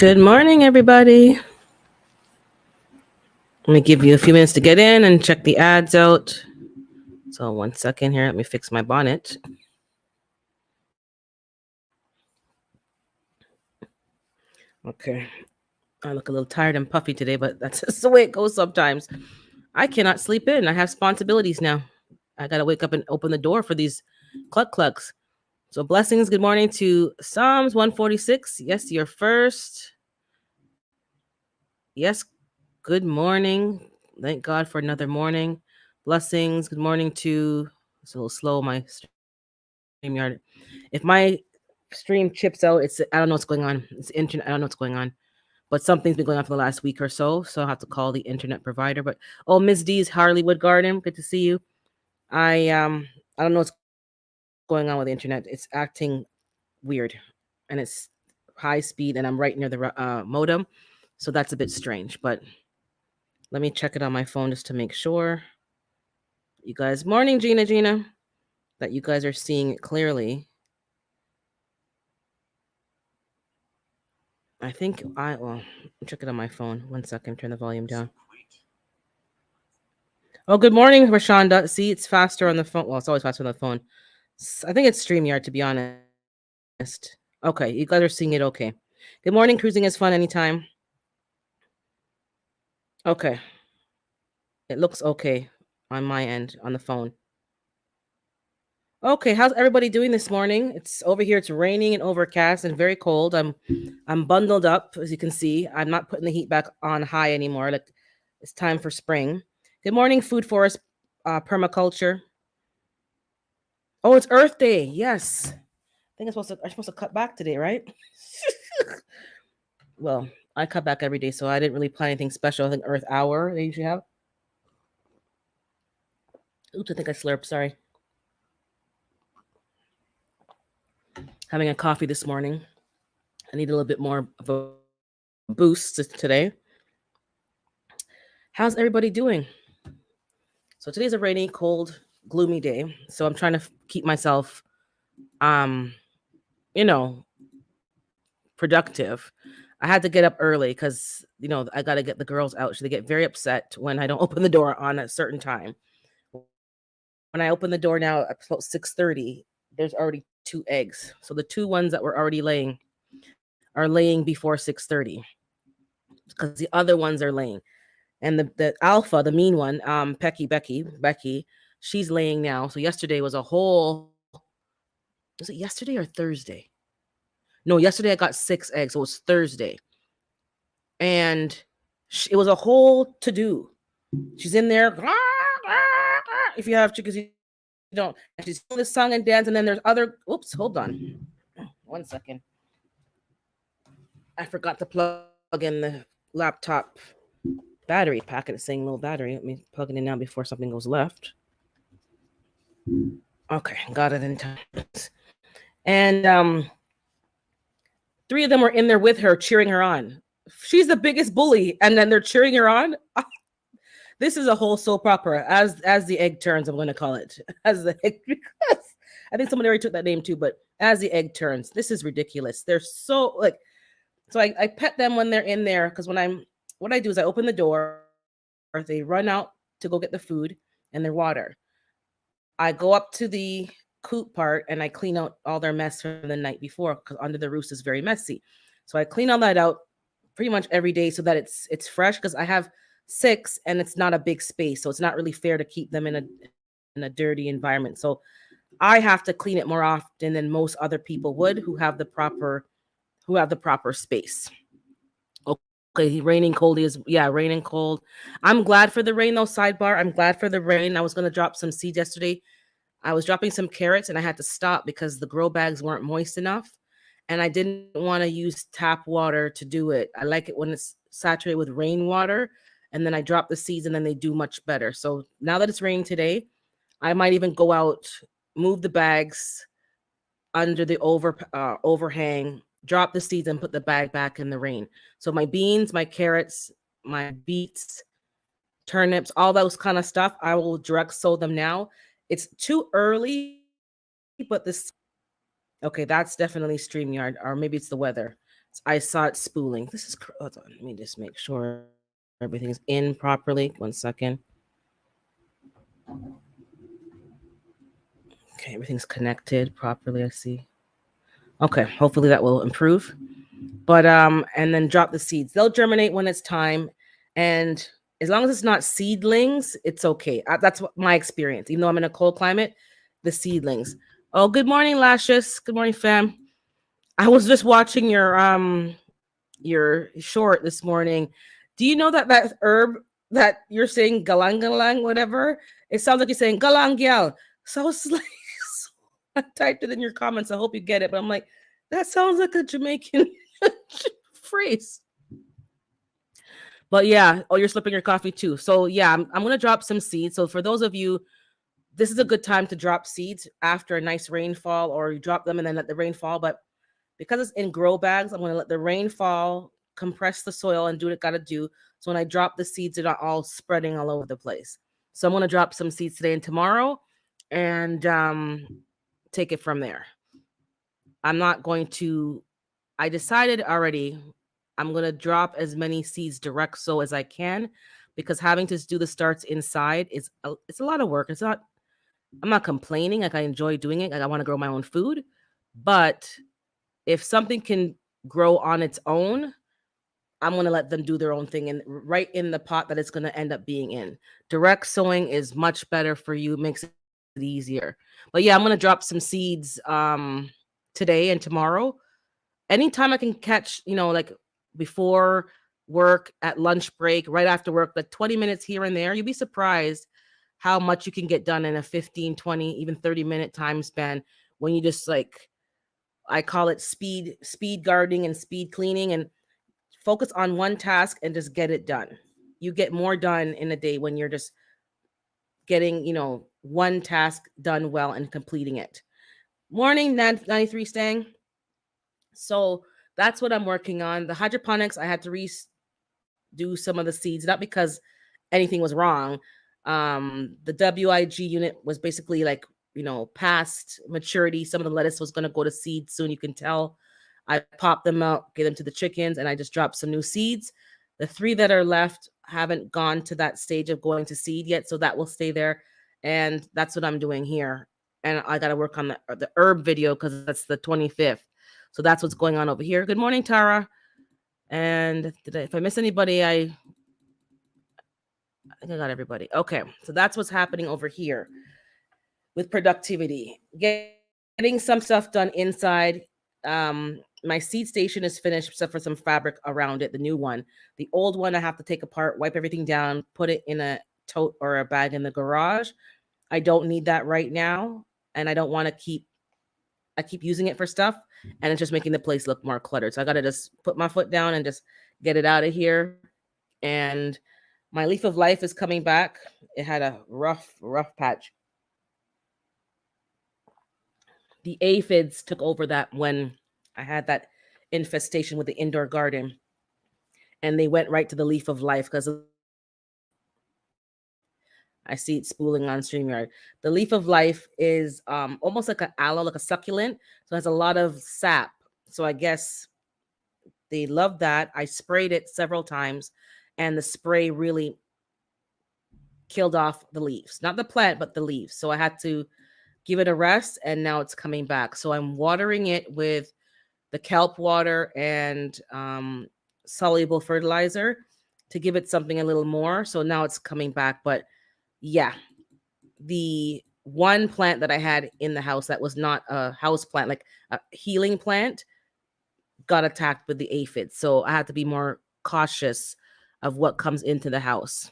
Good morning, everybody. Let me give you a few minutes to get in and check the ads out. So, 1 second here. Let me fix my bonnet. Okay. I look a little tired and puffy today, but that's just the way it goes sometimes. I cannot sleep in. I have responsibilities now. I got to wake up and open the door for these cluck clucks. So, blessings. Good morning to Psalms 146. Yes, you're first. Yes, good morning. Thank God for another morning. Blessings. Good morning to. It's a little slow, my StreamYard. If my stream chips out, I don't know what's going on. It's internet. I don't know what's going on. But something's been going on for the last week or so. So I'll have to call the internet provider. But Miss D's Harleywood Garden. Good to see you. I don't know what's going on with the internet. It's acting weird. And it's high speed and I'm right near the modem. So that's a bit strange. But let me check it on my phone just to make sure. You guys, morning, Gina, that you guys are seeing it clearly. I think I'll check it on my phone. 1 second, turn the volume down. Oh, good morning, Rashonda. See, it's faster on the phone. Well, it's always faster on the phone. I think it's StreamYard, to be honest. Okay, you guys are seeing it okay. Good morning, cruising is fun anytime. Okay. It looks okay on my end on the phone. Okay, how's everybody doing this morning? It's over here. It's raining and overcast and very cold. I'm bundled up, as you can see. I'm not putting the heat back on high anymore. Like it's time for spring. Good morning, Food Forest Permaculture. Oh, it's Earth Day. Yes, I think I'm supposed to cut back today, right? Well, I cut back every day, so I didn't really plan anything special. I think Earth Hour they usually have. Oops, I think I slurped. Sorry. Having a coffee this morning. I need a little bit more of a boost today. How's everybody doing? So today's a rainy, cold, gloomy day. So I'm trying to keep myself, you know, productive. I had to get up early because, I got to get the girls out. So they get very upset when I don't open the door on a certain time. When I open the door now at about 6:30, there's already 2 eggs. So the 2 ones that were already laying are laying before 6:30 because the other ones are laying. And the alpha, the mean one, Becky, she's laying now. So yesterday was was it yesterday or Thursday? No, yesterday I got 6 eggs. So it was Thursday. And it was a whole to-do. She's in there. If you have chickens, you don't. And she's doing this song and dance. And then there's other. Oops, hold on. 1 second. I forgot to plug in the laptop battery packet. It's saying low battery. Let me plug it in now before something goes left. Okay, got it in time. And 3 of them were in there with her, cheering her on. She's the biggest bully, and then they're cheering her on. This is a whole soap opera. As the egg turns, I'm going to call it as the egg. I think somebody already took that name too, but as the egg turns, this is ridiculous. They're so like. So I pet them when they're in there because what I do is I open the door, or they run out to go get the food and their water. I go up to the coop part and I clean out all their mess from the night before because under the roost is very messy. So I clean all that out pretty much every day so that it's fresh because I have 6 and it's not a big space, so it's not really fair to keep them in a dirty environment. So I have to clean it more often than most other people would who have the proper space. Okay, raining cold is raining cold. I'm glad for the rain though. Sidebar, I'm glad for the rain. I was gonna drop some seeds yesterday. I was dropping some carrots and I had to stop because the grow bags weren't moist enough. And I didn't want to use tap water to do it. I like it when it's saturated with rainwater. And then I drop the seeds and then they do much better. So now that it's raining today, I might even go out, move the bags under the overhang, drop the seeds and put the bag back in the rain. So my beans, my carrots, my beets, turnips, all those kind of stuff, I will direct sow them now. It's too early, but this. Okay, that's definitely StreamYard, or maybe it's the weather. I saw it spooling. This is, hold on, let me just make sure everything's in properly. 1 second. Okay, everything's connected properly, I see. Okay, hopefully that will improve. But and then drop the seeds. They'll germinate when it's time, and as long as it's not seedlings, it's okay. That's what my experience. Even though I'm in a cold climate, the seedlings. Oh, good morning, Lashes. Good morning, fam. I was just watching your short this morning. Do you know that that herb that you're saying galang galang whatever? It sounds like you're saying galang gyal. So I was like, I typed it in your comments. I hope you get it. But I'm like, that sounds like a Jamaican phrase. But yeah, oh, you're slipping your coffee too. So yeah, I'm gonna drop some seeds. So for those of you, this is a good time to drop seeds after a nice rainfall, or you drop them and then let the rain fall. But because it's in grow bags, I'm gonna let the rain fall, compress the soil, and do what it gotta do. So when I drop the seeds, they're not all spreading all over the place. So I'm gonna drop some seeds today and tomorrow, and take it from there. I'm not going to. I decided already. I'm gonna drop as many seeds direct sow as I can, because having to do the starts inside it's a lot of work. It's not. I'm not complaining. Like, I enjoy doing it. Like, I want to grow my own food, but if something can grow on its own, I'm going to let them do their own thing and right in the pot that it's going to end up being in. Direct sowing is much better for you, makes it easier. But yeah, I'm going to drop some seeds today and tomorrow. Anytime I can catch, like before work, at lunch break, right after work, like 20 minutes here and there, you'll be surprised how much you can get done in a 15, 20, even 30-minute time span when you just like, I call it speed gardening and speed cleaning, and focus on one task and just get it done. You get more done in a day when you're just getting, one task done well and completing it. Morning, 93 Stang. So that's what I'm working on. The hydroponics, I had to redo some of the seeds, not because anything was wrong. The WIG unit was basically like, past maturity. Some of the lettuce was going to go to seed soon. You can tell. I popped them out, gave them to the chickens, and I just dropped some new seeds. The 3 that are left haven't gone to that stage of going to seed yet, so that will stay there. And that's what I'm doing here. And I got to work on the herb video because that's the 25th. So that's what's going on over here. Good morning, Tara. And if I miss anybody, I think I got everybody. Okay, so that's what's happening over here with productivity. Getting some stuff done inside. My seed station is finished except for some fabric around it, the new one. The old one I have to take apart, wipe everything down, put it in a tote or a bag in the garage. I don't need that right now, and I don't want to I keep using it for stuff, and it's just making the place look more cluttered. So I got to just put my foot down and just get it out of here. And my leaf of life is coming back. It had a rough patch. The aphids took over that when I had that infestation with the indoor garden, and they went right to the leaf of life because I see it spooling on StreamYard. The leaf of life is almost like an aloe, like a succulent. So it has a lot of sap. So I guess they love that. I sprayed it several times, and the spray really killed off the leaves. Not the plant, but the leaves. So I had to give it a rest, and now it's coming back. So I'm watering it with the kelp water and soluble fertilizer to give it something a little more. So now it's coming back. But yeah, the one plant that I had in the house that was not a house plant, like a healing plant, got attacked with the aphids. So I had to be more cautious of what comes into the house.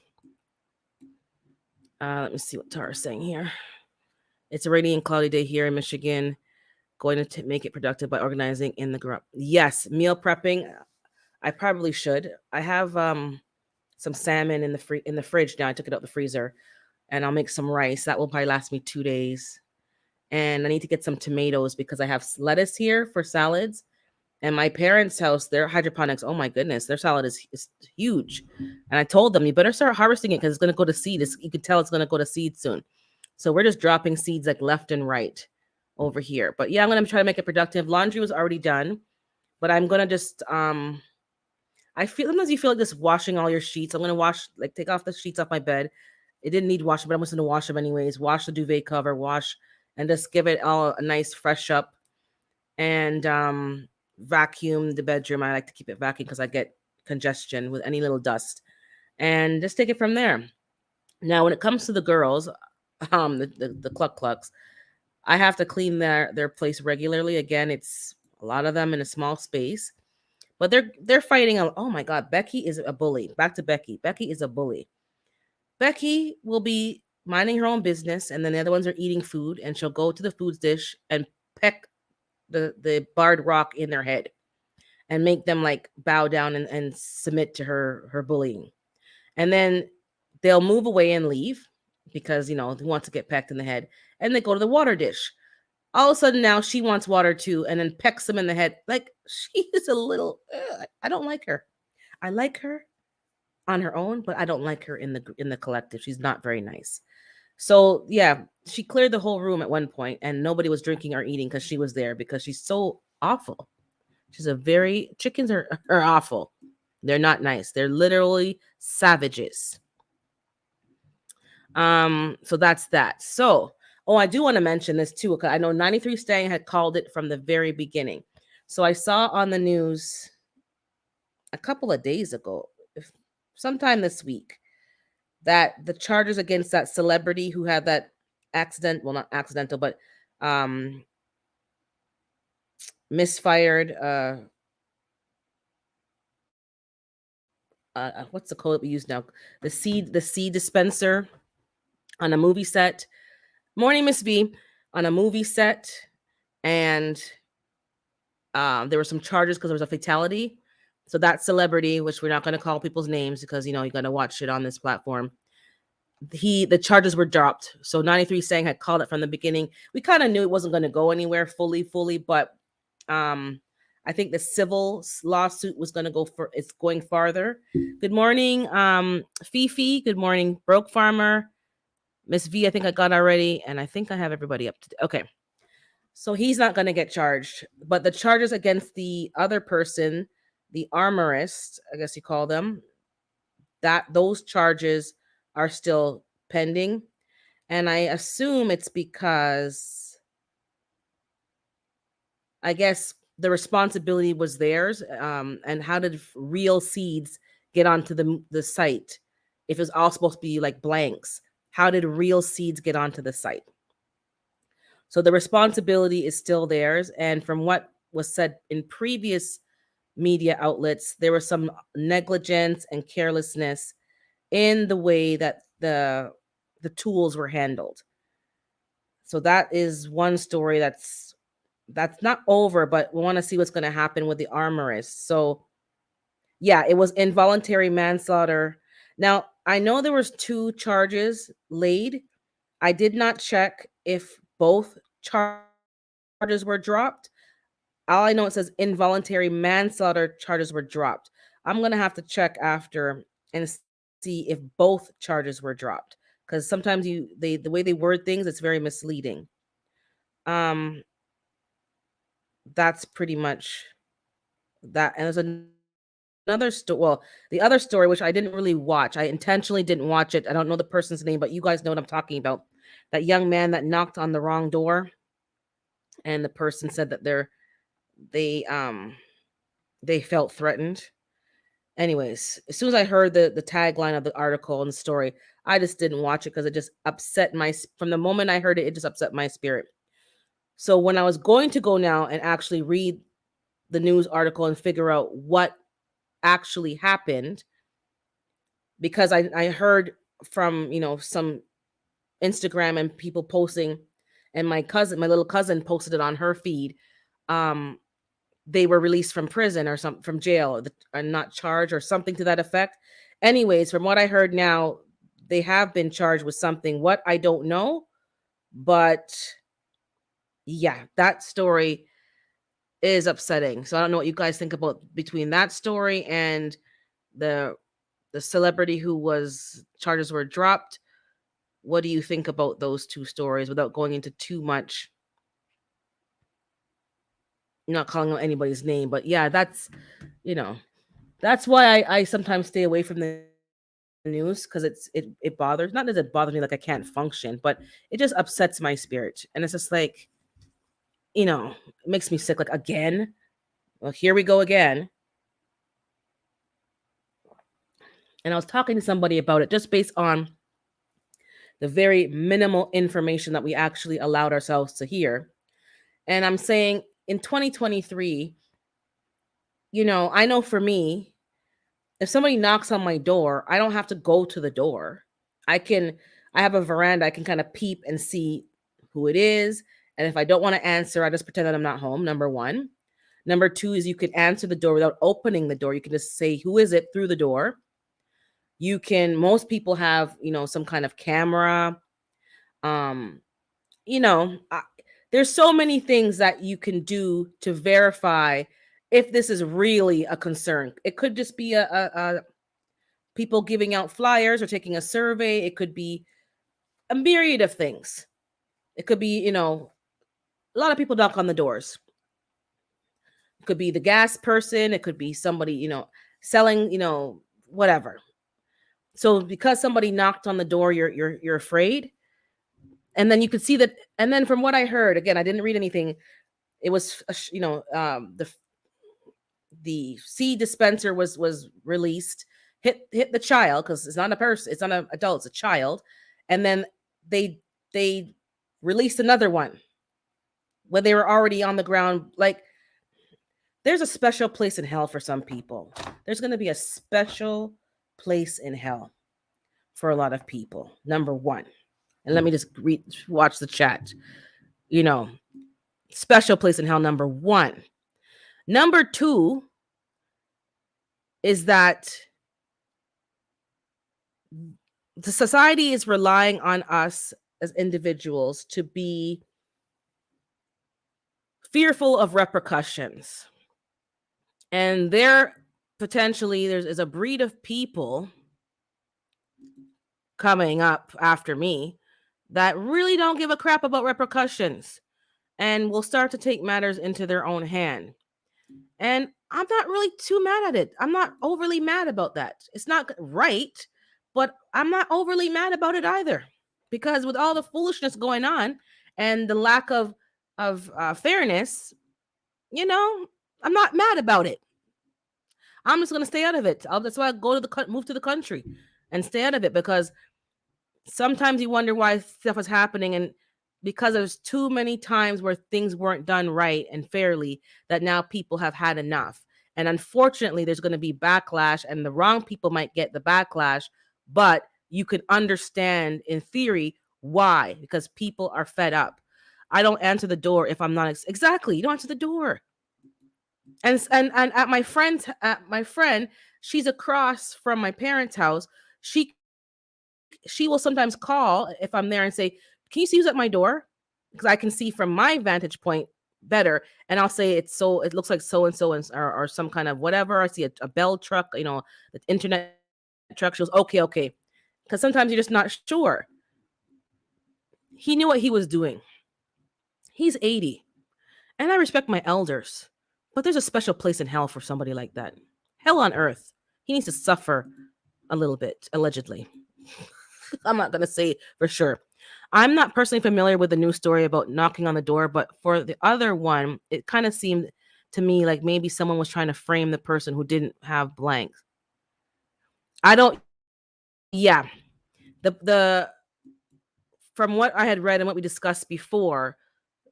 Let me see what Tara's saying here. It's a rainy and cloudy day here in Michigan. Going to make it productive by organizing in the garage. Yes, meal prepping. I probably should. I have some salmon in the fridge now. I took it out the freezer, and I'll make some rice. That will probably last me 2 days. And I need to get some tomatoes because I have lettuce here for salads. And my parents' house, their hydroponics, oh my goodness, their salad is huge. And I told them, you better start harvesting it because it's going to go to seed. You can tell it's going to go to seed soon. So we're just dropping seeds like left and right over here. But yeah, I'm going to try to make it productive. Laundry was already done. but I'm gonna just I feel sometimes you feel like just washing all your sheets. I'm gonna wash, like, take off the sheets off my bed. It didn't need washing, but I'm just gonna wash them anyways. Wash the duvet cover, wash, and just give it all a nice fresh up, and vacuum the bedroom. I like to keep it vacuum because I get congestion with any little dust, and just take it from there. Now, when it comes to the girls, the cluck clucks, I have to clean their place regularly. Again, it's a lot of them in a small space, but they're fighting. Oh my God, Becky is a bully. Back to Becky. Becky is a bully. Becky will be minding her own business, and then the other ones are eating food, and she'll go to the food dish and peck the barred rock in their head and make them like bow down and submit to her bullying. And then they'll move away and leave because they want to get pecked in the head, and they go to the water dish. All of a sudden now she wants water too, and then pecks them in the head. Like, she is a little. I don't like her. I like her on her own, but I don't like her in the collective. She's not very nice. So yeah, she cleared the whole room at one point, and nobody was drinking or eating because she was there, because she's so awful. She's a very chickens are awful. They're not nice. They're literally savages. So that's that. So, oh, I do want to mention this too, because I know 93 Stang had called it from the very beginning. So I saw on the news a couple of days ago, sometime this week, that the charges against that celebrity who had that not accidental, but misfired what's the code we use now? The seed dispenser on a movie set. Morning, Miss V, on a movie set, and there were some charges because there was a fatality. So that celebrity, which we're not going to call people's names because you're going to watch it on this platform, the charges were dropped. So 93 Sang had called it from the beginning. We kind of knew it wasn't going to go anywhere fully, but I think the civil lawsuit was going to it's going farther. Good morning, Fifi. Good morning, Broke Farmer. Miss V, I think I got already, and I think I have everybody up to date. Okay. So he's not going to get charged, but the charges against the other person, the armorist, I guess you call them, that those charges are still pending. And I assume it's because I guess the responsibility was theirs. And how did real seeds get onto the site if it's all supposed to be like blanks? How did real seeds get onto the site? So the responsibility is still theirs. And from what was said in previous media outlets, there was some negligence and carelessness in the way that the tools were handled. So that is one story that's not over, but we want to see what's going to happen with the armorist. So yeah, it was involuntary manslaughter. Now, I know there was 2 charges laid. I did not check if both charges were dropped. All I know, it says involuntary manslaughter charges were dropped. I'm going to have to check after and see if both charges were dropped, because sometimes the way they word things, it's very misleading. That's pretty much that. And there's another story. Well, the other story, which I didn't really watch, I intentionally didn't watch it. I don't know the person's name, but you guys know what I'm talking about. That young man that knocked on the wrong door, and the person said that they felt threatened. Anyways, as soon as I heard the tagline of the article and the story, I just didn't watch it because it just upset from the moment I heard it, it just upset my spirit. So when I was going to go now and actually read the news article and figure out what actually happened, because I heard from some Instagram and people posting, and my little cousin posted it on her feed. They were released from prison or from jail, and not charged or something to that effect. Anyways, from what I heard now, they have been charged with something. What, I don't know, but yeah, that story is upsetting. So I don't know what you guys think about between that story and the celebrity who was charges were dropped. What do you think about those 2 stories without going into too much I'm not calling out anybody's name, but yeah, you know, that's why I sometimes stay away from the news, because it bothers, not does it bother me like I can't function, but it just upsets my spirit. And it's just like, it makes me sick. Like, again, well, here we go again. And I was talking to somebody about it just based on the very minimal information that we actually allowed ourselves to hear. And I'm saying in 2023, I know for me, if somebody knocks on my door, I don't have to go to the door. I can, I have a veranda, I can kind of peep and see who it is. And if I don't want to answer, I just pretend that I'm not home, number one. Number two is you can answer the door without opening the door. You can just say, who is it, through the door. Most people have, some kind of camera. Um, you know, I, there's so many things that you can do to verify if this is really a concern. It could just be a people giving out flyers or taking a survey. It could be a myriad of things. It could be, a lot of people knock on the doors. It could be the gas person. It could be somebody, selling, whatever. So because somebody knocked on the door, you're afraid. And then you could see that. And then from what I heard, again, I didn't read anything. It was, the seed dispenser was released, hit the child, because it's not a person, it's not an adult, it's a child. And then they released another one when they were already on the ground. Like, there's a special place in hell for some people. There's going to be a special place in hell for a lot of people, number one. And let me just watch the chat. Special place in hell, number one. Number two is that the society is relying on us as individuals to be fearful of repercussions. And there potentially there's a breed of people coming up after me that really don't give a crap about repercussions and will start to take matters into their own hand. And I'm not really too mad at it. I'm not overly mad about that. It's not right, but I'm not overly mad about it either. Because with all the foolishness going on and the lack of fairness, I'm not mad about it. I'm just gonna stay out of it. That's why I move to the country and stay out of it, because sometimes you wonder why stuff is happening, and because there's too many times where things weren't done right and fairly, that now people have had enough. And unfortunately, there's going to be backlash, and the wrong people might get the backlash, but you can understand in theory why, because people are fed up. I don't answer the door if I'm not exactly. You don't answer the door. And at my friend, she's across from my parents' house. She will sometimes call if I'm there and say, can you see who's at my door? Because I can see from my vantage point better. And I'll say, it looks like so-and-so or some kind of whatever. I see a bell truck, the internet truck. She goes, okay. Because sometimes you're just not sure. He knew what he was doing. He's 80. And I respect my elders. But there's a special place in hell for somebody like that. Hell on earth. He needs to suffer a little bit, allegedly. I'm not going to say for sure. I'm not personally familiar with the news story about knocking on the door, but for the other one, it kind of seemed to me like maybe someone was trying to frame the person who didn't have blanks. Yeah. The from what I had read and what we discussed before,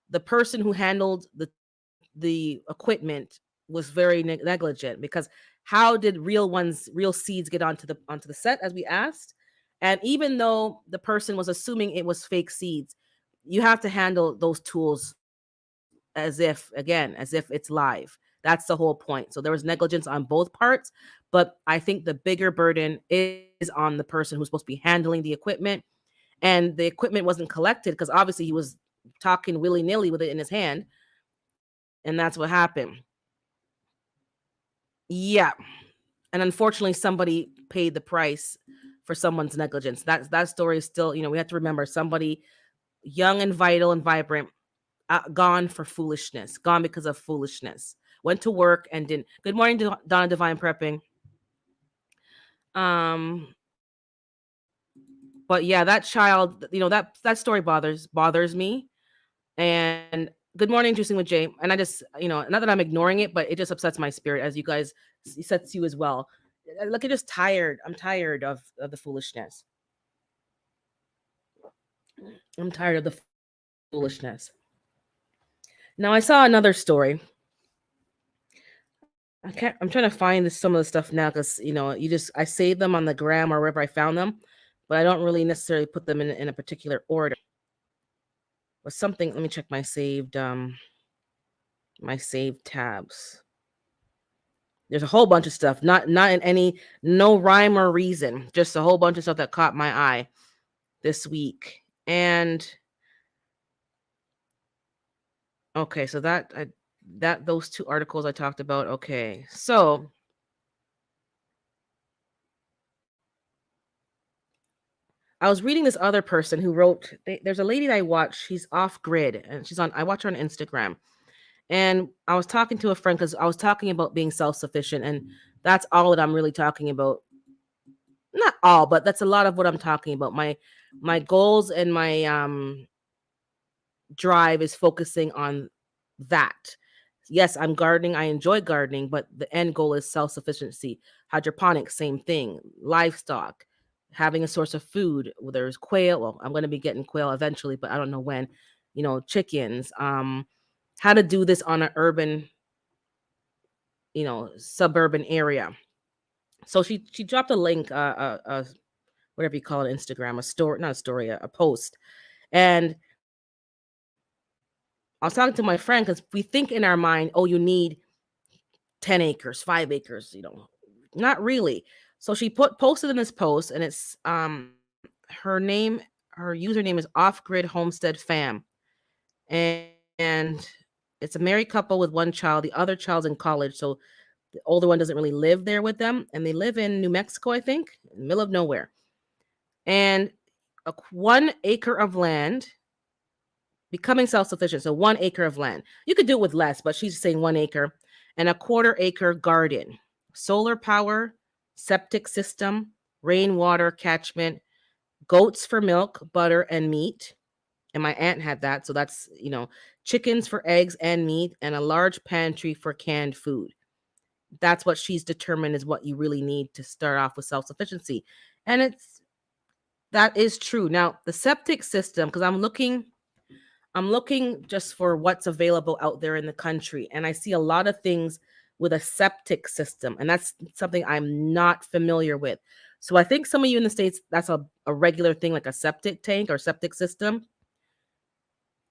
the person who handled the equipment was very negligent, because how did real seeds get onto the set, as we asked? And even though the person was assuming it was fake seeds, you have to handle those tools as if it's live. That's the whole point. So there was negligence on both parts, but I think the bigger burden is on the person who's supposed to be handling the equipment. And the equipment wasn't collected because obviously he was talking willy-nilly with it in his hand. And that's what happened. Yeah. And unfortunately, somebody paid the price for someone's negligence. That story is still, we have to remember, somebody young and vital and vibrant gone for foolishness, gone because of foolishness. Went to work and didn't. Good morning, Donna Divine Prepping. Um, but yeah, that child, that story bothers me. And good morning, juicing with Jay. And I just, not that I'm ignoring it, but it just upsets my spirit, as you guys, it sets you as well. Look, I'm just tired. I'm tired of the foolishness. I'm tired of the foolishness. Now I saw another story. I'm trying to find some of the stuff now because I saved them on the gram or wherever I found them, but I don't really necessarily put them in a particular order. But something. Let me check my saved tabs. There's a whole bunch of stuff, not in any no rhyme or reason, just a whole bunch of stuff that caught my eye this week. And okay, so those two articles I talked about. Okay, so I was reading this other person who wrote. There's a lady that I watch. She's off grid, and I watch her on Instagram. And I was talking to a friend because I was talking about being self-sufficient, and that's all that I'm really talking about. Not all, but that's a lot of what I'm talking about. My goals and my drive is focusing on that. Yes, I'm gardening. I enjoy gardening, but the end goal is self-sufficiency. Hydroponics, same thing. Livestock, having a source of food. There's quail. Well, I'm going to be getting quail eventually, but I don't know when. Chickens. How to do this on an urban, suburban area. So she dropped a link, whatever you call it, Instagram, a story, not a story, a post. And I was talking to my friend because we think in our mind, oh, you need 10 acres, 5 acres, not really. So she posted in this post, and it's her username is Off Grid Homestead Fam. And it's a married couple with one child. The other child's in college, so the older one doesn't really live there with them, and they live in New Mexico, I think, in the middle of nowhere. And 1 acre of land, becoming self-sufficient. So 1 acre of land. You could do it with less, but she's saying 1 acre, and a 1/4 acre garden, solar power, septic system, rainwater catchment, goats for milk, butter, and meat. And my aunt had that. So that's, chickens for eggs and meat, and a large pantry for canned food. That's what she's determined is what you really need to start off with self-sufficiency. And that is true. Now, the septic system, because I'm looking just for what's available out there in the country, and I see a lot of things with a septic system, and that's something I'm not familiar with. So I think some of you in the States, that's a regular thing, like a septic tank or septic system.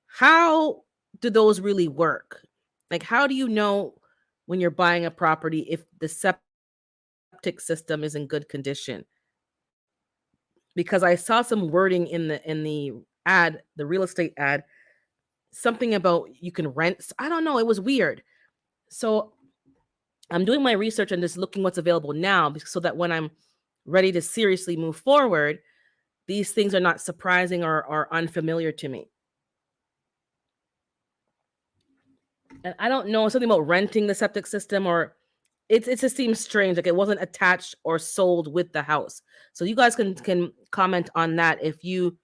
How do those really work? Like, how do you know when you're buying a property if the septic system is in good condition? Because I saw some wording in the ad, the real estate ad, something about you can rent. I don't know. It was weird. So I'm doing my research and just looking what's available now, so that when I'm ready to seriously move forward, these things are not surprising or unfamiliar to me. And I don't know, something about renting the septic system, or it just seems strange, like it wasn't attached or sold with the house. So you guys can comment on that. If you,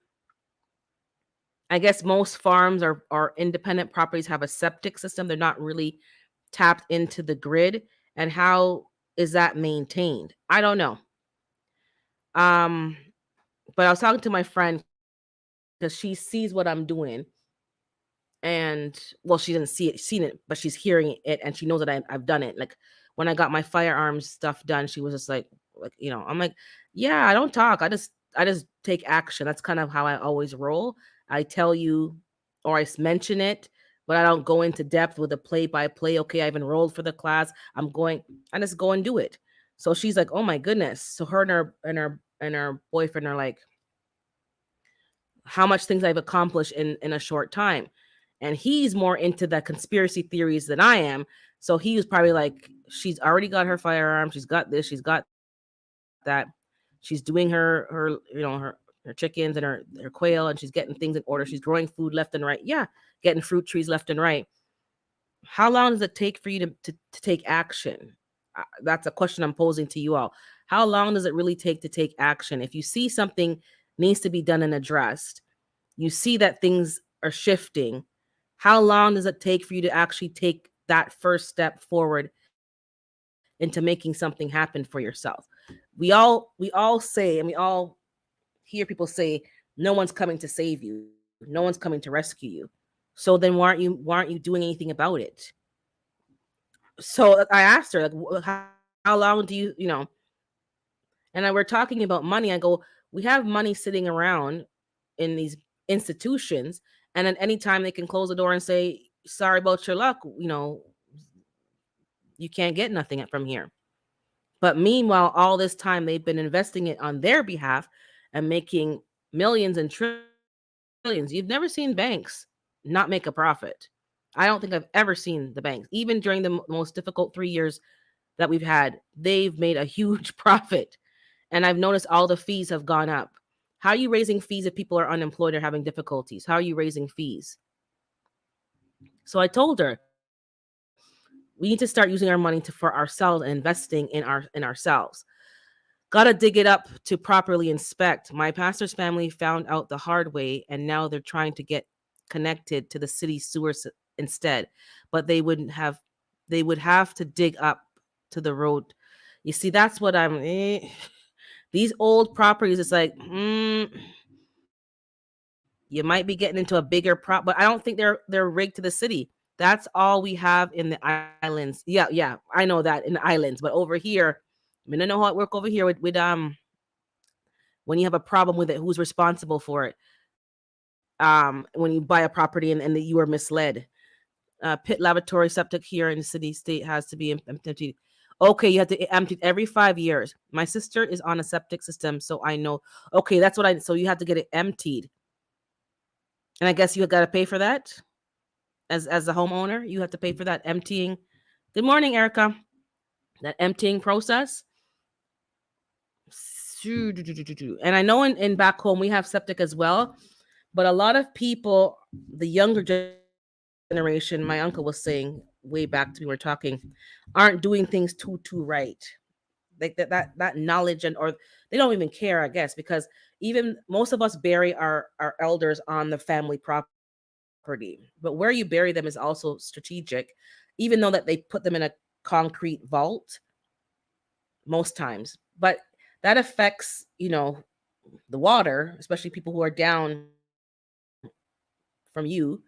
I guess most farms or independent properties have a septic system, they're not really tapped into the grid, and how is that maintained? I don't know. But I was talking to my friend because she sees what I'm doing, and well, she didn't seen it, but she's hearing it, and she knows that I've done it. Like when I got my firearms stuff done, she was just like, I'm like, yeah, I don't talk, I just take action. That's kind of how I always roll. I tell you, or mention it, but I don't go into depth with a play by play. Okay, I've enrolled for the class, I just go and do it. So she's like, oh my goodness. So her and her boyfriend are like, how much things I've accomplished in a short time. And he's more into the conspiracy theories than I am. So he was probably like, she's already got her firearm, she's got this, she's got that. She's doing her her chickens and her quail, and she's getting things in order. She's growing food left and right. Yeah, getting fruit trees left and right. How long does it take for you to take action? That's a question I'm posing to you all. How long does it really take to take action? If you see something needs to be done and addressed, you see that things are shifting, how long does it take for you to actually take that first step forward into making something happen for yourself? We all say, and we all hear people say, no one's coming to save you, no one's coming to rescue you. So then why aren't you doing anything about it? So I asked her, like, how long do you know? And we're talking about money. I go, we have money sitting around in these institutions, and at any time they can close the door and say, sorry about your luck, you can't get nothing from here. But meanwhile, all this time they've been investing it on their behalf and making millions and trillions. You've never seen banks not make a profit. I don't think I've ever seen the banks, even during the most difficult 3 years that we've had, they've made a huge profit. And I've noticed all the fees have gone up. How are you raising fees if people are unemployed or having difficulties? How are you raising fees? So I told her, we need to start using our money for ourselves and investing in ourselves. Gotta dig it up to properly inspect. My pastor's family found out the hard way, and now they're trying to get connected to the city sewers instead. But they would have to dig up to the road. You see, that's what these old properties, it's like, you might be getting into a bigger but I don't think they're rigged to the city. That's all we have in the islands. Yeah, I know that in the islands, but over here, I mean, I know how it work over here with when you have a problem with it, who's responsible for it? When you buy a property and that you are misled. Pit lavatory septic here in the city state has to be emptied. Okay, you have to empty it every 5 years. My sister is on a septic system, so I know. Okay, that's what I. So you have to get it emptied, and I guess you got to pay for that as a homeowner. You have to pay for that emptying. Good morning, Erica. That emptying process. And I know in back home we have septic as well, but a lot of people, the younger generation, my uncle was saying way back to me, we were talking, aren't doing things too right. Like that knowledge or they don't even care, I guess, because even most of us bury our elders on the family property, but where you bury them is also strategic, even though that they put them in a concrete vault most times. But that affects, the water, especially people who are down from you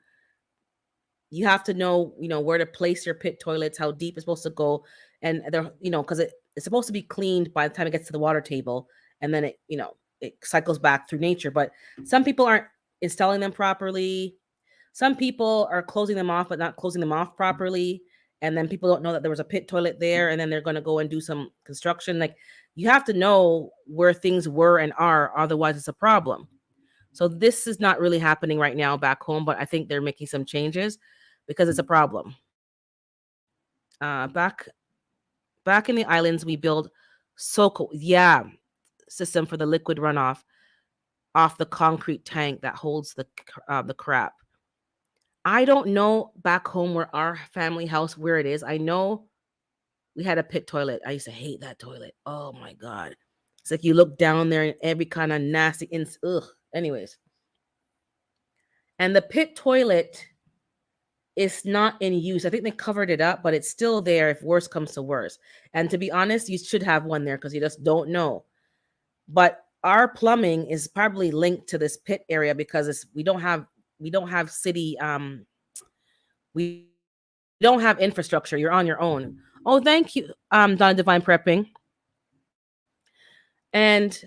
have to know where to place your pit toilets, how deep it's supposed to go, and they're, because it's supposed to be cleaned by the time it gets to the water table, and then it cycles back through nature. But some people aren't installing them properly. Some people are closing them off, but not closing them off properly. And then people don't know that there was a pit toilet there, and then they're going to go and do some construction. Like, you have to know where things were and are, otherwise it's a problem. So this is not really happening right now back home, but I think they're making some changes because it's a problem. Back in the islands, we build system for the liquid runoff off the concrete tank that holds the crap. I don't know back home where our family house where it is. I know we had a pit toilet. I used to hate that toilet. Oh my god, it's like you look down there and every kind of nasty. Ugh. Anyways, and the pit toilet is not in use. I think they covered it up, but it's still there if worse comes to worse. And to be honest, you should have one there because you just don't know. But our plumbing is probably linked to this pit area because we don't have city we don't have infrastructure. You're on your own. Oh, thank you, Donna Divine Prepping. And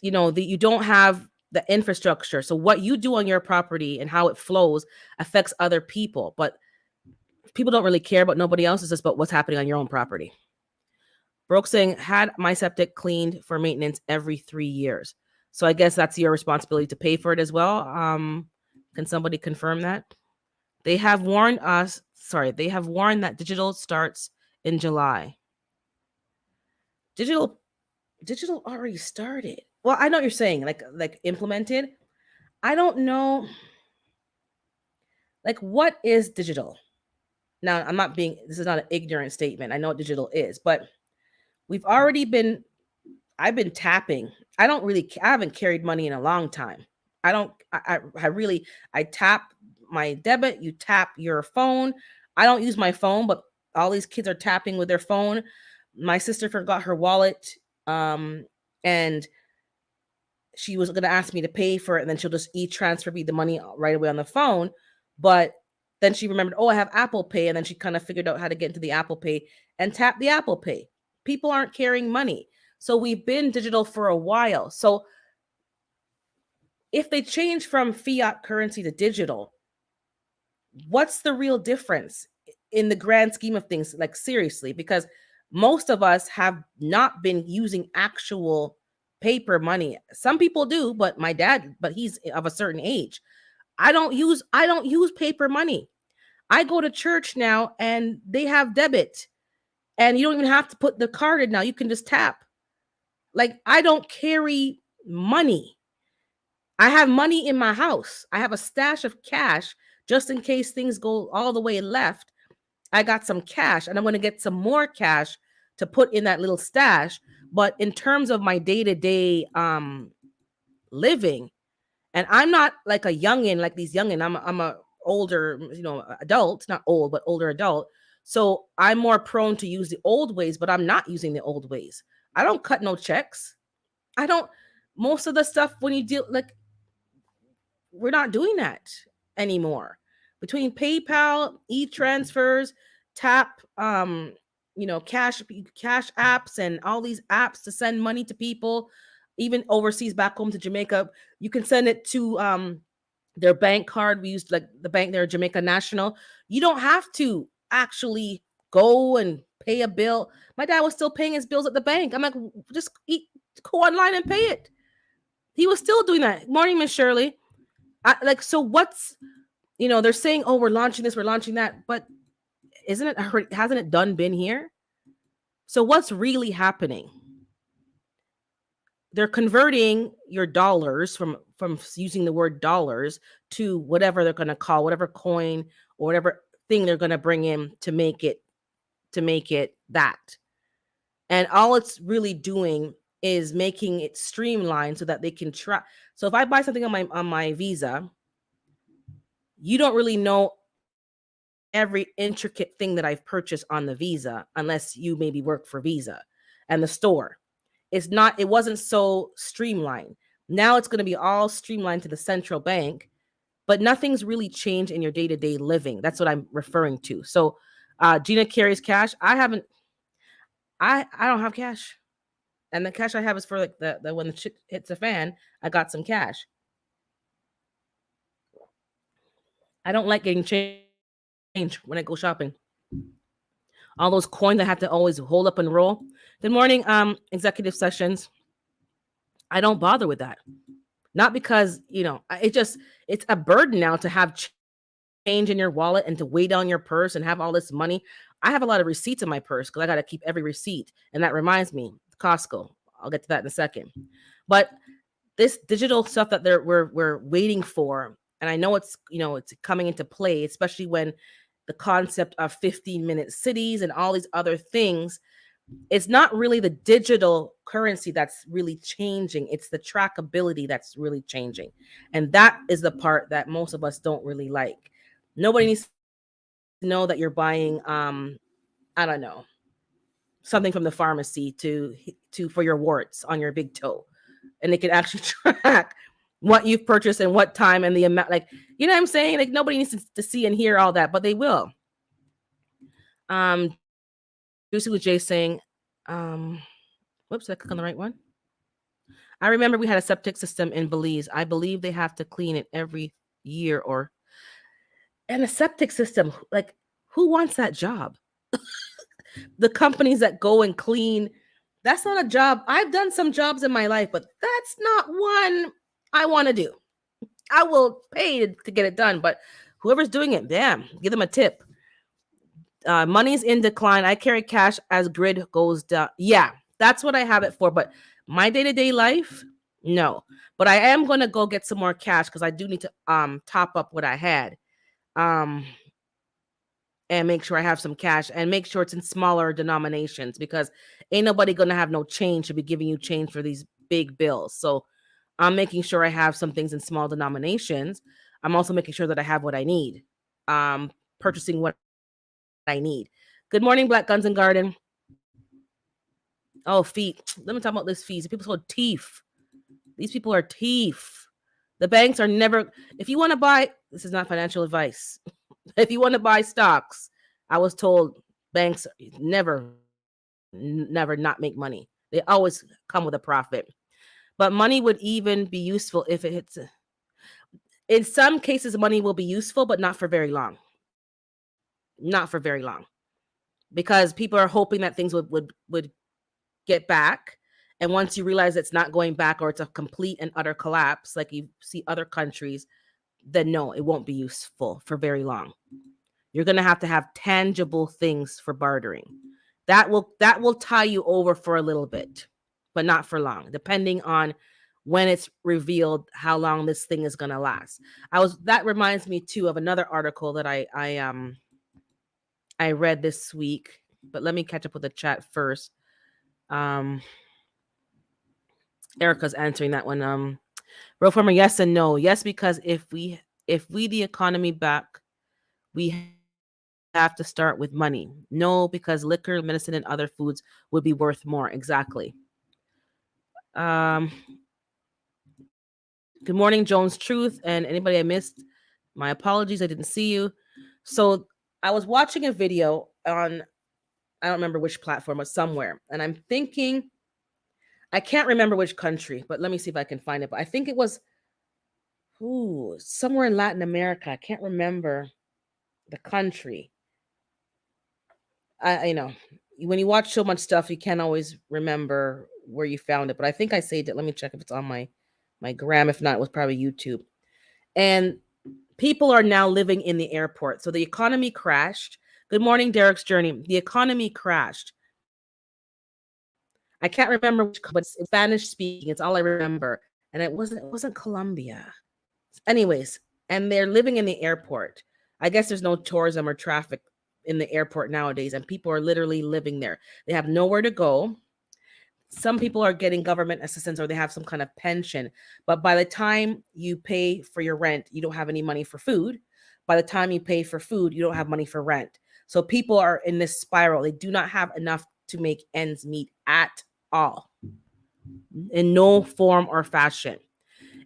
you don't have the infrastructure. So what you do on your property and how it flows affects other people. But people don't really care about nobody else. It's just about what's happening on your own property. Brooke saying, had my septic cleaned for maintenance every 3 years. So I guess that's your responsibility to pay for it as well. Can somebody confirm that? They have warned that digital starts in July. Digital already started. Well, I know what you're saying, like implemented. I don't know, like what is digital? Now, I'm not being, this is not an ignorant statement. I know what digital is, but we've already been, I've been tapping. I haven't carried money in a long time. I don't, I really, I tap my debit, you tap your phone. I don't use my phone, but all these kids are tapping with their phone. My sister forgot her wallet. And she was going to ask me to pay for it, and then she'll just transfer me the money right away on the phone. But then she remembered, oh, I have Apple Pay, and then she kind of figured out how to get into the Apple Pay and tap the Apple Pay. People aren't carrying money. So we've been digital for a while. So if they change from fiat currency to digital, what's the real difference in the grand scheme of things? Like, seriously, because most of us have not been using actual paper money. Some people do, but my dad, but he's of a certain age. I don't use paper money. I go to church now and they have debit, and you don't even have to put the card in now. You can just tap. Like, I don't carry money. I have money in my house. I have a stash of cash just in case things go all the way left. I got some cash, and I'm going to get some more cash to put in that little stash. But in terms of my day-to-day living, and I'm not like a youngin, like these youngin. I'm a older, adult, not old, but older adult. So I'm more prone to use the old ways, but I'm not using the old ways. I don't cut no checks. I don't. Most of the stuff when you deal, like, we're not doing that anymore. Between PayPal, e-transfers, tap, cash apps, and all these apps to send money to people, even overseas, back home to Jamaica, you can send it to their bank card. We used, like, the bank there, Jamaica National. You don't have to actually go and pay a bill. My dad was still paying his bills at the bank. I'm like, just go online and pay it. He was still doing that. Morning, Miss Shirley. So what's, they're saying, oh, we're launching this, we're launching that, but hasn't it done been here? So what's really happening? They're converting your dollars from using the word dollars to whatever they're going to call, whatever coin or whatever thing they're going to bring in to make it that. And all it's really doing is making it streamlined so that they can try. So if I buy something on my Visa, you don't really know every intricate thing that I've purchased on the Visa unless you maybe work for Visa and the store. It wasn't so streamlined. Now it's going to be all streamlined to the central bank, but nothing's really changed in your day-to-day living. That's what I'm referring to. So Gina carries cash. I don't have cash. And the cash I have is for, like, the when the shit hits the fan, I got some cash. I don't like getting change when I go shopping. All those coins I have to always hold up and roll. Good morning, executive sessions. I don't bother with that. Not because, it's a burden now to have change in your wallet and to weigh down your purse and have all this money. I have a lot of receipts in my purse because I got to keep every receipt. And that reminds me, Costco. I'll get to that in a second. But this digital stuff that we're waiting for, and I know it's coming into play, especially when the concept of 15-minute cities and all these other things. It's not really the digital currency that's really changing. It's the trackability that's really changing. And that is the part that most of us don't really like. Nobody needs to know that you're buying, I don't know, something from the pharmacy to for your warts on your big toe. And they can actually track what you've purchased and what time and the amount. Like, you know what I'm saying? Like, nobody needs to see and hear all that, but they will. Juicy with Jay saying, whoops, did I click on the right one? I remember we had a septic system in Belize. I believe they have to clean it every year and a septic system. Like, who wants that job? The companies that go and clean, that's not a job. I've done some jobs in my life, but that's not one I want to do. I will pay to get it done, but whoever's doing it, damn, give them a tip. Money's in decline. I carry cash as grid goes down. Yeah, that's what I have it for. But my day-to-day life, No, but I am going to go get some more cash because I do need to top up what I had. Um, and make sure I have some cash and make sure it's in smaller denominations because ain't nobody gonna have no change to be giving you change for these big bills. So I'm making sure I have some things in small denominations. I'm also making sure that I have what I need. Purchasing what I need. Good morning, Black Guns and Garden. Oh, feet. Let me talk about this fees. People called teeth. These people are teeth. The banks are never. If you want to buy, this is not financial advice. If you want to buy stocks, I was told banks never not make money. They always come with a profit. But money would even be useful if it hits. In some cases, money will be useful, but not for very long. Not for very long, because people are hoping that things would get back. And once you realize it's not going back or it's a complete and utter collapse, like you see other countries, then no, it won't be useful for very long. You're going to have tangible things for bartering. That will tie you over for a little bit, but not for long, depending on when it's revealed how long this thing is going to last. That reminds me too of another article that I read this week, but let me catch up with the chat first. Erica's answering that one. Real farmer, yes and no. Yes, because if we the economy back, we have to start with money. No, because liquor, medicine, and other foods would be worth more. Exactly. Um, good morning, Jones Truth, and anybody I missed, my apologies. I didn't see you. So I was watching a video on, I don't remember which platform, but somewhere, and I'm thinking, I can't remember which country, but let me see if I can find it. But I think it was somewhere in Latin America. I can't remember the country. I know when you watch so much stuff, you can't always remember where you found it. But I think I saved it. Let me check if it's on my gram. If not, it was probably YouTube. And people are now living in the airport. So the economy crashed. Good morning, Derek's Journey. The economy crashed. I can't remember which, but it's Spanish speaking. It's all I remember. And it wasn't Colombia. Anyways, and they're living in the airport. I guess there's no tourism or traffic in the airport nowadays, and people are literally living there. They have nowhere to go. Some people are getting government assistance or they have some kind of pension. But by the time you pay for your rent, you don't have any money for food. By the time you pay for food, you don't have money for rent. So people are in this spiral. They do not have enough to make ends meet at all, in no form or fashion.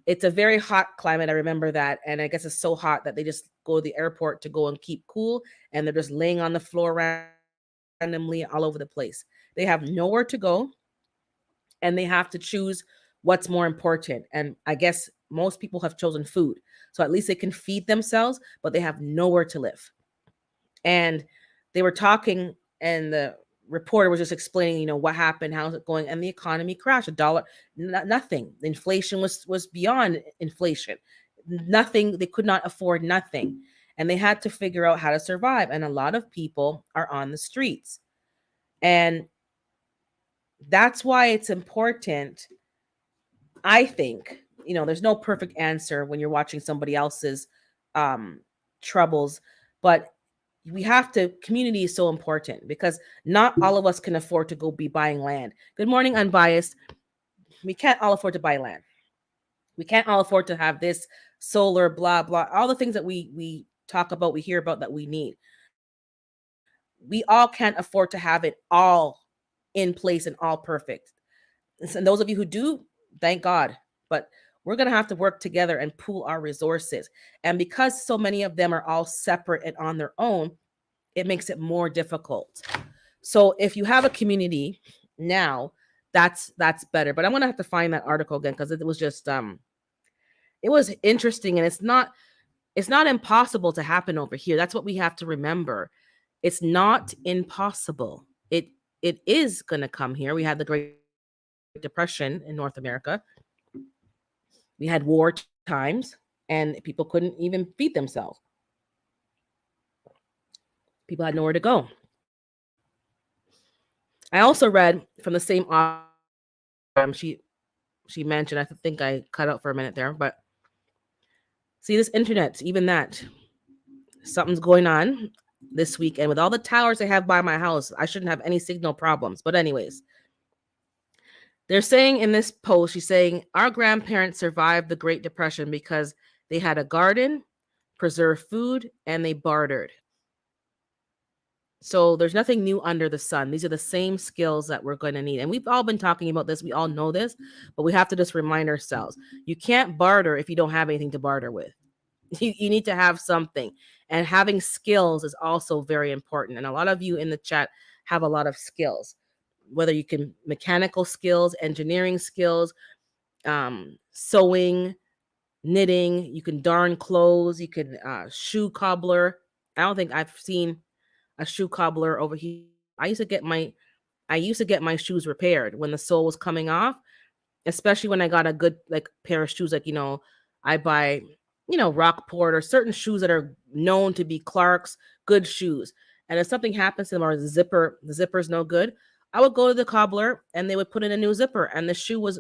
It's a very hot climate. I remember that. And I guess it's so hot that they just go to the airport to go and keep cool. And they're just laying on the floor randomly all over the place. They have nowhere to go and they have to choose what's more important. And I guess most people have chosen food. So at least they can feed themselves, but they have nowhere to live. And they were talking, and the reporter was just explaining, what happened, how's it going, and the economy crashed. A dollar, nothing. Inflation was beyond inflation. Nothing. They could not afford nothing, and they had to figure out how to survive. And a lot of people are on the streets, and that's why it's important. I think there's no perfect answer when you're watching somebody else's troubles, but we have to, community is so important because not all of us can afford to go be buying land. Good morning, Unbiased. We can't all afford to buy land. We can't all afford to have this solar, blah, blah, all the things that we talk about, we hear about that we need. We all can't afford to have it all in place and all perfect. And those of you who do, thank God. But we're going to have to work together and pool our resources. And because so many of them are all separate and on their own, it makes it more difficult. So if you have a community now, that's better. But I'm gonna have to find that article again because it was just it was interesting, and it's not impossible to happen over here. That's what we have to remember. It's not impossible. It is gonna come here. We had the Great Depression in North America. We had war times, and people couldn't even feed themselves. People had nowhere to go. I also read from the same author. She she mentioned. I think I cut out for a minute there, but see, this internet, even that, something's going on this weekend with all the towers I have by my house. I shouldn't have any signal problems. But anyways, they're saying in this post, she's saying our grandparents survived the Great Depression because they had a garden, preserved food, and they bartered. So there's nothing new under the sun. These are the same skills that we're going to need. And we've all been talking about this. We all know this, but we have to just remind ourselves. You can't barter if you don't have anything to barter with. You need to have something. And having skills is also very important. And a lot of you in the chat have a lot of skills, whether you can mechanical skills, engineering skills, sewing, knitting, you can darn clothes, you can shoe cobbler. I don't think I've seen a shoe cobbler over here. I used to get my shoes repaired when the sole was coming off, especially when I got a good like pair of shoes. Like, I buy, Rockport or certain shoes that are known to be Clark's good shoes. And if something happens to them or the zipper's no good, I would go to the cobbler and they would put in a new zipper and the shoe was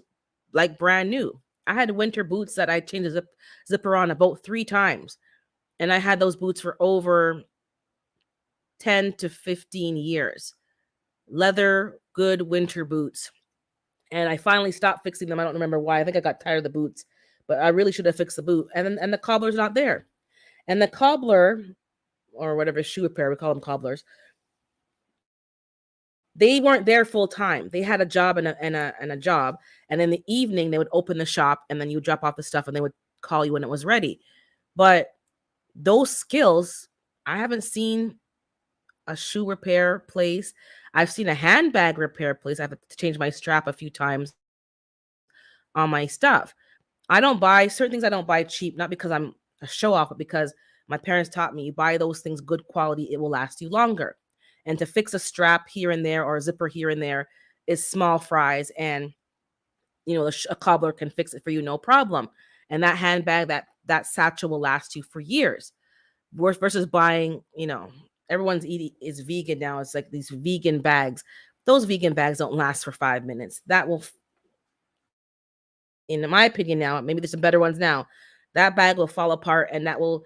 like brand new. I had winter boots that I changed the zipper on about 3 times. And I had those boots for over 10 to 15 years. Leather, good winter boots. And I finally stopped fixing them. I don't remember why. I think I got tired of the boots, but I really should have fixed the boot. And the cobbler's not there. And the cobbler, or whatever shoe repair, we call them cobblers, they weren't there full time. They had a job and a job. And in the evening, they would open the shop and then you would drop off the stuff and they would call you when it was ready. But those skills, I haven't seen a shoe repair place. I've seen a handbag repair place. I've had to change my strap a few times on my stuff. I don't buy certain things. I don't buy cheap, not because I'm a show off, but because my parents taught me you buy those things good quality, it will last you longer. And to fix a strap here and there or a zipper here and there is small fries. And a cobbler can fix it for you, no problem. And that handbag, that satchel will last you for years. Versus buying, everyone's eating is vegan now. It's like these vegan bags. Those vegan bags don't last for 5 minutes. That will, in my opinion now, maybe there's some better ones now, that bag will fall apart and that will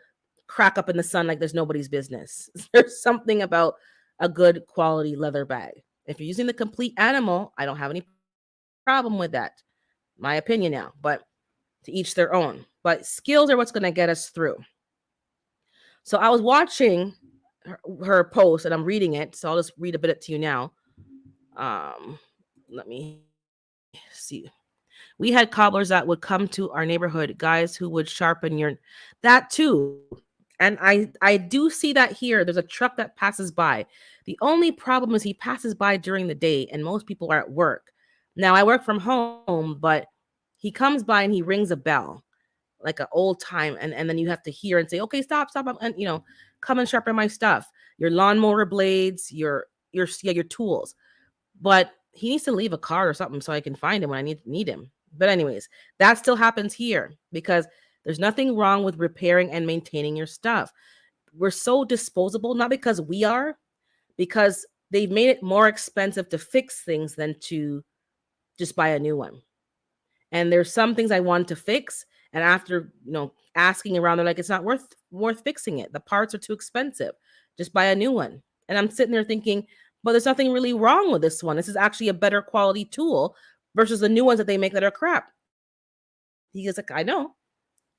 crack up in the sun like there's nobody's business. There's something about a good quality leather bag. If you're using the complete animal, I don't have any problem with that. My opinion now, but to each their own. But skills are what's going to get us through. So I was watching her post and I'm reading it. So I'll just read a bit to you now. Let me see. We had cobblers that would come to our neighborhood, guys who would sharpen that too. And I do see that here. There's a truck that passes by. The only problem is he passes by during the day and most people are at work. Now I work from home, but he comes by and he rings a bell like an old time. And then you have to hear and say, okay, stop. And, come and sharpen my stuff, your lawnmower blades, your tools. But he needs to leave a card or something so I can find him when I need him. But anyways, that still happens here because there's nothing wrong with repairing and maintaining your stuff. We're so disposable, not because we are, because they've made it more expensive to fix things than to just buy a new one. And there's some things I want to fix. And after, asking around, they're like, it's not worth fixing it. The parts are too expensive. Just buy a new one. And I'm sitting there thinking, but there's nothing really wrong with this one. This is actually a better quality tool versus the new ones that they make that are crap. He goes like, I know.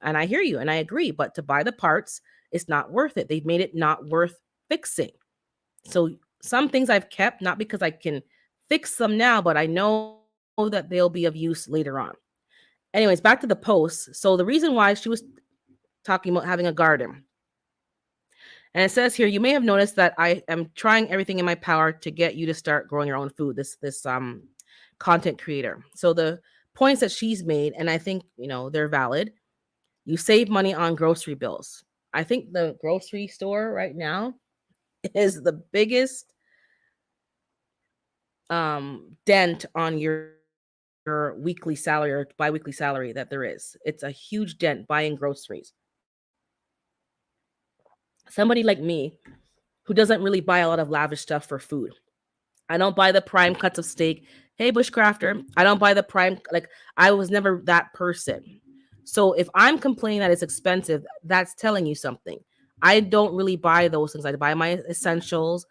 And I hear you and I agree. But to buy the parts, it's not worth it. They've made it not worth fixing. So some things I've kept, not because I can fix them now, but I know that they'll be of use later on. Anyways, back to the post. So the reason why she was talking about having a garden. And it says here, you may have noticed that I am trying everything in my power to get you to start growing your own food, this content creator. So the points that she's made, and I think, they're valid. You save money on grocery bills. I think the grocery store right now is the biggest dent on your weekly salary or bi-weekly salary that there is. It's a huge dent buying groceries. Somebody like me who doesn't really buy a lot of lavish stuff for food. I don't buy the prime cuts of steak Hey, bushcrafter, I don't buy the prime. Like, I was never that person. So if I'm complaining that it's expensive, that's telling you something. I don't really buy those things. I buy my essentials.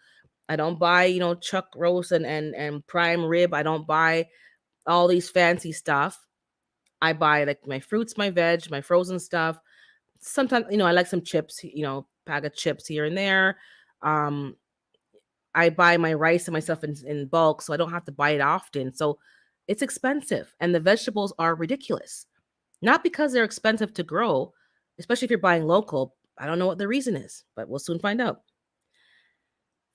I don't buy, chuck roast and prime rib. I don't buy all these fancy stuff. I buy like my fruits, my veg, my frozen stuff. Sometimes, I like some chips, pack of chips here and there. Um, I buy my rice and my stuff in bulk, so I don't have to buy it often. So it's expensive. And the vegetables are ridiculous. Not because they're expensive to grow, especially if you're buying local. I don't know what the reason is, but we'll soon find out.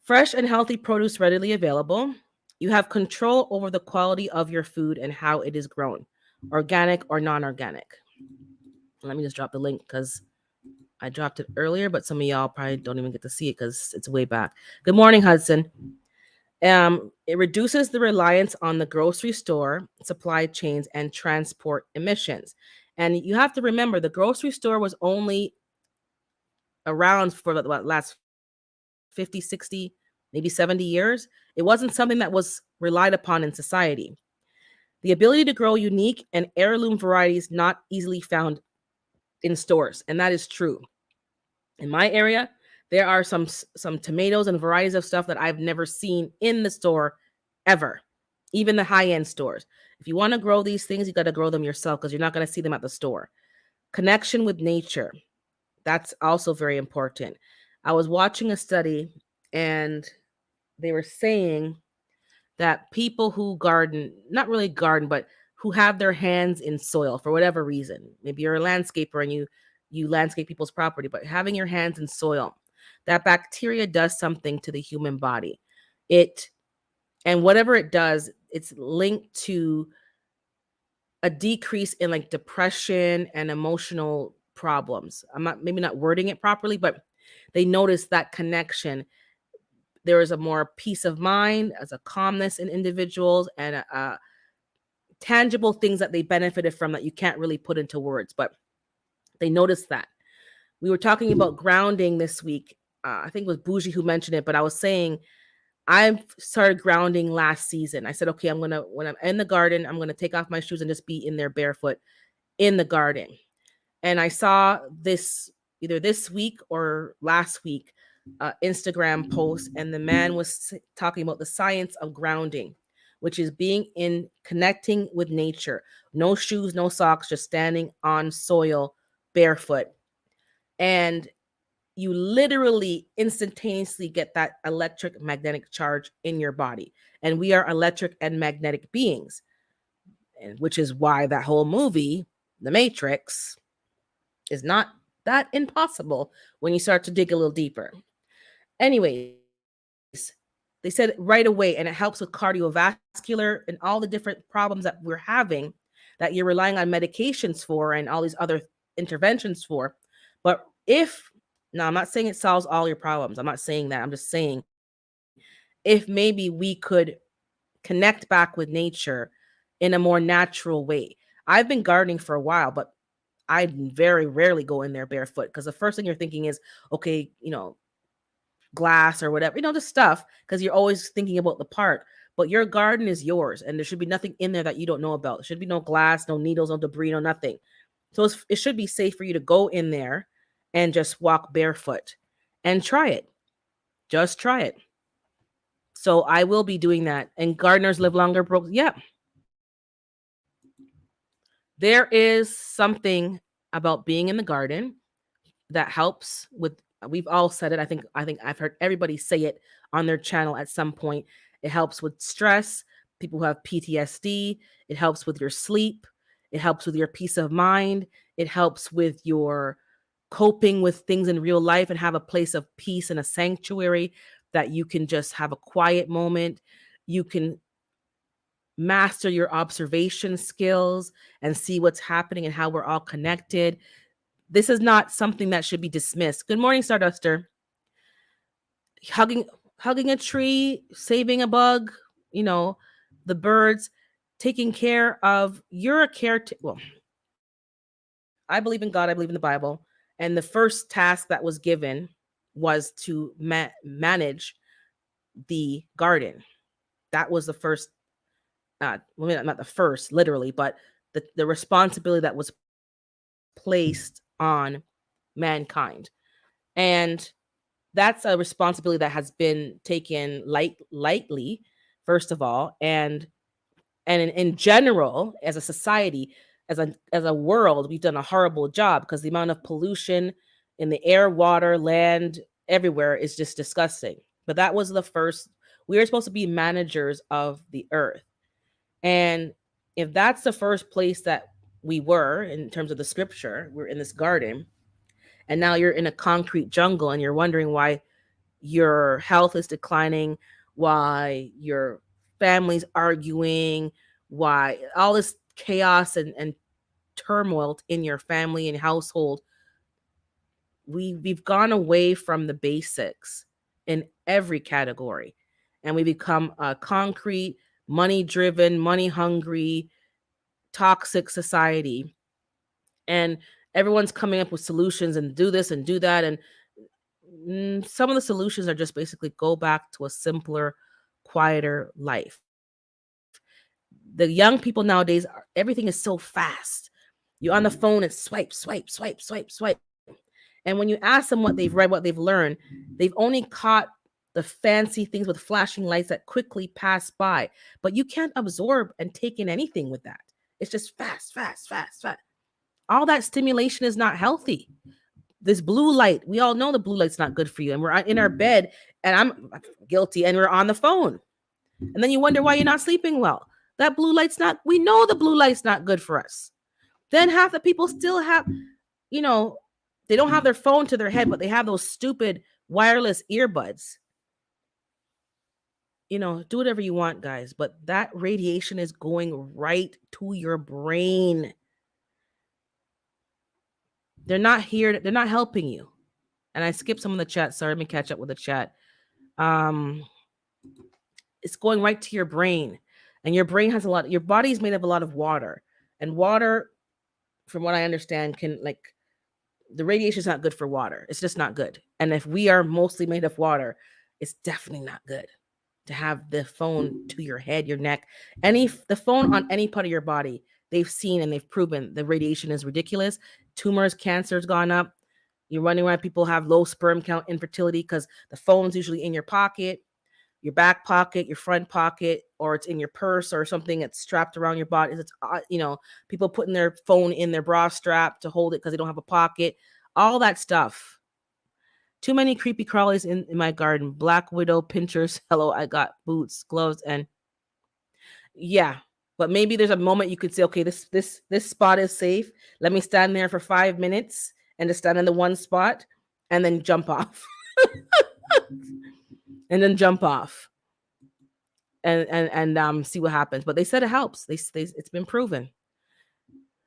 Fresh and healthy produce readily available. You have control over the quality of your food and how it is grown, organic or non organic. Let me just drop the link because I dropped it earlier, but some of y'all probably don't even get to see it because it's way back. Good morning, Hudson. It reduces the reliance on the grocery store, supply chains, and transport emissions. And you have to remember the grocery store was only around for the last 50, 60, maybe 70 years. It wasn't something that was relied upon in society. The ability to grow unique and heirloom varieties not easily found in stores, and that is true. In my area, there are some tomatoes and varieties of stuff that I've never seen in the store ever, even the high-end stores. If you want to grow these things, you got to grow them yourself because you're not going to see them at the store. Connection with nature, that's also very important. I was watching a study and they were saying that people who garden, not really garden, but who have their hands in soil for whatever reason, maybe you're a landscaper and you landscape people's property, but having your hands in soil, that bacteria does something to the human body. It and whatever it does, it's linked to a decrease in like depression and emotional problems. I'm not maybe not wording it properly, but they notice that connection. There is a more peace of mind, as a calmness in individuals, and a tangible things that they benefited from that you can't really put into words, but they noticed that. We were talking about grounding this week. I think it was Bougie who mentioned it, but I was saying I started grounding last season. I said, okay, when I'm in the garden, I'm gonna take off my shoes and just be in there barefoot in the garden. And I saw this either this week or last week Instagram post, and the man was talking about the science of grounding, which is being in connecting with nature. No shoes, no socks, just standing on soil barefoot. And you literally instantaneously get that electric magnetic charge in your body. And we are electric and magnetic beings, and which is why that whole movie, The Matrix, is not that impossible when you start to dig a little deeper. Anyways, they said right away, and it helps with cardiovascular and all the different problems that we're having that you're relying on medications for and all these other interventions for. But if, now I'm not saying it solves all your problems, I'm not saying that. I'm just saying if maybe we could connect back with nature in a more natural way. I've been gardening for a while, but I very rarely go in there barefoot because the first thing you're thinking is, okay, glass or whatever, just stuff, because you're always thinking about the part. But your garden is yours, and there should be nothing in there that you don't know about. There should be no glass, no needles, no debris, no nothing. So it should be safe for you to go in there and just walk barefoot and try it. Just try it. So I will be doing that. And gardeners live longer, bro. Yeah. There is something about being in the garden that helps with, we've all said it. I think I've heard everybody say it on their channel at some point. It helps with stress, people who have PTSD, it helps with your sleep, it helps with your peace of mind, it helps with your coping with things in real life and have a place of peace and a sanctuary that you can just have a quiet moment. You can master your observation skills and see what's happening and how we're all connected. This is not something that should be dismissed. Good morning, Starduster. Hugging hugging a tree, saving a bug, you know, the birds, taking care of, you're a caretaker. Well, I believe in God, I believe in the Bible, and the first task that was given was to manage the garden. That was the first well, maybe not the first, literally, but the responsibility that was placed on mankind. And that's a responsibility that has been taken lightly, first of all, and in general, as a society, as a world, we've done a horrible job because the amount of pollution in the air, water, land, everywhere is just disgusting. But that was the first. We were supposed to be managers of the earth, and if that's the first place that we were in terms of the scripture, we're in this garden, and now you're in a concrete jungle, and you're wondering why your health is declining, why your family's arguing, why all this chaos and turmoil in your family and household. We've gone away from the basics in every category, and we become a concrete, money driven, money hungry, toxic society. And everyone's coming up with solutions and do this and do that, and some of the solutions are just basically go back to a simpler, quieter life. The young people nowadays, everything is so fast. You're on the phone and swipe, swipe, swipe, swipe, swipe. And when you ask them what they've read, what they've learned, they've only caught the fancy things with flashing lights that quickly pass by. But you can't absorb and take in anything with that. It's just fast, fast, fast, fast. All that stimulation is not healthy. This blue light, we all know the blue light's not good for you. And we're in our bed, and I'm guilty, and we're on the phone. And then you wonder why you're not sleeping well. That blue light's not, we know the blue light's not good for us. Then half the people still have, you know, they don't have their phone to their head, but they have those stupid wireless earbuds. Do whatever you want, guys, but that radiation is going right to your brain. They're not here, they're not helping you. And I skipped some of the chat. Sorry, let me catch up with the chat. It's going right to your brain. And your brain has your body is made of a lot of water. And water, from what I understand, the radiation is not good for water. It's just not good. And if we are mostly made of water, it's definitely not good to have the phone to your head, your neck, the phone on any part of your body. They've seen and they've proven the radiation is ridiculous. Tumors, cancer's gone up. You're wondering why people have low sperm count, infertility, because the phone's usually in your pocket, your back pocket, your front pocket, or it's in your purse or something that's strapped around your body. It's people putting their phone in their bra strap to hold it because they don't have a pocket. All that stuff. Too many creepy crawlies in my garden. Black widow pinchers. Hello, I got boots, gloves, and yeah. But maybe there's a moment you could say, okay, this spot is safe. Let me stand there for 5 minutes and just stand in the one spot and then jump off. And then jump off and see what happens. But they said it helps. It's been proven.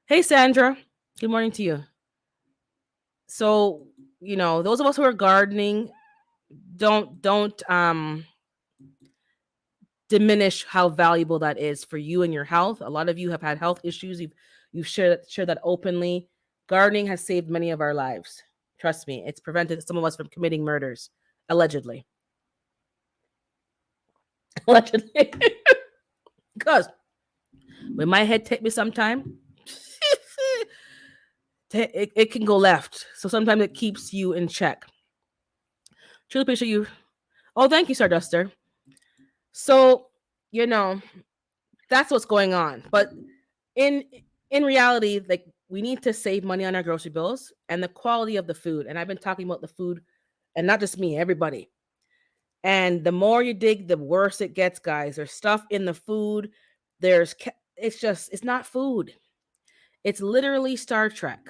Hey, Sandra. Good morning to you. So, those of us who are gardening, don't diminish how valuable that is for you and your health. A lot of you have had health issues. You've shared that openly. Gardening has saved many of our lives. Trust me, it's prevented some of us from committing murders, allegedly. Allegedly. Because when my head take me sometime, it can go left. So sometimes it keeps you in check. Truly appreciate you. Oh, thank you, Starduster. So, that's what's going on. But in reality, we need to save money on our grocery bills and the quality of the food. And I've been talking about the food, and not just me, everybody. And the more you dig, the worse it gets, guys. There's stuff in the food. It's not food. It's literally Star Trek,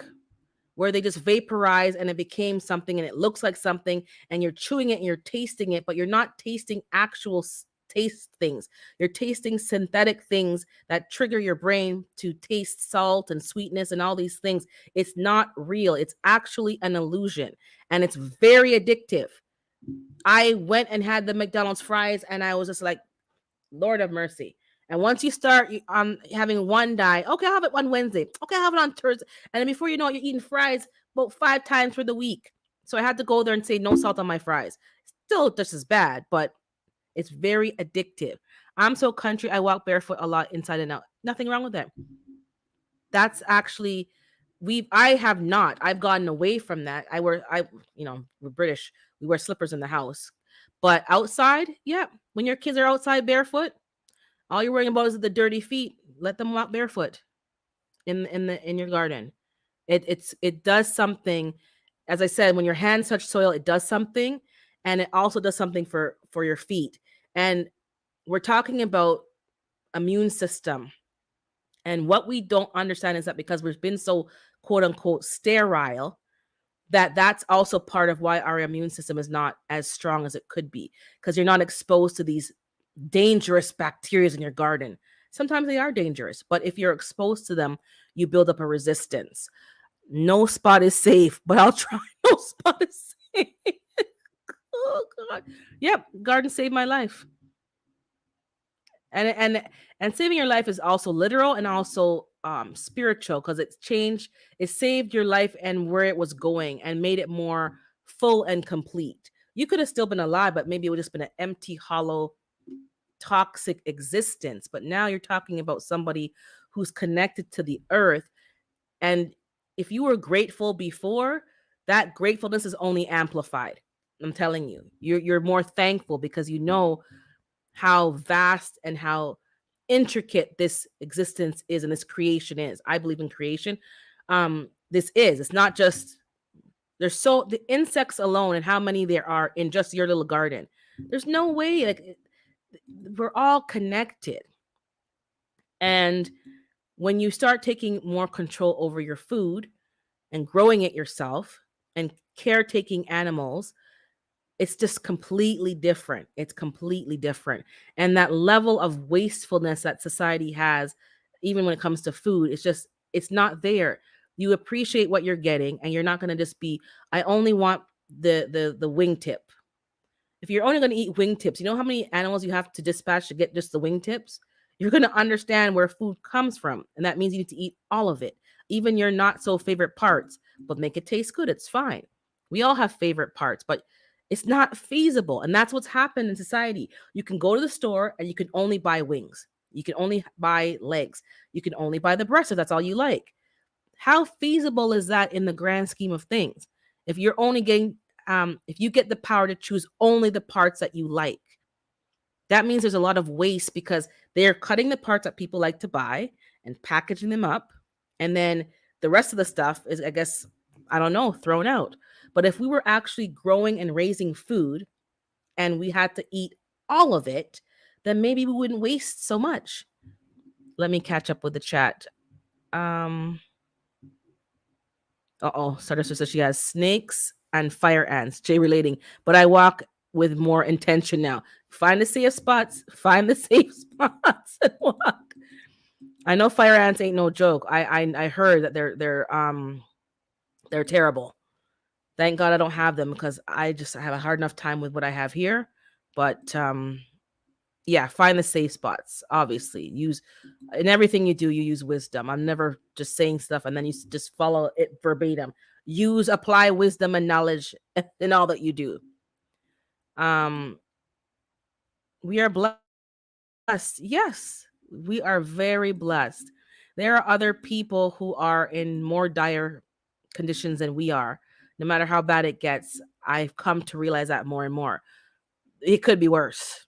where they just vaporize and it became something and it looks like something and you're chewing it and you're tasting it, but you're not tasting actual taste things. You're tasting synthetic things that trigger your brain to taste salt and sweetness and all these things. It's not real. It's actually an illusion, and it's very addictive. I went and had the McDonald's fries and I was just like, Lord of mercy. And once you start having one die, okay, I'll have it on Wednesday. Okay, I'll have it on Thursday. And then before you know it, you're eating fries about 5 times for the week. So I had to go there and say no salt on my fries. Still just as bad, but It's very addictive. I'm so country, I walk barefoot a lot inside and out. Nothing wrong with that. That's actually I have not. I've gotten away from that. We're British. We wear slippers in the house. But outside, yeah, when your kids are outside barefoot, all you're worrying about is the dirty feet. Let them walk barefoot in your garden. It does something. As I said, when your hands touch soil, it does something, and it also does something for your feet. And we're talking about immune system. And what we don't understand is that because we've been so quote unquote sterile, that's also part of why our immune system is not as strong as it could be, because you're not exposed to these dangerous bacteria in your garden. Sometimes they are dangerous, but if you're exposed to them, you build up a resistance. No spot is safe, but I'll try. No spot is safe. Oh God. Yep, garden saved my life. And saving your life is also literal and also spiritual, because it saved your life and where it was going and made it more full and complete. You could have still been alive, but maybe it would have just been an empty, hollow, toxic existence. But now you're talking about somebody who's connected to the earth. And if you were grateful before, that gratefulness is only amplified. I'm telling you, you're more thankful because you know how vast and how intricate this existence is and this creation is. I believe in creation. It's not just the insects alone and how many there are in just your little garden. There's no way, like, we're all connected. And when you start taking more control over your food and growing it yourself and caretaking animals, it's just completely different. It's completely different. And that level of wastefulness that society has, even when it comes to food, it's not there. You appreciate what you're getting, and you're not going to just be, I only want the wingtip. If you're only going to eat wingtips, you know how many animals you have to dispatch to get just the wingtips? You're going to understand where food comes from. And that means you need to eat all of it, even your not so favorite parts, but make it taste good. It's fine. We all have favorite parts, but it's not feasible. And that's what's happened in society. You can go to the store and you can only buy wings. You can only buy legs. You can only buy the breast if that's all you like. How feasible is that in the grand scheme of things? If you're only getting, if you get the power to choose only the parts that you like, that means there's a lot of waste because they're cutting the parts that people like to buy and packaging them up. And then the rest of the stuff is, I guess, I don't know, thrown out. But if we were actually growing and raising food and we had to eat all of it, then maybe we wouldn't waste so much. Let me catch up with the chat. Starter says she has snakes and fire ants. Jay relating, but I walk with more intention now. Find the safe spots. Find the safe spots and walk. I know fire ants ain't no joke. I heard that they're terrible. Thank God I don't have them because I just have a hard enough time with what I have here. But yeah, find the safe spots. Obviously, use in everything you do. You use wisdom. I'm never just saying stuff and then you just follow it verbatim. Apply wisdom and knowledge in all that you do. We are blessed. Yes, we are very blessed. There are other people who are in more dire conditions than we are. No matter how bad it gets, I've come to realize that more and more. It could be worse.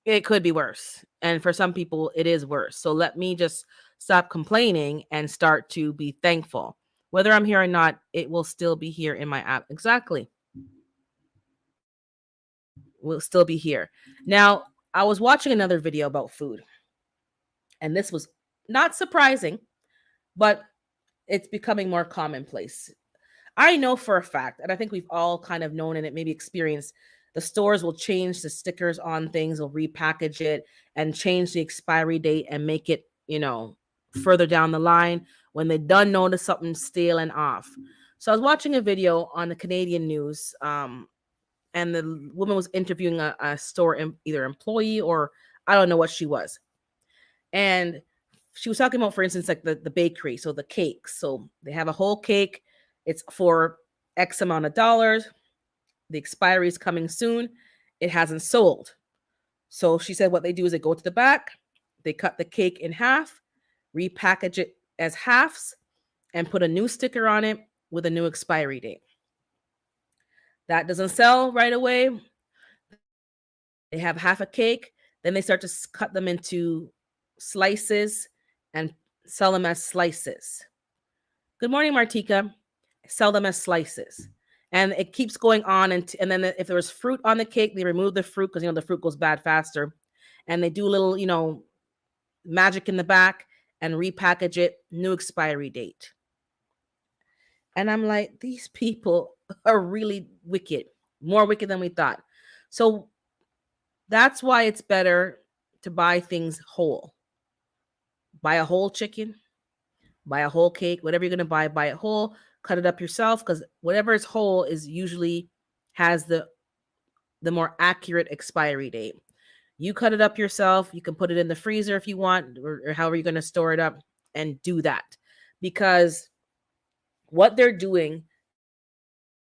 It could be worse. And for some people, it is worse. So let me just stop complaining and start to be thankful. Whether I'm here or not, it will still be here in my app. Exactly. We'll still be here. Now, I was watching another video about food. And this was not surprising, but it's becoming more commonplace. I know for a fact, and I think we've all kind of known and it maybe experienced, the stores will change the stickers on things, will repackage it and change the expiry date and make it, further down the line when they done notice something stale and off. So I was watching a video on the Canadian news, and the woman was interviewing a store either employee or I don't know what she was. And she was talking about, for instance, like the bakery, so the cakes. So they have a whole cake. It's for X amount of dollars. The expiry is coming soon. It hasn't sold. So she said what they do is they go to the back, they cut the cake in half, repackage it as halves, and put a new sticker on it with a new expiry date. That doesn't sell right away. They have half a cake, then they start to cut them into slices and sell them as slices. Good morning, Martika. Sell them as slices. And it keeps going on. And then if there was fruit on the cake, they remove the fruit because, the fruit goes bad faster. And they do a little, magic in the back and repackage it, new expiry date. And I'm like, these people are really wicked, more wicked than we thought. So that's why it's better to buy things whole. Buy a whole chicken, buy a whole cake, whatever you're going to buy it whole, cut it up yourself, because whatever is whole is usually has the more accurate expiry date. You cut it up yourself. You can put it in the freezer if you want, or however you're going to store it up, and do that. Because what they're doing,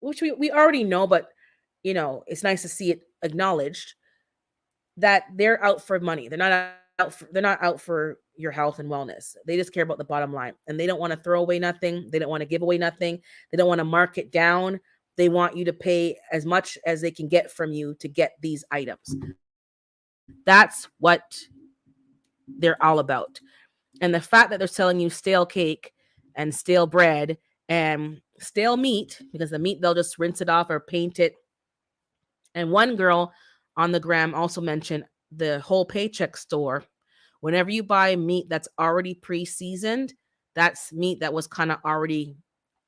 which we already know, but it's nice to see it acknowledged, that they're out for money. They're not out for your health and wellness. They just care about the bottom line, and they don't want to throw away nothing. They don't want to give away nothing. They don't want to mark it down. They want you to pay as much as they can get from you to get these items. That's what they're all about. And the fact that they're selling you stale cake and stale bread and stale meat, because the meat, they'll just rinse it off or paint it. And one girl on the gram also mentioned the whole paycheck store. Whenever you buy meat that's already pre-seasoned, that's meat that was kind of already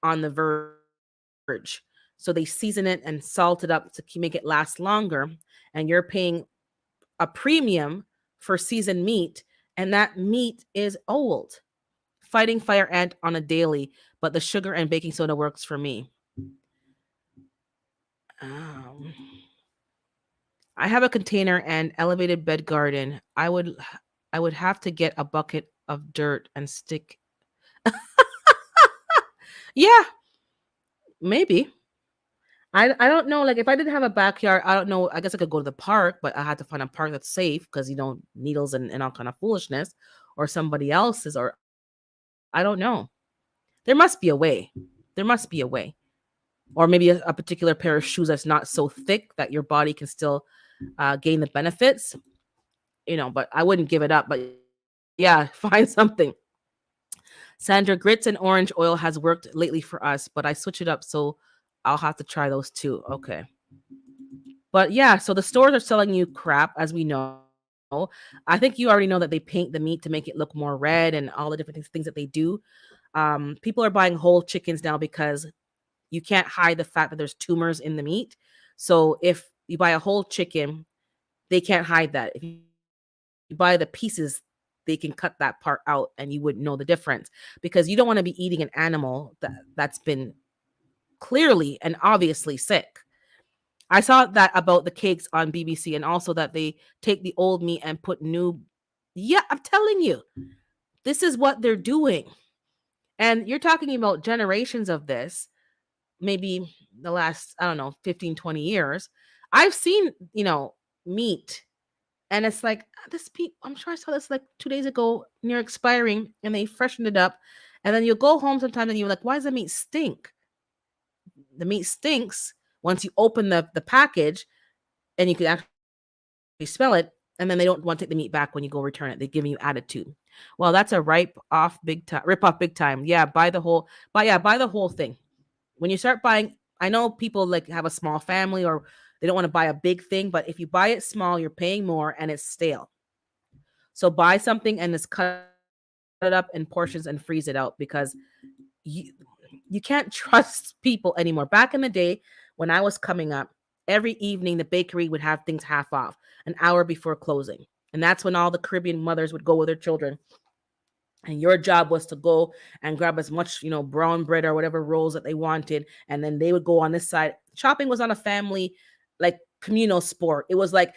on the verge. So they season it and salt it up to make it last longer. And you're paying a premium for seasoned meat, and that meat is old. Fighting fire ant on a daily, but the sugar and baking soda works for me. I have a container and elevated bed garden. I would have to get a bucket of dirt and stick. Yeah, maybe. I don't know. Like, if I didn't have a backyard, I don't know. I guess I could go to the park, but I had to find a park that's safe because needles and all kind of foolishness, or somebody else's, or I don't know. There must be a way. There must be a way. Or maybe a particular pair of shoes that's not so thick that your body can still gain the benefits. But I wouldn't give it up. But yeah, find something. Sandra, grits and orange oil has worked lately for us, but I switch it up, so I'll have to try those too. Okay. But yeah, so the stores are selling you crap, as we know. I think you already know that they paint the meat to make it look more red and all the different things that they do. People are buying whole chickens now because you can't hide the fact that there's tumors in the meat. So if you buy a whole chicken, they can't hide that. If you buy the pieces, they can cut that part out and you wouldn't know the difference, because you don't want to be eating an animal that's been clearly and obviously sick. I saw that about the cakes on BBC, and also that they take the old meat and put new. Yeah, I'm telling you, this is what they're doing. And you're talking about generations of this, maybe the last, I don't know, 15, 20 years. I've seen, meat, and it's like, this meat, I'm sure I saw this like 2 days ago near expiring, and they freshened it up. And then you'll go home sometime and you're like, why does the meat stink? The meat stinks once you open the package, and you can actually smell it. And then they don't want to take the meat back when you go return it. They're giving you attitude. Well, that's a rip off big time. Yeah, buy the whole thing. When you start buying, I know people like have a small family, or they don't want to buy a big thing, but if you buy it small, you're paying more and it's stale. So buy something and just cut it up in portions and freeze it out, because you can't trust people anymore. Back in the day when I was coming up, every evening the bakery would have things half off an hour before closing. And that's when all the Caribbean mothers would go with their children. And your job was to go and grab as much, brown bread or whatever rolls that they wanted. And then they would go on this side. Shopping was on a family, like, communal sport. It was like,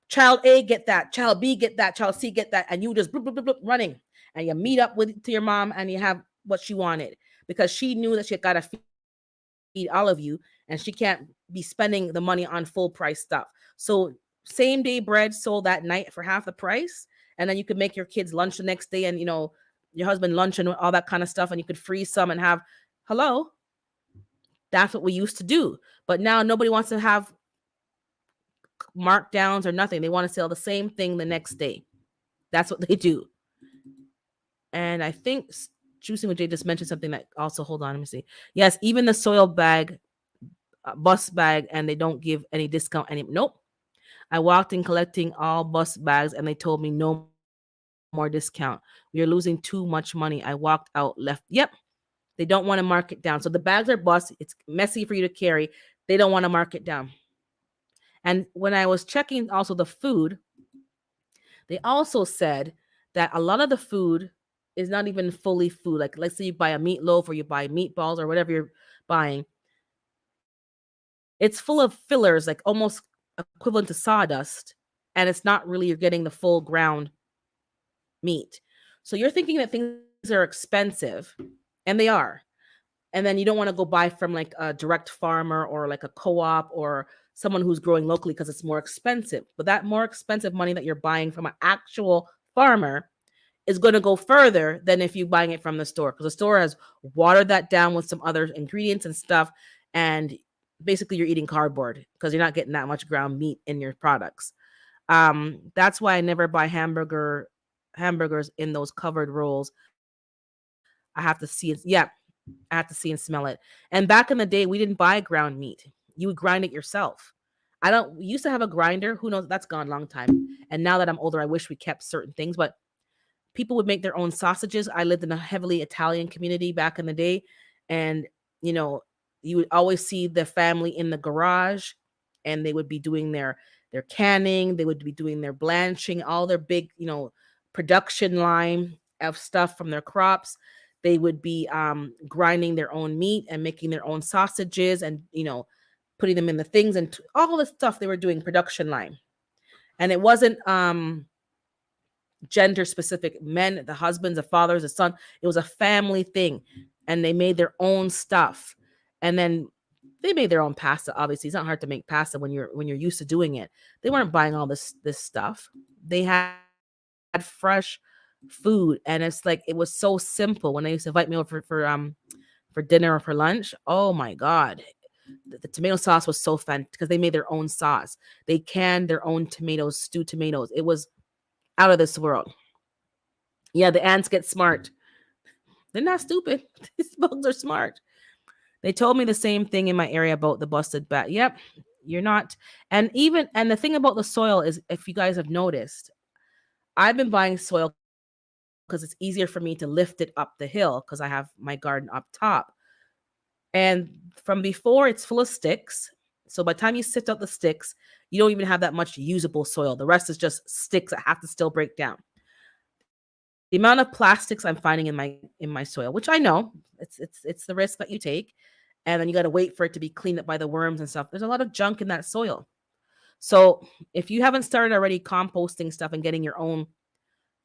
child A, get that. Child B, get that. Child C, get that. And you just bloop, bloop, bloop, bloop, running. And you meet up to your mom and you have what she wanted. Because she knew that she got to feed all of you. And she can't be spending the money on full price stuff. So same day bread sold that night for half the price, and then you could make your kids lunch the next day, and your husband lunch and all that kind of stuff, and you could freeze some and have. Hello, that's what we used to do. But now nobody wants to have markdowns or nothing. They want to sell the same thing the next day. That's what they do. And I think Juicing with Jay just mentioned something that also, hold on, let me see. Yes, even the soil bag, bus bag, and they don't give any discount. Nope. I walked in collecting all bus bags and they told me no more discount. We are losing too much money. I walked out, left. Yep. They don't want to mark it down. So the bags are bus. It's messy for you to carry. They don't want to mark it down. And when I was checking also the food, they also said that a lot of the food is not even fully food. Like, let's say you buy a meatloaf or you buy meatballs or whatever you're buying. It's full of fillers, like almost equivalent to sawdust. And it's not really, you're getting the full ground meat. So you're thinking that things are expensive, and they are. And then you don't want to go buy from like a direct farmer or like a co-op or someone who's growing locally because it's more expensive. But that more expensive money that you're buying from an actual farmer is going to go further than if you're buying it from the store, because the store has watered that down with some other ingredients and stuff. And basically you're eating cardboard because you're not getting that much ground meat in your products. That's why I never buy hamburgers in those covered rolls. I have to see it. Yeah, I have to see and smell it. And back in the day, we didn't buy ground meat. You would grind it yourself. I don't we used to have a grinder. Who knows? That's gone a long time. And now that I'm older, I wish we kept certain things. But people would make their own sausages. I lived in a heavily Italian community back in the day. And, you know, you would always see the family in the garage, and they would be doing their canning, they would be doing their blanching, all their big, production line of stuff from their crops. They would be grinding their own meat and making their own sausages, and, putting them in the things, and all the stuff they were doing production line. And it wasn't gender specific. Men, the husbands, the fathers, the son, it was a family thing. And they made their own stuff. And then they made their own pasta. Obviously, it's not hard to make pasta when you're used to doing it. They weren't buying all this stuff. They had fresh food, and it's like it was so simple. When they used to invite me over for dinner or for lunch, oh my god, the tomato sauce was so fantastic because they made their own sauce. They canned their own tomatoes, stewed tomatoes. It was out of this world. Yeah, the ants get smart. They're not stupid. These bugs are smart. They told me the same thing in my area about the busted bat. Yep, you're not. And the thing about the soil is, if you guys have noticed, I've been buying soil because it's easier for me to lift it up the hill because I have my garden up top. And from before, it's full of sticks. So by the time you sift out the sticks, you don't even have that much usable soil. The rest is just sticks that have to still break down. The amount of plastics I'm finding in my soil, which I know, it's the risk that you take, and then you got to wait for it to be cleaned up by the worms and stuff. There's a lot of junk in that soil. So if you haven't started already composting stuff and getting your own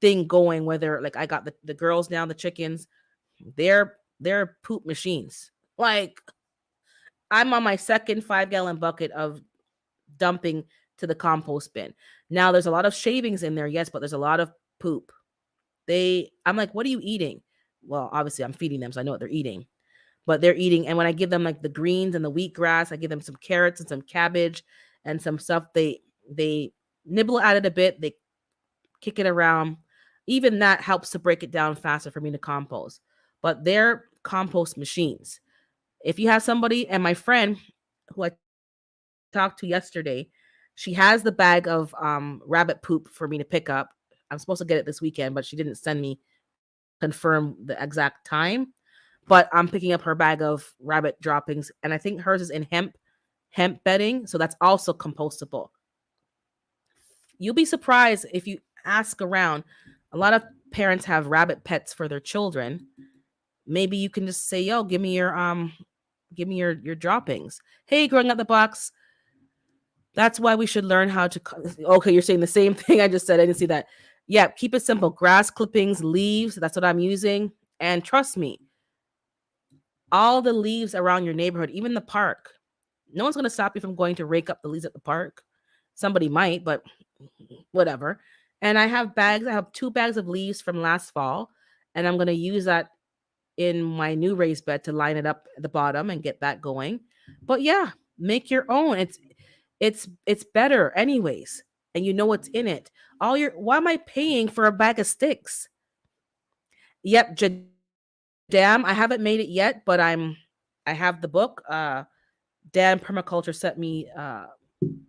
thing going, whether like I got the girls now, the chickens, they're poop machines. Like, I'm on my second 5-gallon bucket of dumping to the compost bin. Now there's a lot of shavings in there, yes, but there's a lot of poop. I'm like, what are you eating? Well, obviously I'm feeding them, so I know what they're eating. But they're eating, and when I give them like the greens and the wheatgrass, I give them some carrots and some cabbage and some stuff. They nibble at it a bit, they kick it around. Even that helps to break it down faster for me to compost. But they're compost machines. If you have somebody, and my friend who I talked to yesterday, she has the bag of rabbit poop for me to pick up. I'm supposed to get it this weekend, but she didn't send me confirm the exact time. But I'm picking up her bag of rabbit droppings, and I think hers is in hemp bedding, so that's also compostable. You'll be surprised if you ask around. A lot of parents have rabbit pets for their children. Maybe you can just say, "Yo, give me your droppings." Hey, growing up the box. That's why we should learn how to. Okay, you're saying the same thing I just said. I didn't see that. Yeah, keep it simple. Grass clippings, leaves. That's what I'm using. And trust me, all the leaves around your neighborhood, even the park. No one's going to stop you from going to rake up the leaves at the park. Somebody might, but whatever. And I have bags. I have 2 bags of leaves from last fall, and I'm gonna use that in my new raised bed to line it up at the bottom and get that going. But yeah, make your own. It's better anyways. And you know what's in it. All your Why am I paying for a bag of sticks? Yep, Jadam. I haven't made it yet, but I have the book. Dan Permaculture sent me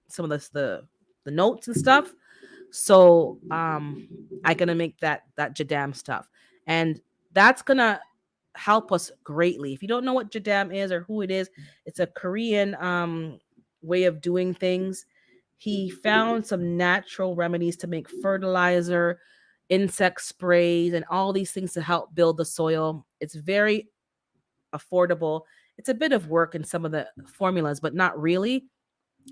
some of the notes and stuff. So I gonna make that Jadam stuff. And that's gonna help us greatly. If you don't know what Jadam is or who it is, it's a Korean way of doing things. He found some natural remedies to make fertilizer, insect sprays, and all these things to help build the soil. It's very affordable. It's a bit of work in some of the formulas, but not really.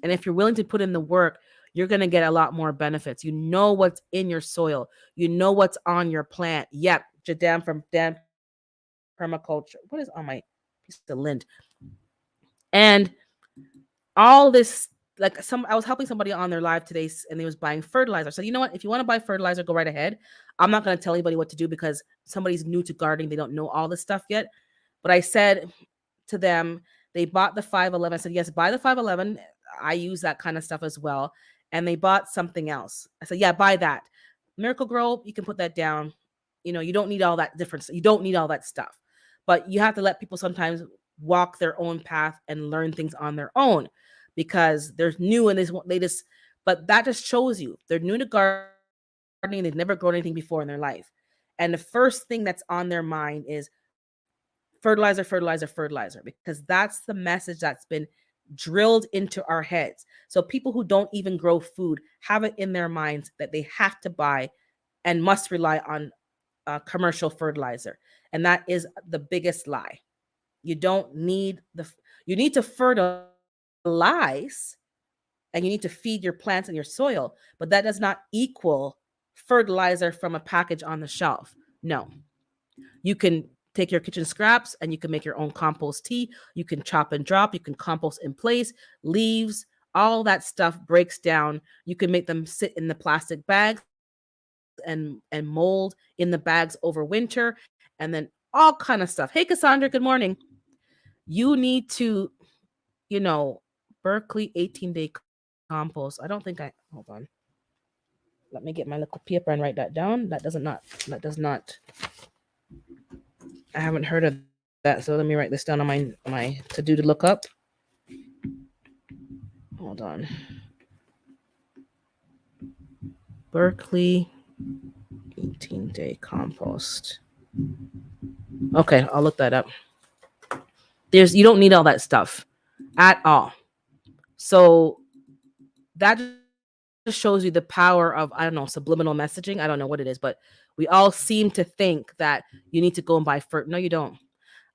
And if you're willing to put in the work, you're going to get a lot more benefits. You know what's in your soil. You know what's on your plant. Yep, Jadam from Dan Permaculture. What is on my piece of lint? And all this, like, I was helping somebody on their live today, and they was buying fertilizer. So you know what? If you want to buy fertilizer, go right ahead. I'm not going to tell anybody what to do because somebody's new to gardening. They don't know all this stuff yet. But I said to them, they bought the 511. I said, yes, buy the 511. I use that kind of stuff as well. And they bought something else. I said, yeah, buy that. Miracle Grow, you can put that down. You don't need all that difference. You don't need all that stuff. But you have to let people sometimes walk their own path and learn things on their own because they're new and but that just shows you they're new to gardening. They've never grown anything before in their life. And the first thing that's on their mind is fertilizer, fertilizer, fertilizer, because that's the message that's been drilled into our heads. So people who don't even grow food have it in their minds that they have to buy and must rely on commercial fertilizer. And that is the biggest lie. You don't need you need to fertilize and you need to feed your plants and your soil, but that does not equal fertilizer from a package on the shelf. No. You can take your kitchen scraps and you can make your own compost tea. You can chop and drop. You can compost in place, leaves, all that stuff breaks down. You can make them sit in the plastic bags and mold in the bags over winter, and then all kind of stuff. Hey, Cassandra, good morning. You need to, Berkeley 18-day compost. I don't think hold on. Let me get my little paper and write that down. That does not, I haven't heard of that. So let me write this down on my to-do to look up. Hold on. Berkeley 18-day compost. Okay, I'll look that up. You don't need all that stuff at all. So that just shows you the power of, I don't know, subliminal messaging. I don't know what it is, but we all seem to think that you need to go and buy No, you don't.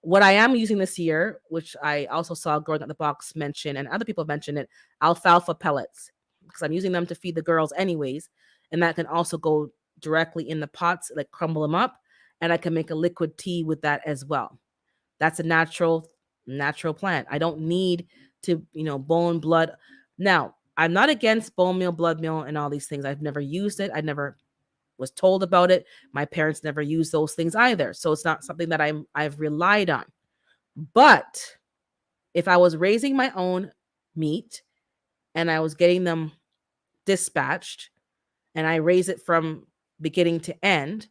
What I am using this year, which I also saw Growing Up the Box mention, and other people have mentioned it, alfalfa pellets, because I'm using them to feed the girls anyways. And that can also go directly in the pots, like crumble them up, and I can make a liquid tea with that as well. That's a natural plant. I don't need to, bone, blood. Now, I'm not against bone meal, blood meal, and all these things. I've never used it. I never was told about it. My parents never used those things either. So it's not something that I've relied on. But if I was raising my own meat and I was getting them dispatched and I raise it from beginning to end,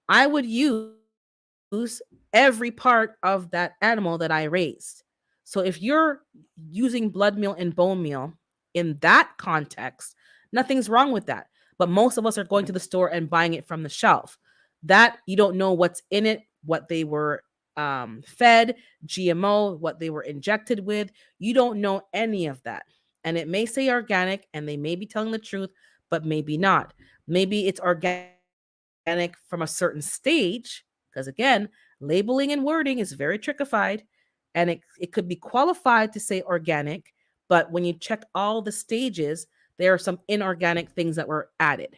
I would use every part of that animal that I raised. So if you're using blood meal and bone meal in that context, nothing's wrong with that. But most of us are going to the store and buying it from the shelf. That you don't know what's in it, what they were fed, GMO, what they were injected with. You don't know any of that. And it may say organic and they may be telling the truth, but maybe not. Maybe it's organic from a certain stage, because again, labeling and wording is very trickified, and it could be qualified to say organic, but when you check all the stages, there are some inorganic things that were added.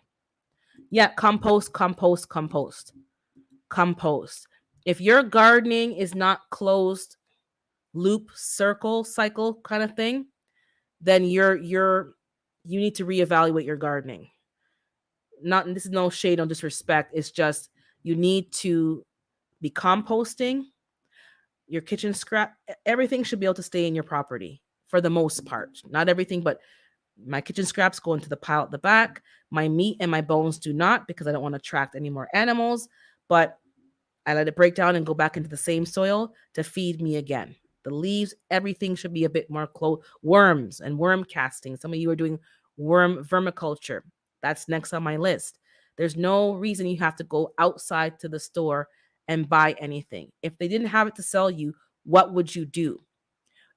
Yeah, compost, compost, compost, compost. If your gardening is not closed loop, circle, cycle kind of thing, then you're you need to reevaluate your gardening. Not This is no shade, no disrespect. It's just you need to be composting your kitchen scrap. Everything should be able to stay in your property for the most part. Not everything, but my kitchen scraps go into the pile at the back. My meat and my bones do not, because I don't want to attract any more animals. But I let it break down and go back into the same soil to feed me again. The leaves, everything should be a bit more worms and worm casting. Some of you are doing worm vermiculture. That's next on my list. There's no reason you have to go outside to the store and buy anything. If they didn't have it to sell you, what would you do?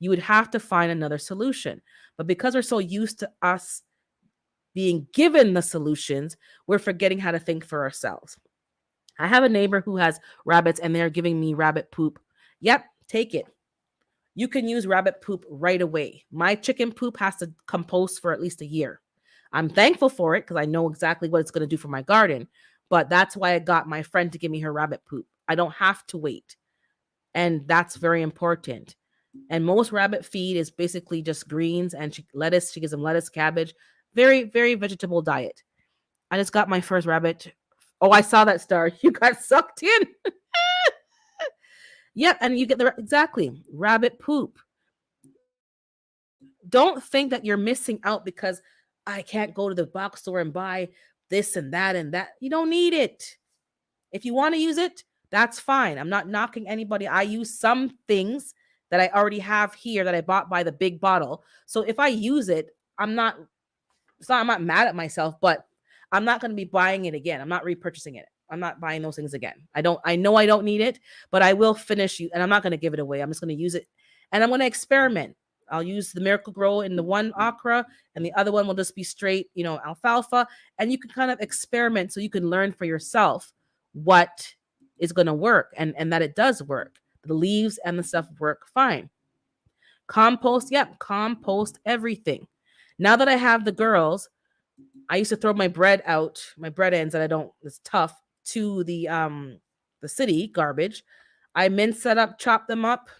You would have to find another solution. But because we're so used to us being given the solutions, we're forgetting how to think for ourselves. I have a neighbor who has rabbits and they're giving me rabbit poop. Yep, take it. You can use rabbit poop right away. My chicken poop has to compost for at least a year. I'm thankful for it because I know exactly what it's going to do for my garden. But that's why I got my friend to give me her rabbit poop. I don't have to wait. And that's very important. And most rabbit feed is basically just greens and lettuce. She gives them lettuce, cabbage. Very, very vegetable diet. I just got my first rabbit. Oh, I saw that, Star. You got sucked in. Yep, and you get the exactly rabbit poop. Don't think that you're missing out because I can't go to the box store and buy this and that and that. You don't need it. If you want to use it, that's fine. I'm not knocking anybody. I use some things that I already have here that I bought by the big bottle. So if I use it, I'm not mad at myself, but I'm not going to be buying it again. I'm not repurchasing it. I'm not buying those things again. I know I don't need it, but I will finish you. And I'm not going to give it away. I'm just going to use it and I'm going to experiment. I'll use the Miracle Grow in the one okra and the other one will just be straight, alfalfa. And you can kind of experiment so you can learn for yourself what is going to work and that it does work. The leaves and the stuff work fine. Compost, yep, compost everything. Now that I have the girls, I used to throw my bread out, my bread ends that it's tough, to the city garbage. I mince that up, chop them up.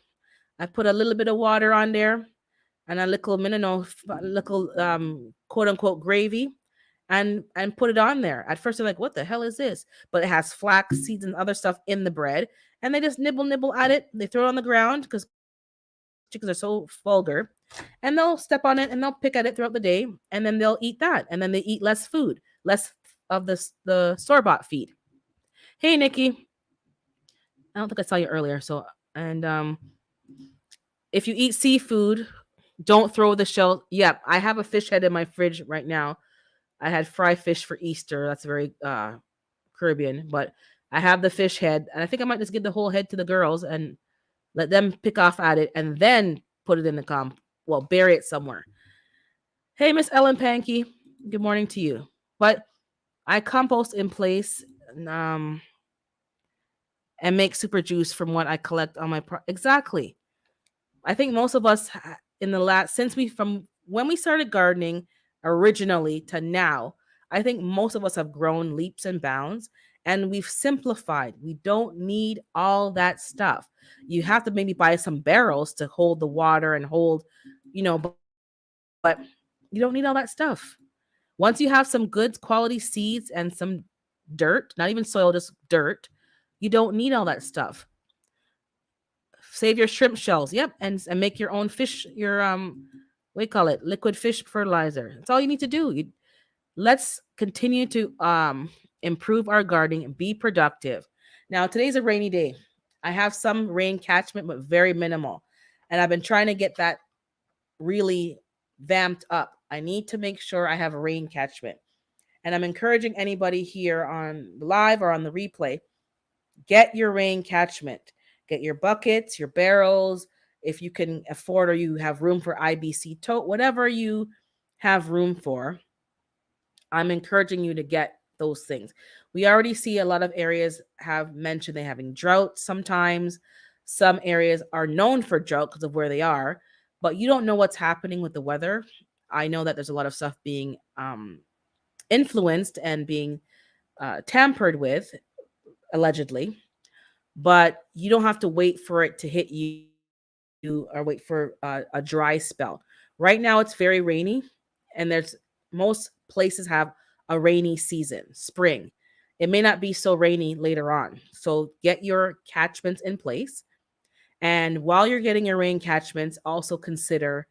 I put a little bit of water on there and a little quote unquote gravy and put it on there. At first they're like, what the hell is this? But it has flax seeds and other stuff in the bread. And they just nibble at it. They throw it on the ground because chickens are so vulgar. And they'll step on it and they'll pick at it throughout the day. And then they'll eat that. And then they eat less food, less of the store-bought feed. Hey, Nikki. I don't think I saw you earlier. And if you eat seafood, don't throw the shell. Yep, I have a fish head in my fridge right now. I had fried fish for Easter. That's very Caribbean. But I have the fish head. And I think I might just give the whole head to the girls and let them pick off at it and then put it in the bury it somewhere. Hey, Miss Ellen Pankey. Good morning to you. But I compost in place and make super juice from what I collect on my exactly. I think most of us in the last from when we started gardening originally to now, I think most of us have grown leaps and bounds and we've simplified. We don't need all that stuff. You have to maybe buy some barrels to hold the water and hold, but you don't need all that stuff. Once you have some good quality seeds and some dirt, not even soil, just dirt, you don't need all that stuff. Save your shrimp shells. Yep. And make your own fish, your what do you call it? Liquid fish fertilizer. That's all you need to do. Let's continue to improve our gardening and be productive. Now, today's a rainy day. I have some rain catchment, but very minimal. And I've been trying to get that really vamped up. I need to make sure I have a rain catchment. And I'm encouraging anybody here on live or on the replay, get your rain catchment. Get your buckets, your barrels, if you can afford or you have room for IBC tote, whatever you have room for. I'm encouraging you to get those things. We already see a lot of areas have mentioned they're having drought sometimes. Some areas are known for drought because of where they are, but you don't know what's happening with the weather. I know that there's a lot of stuff being influenced and being tampered with, allegedly. But you don't have to wait for it to hit you or wait for a dry spell. Right now, it's very rainy, and there's most places have a rainy season, spring. It may not be so rainy later on. So get your catchments in place. And while you're getting your rain catchments, also consider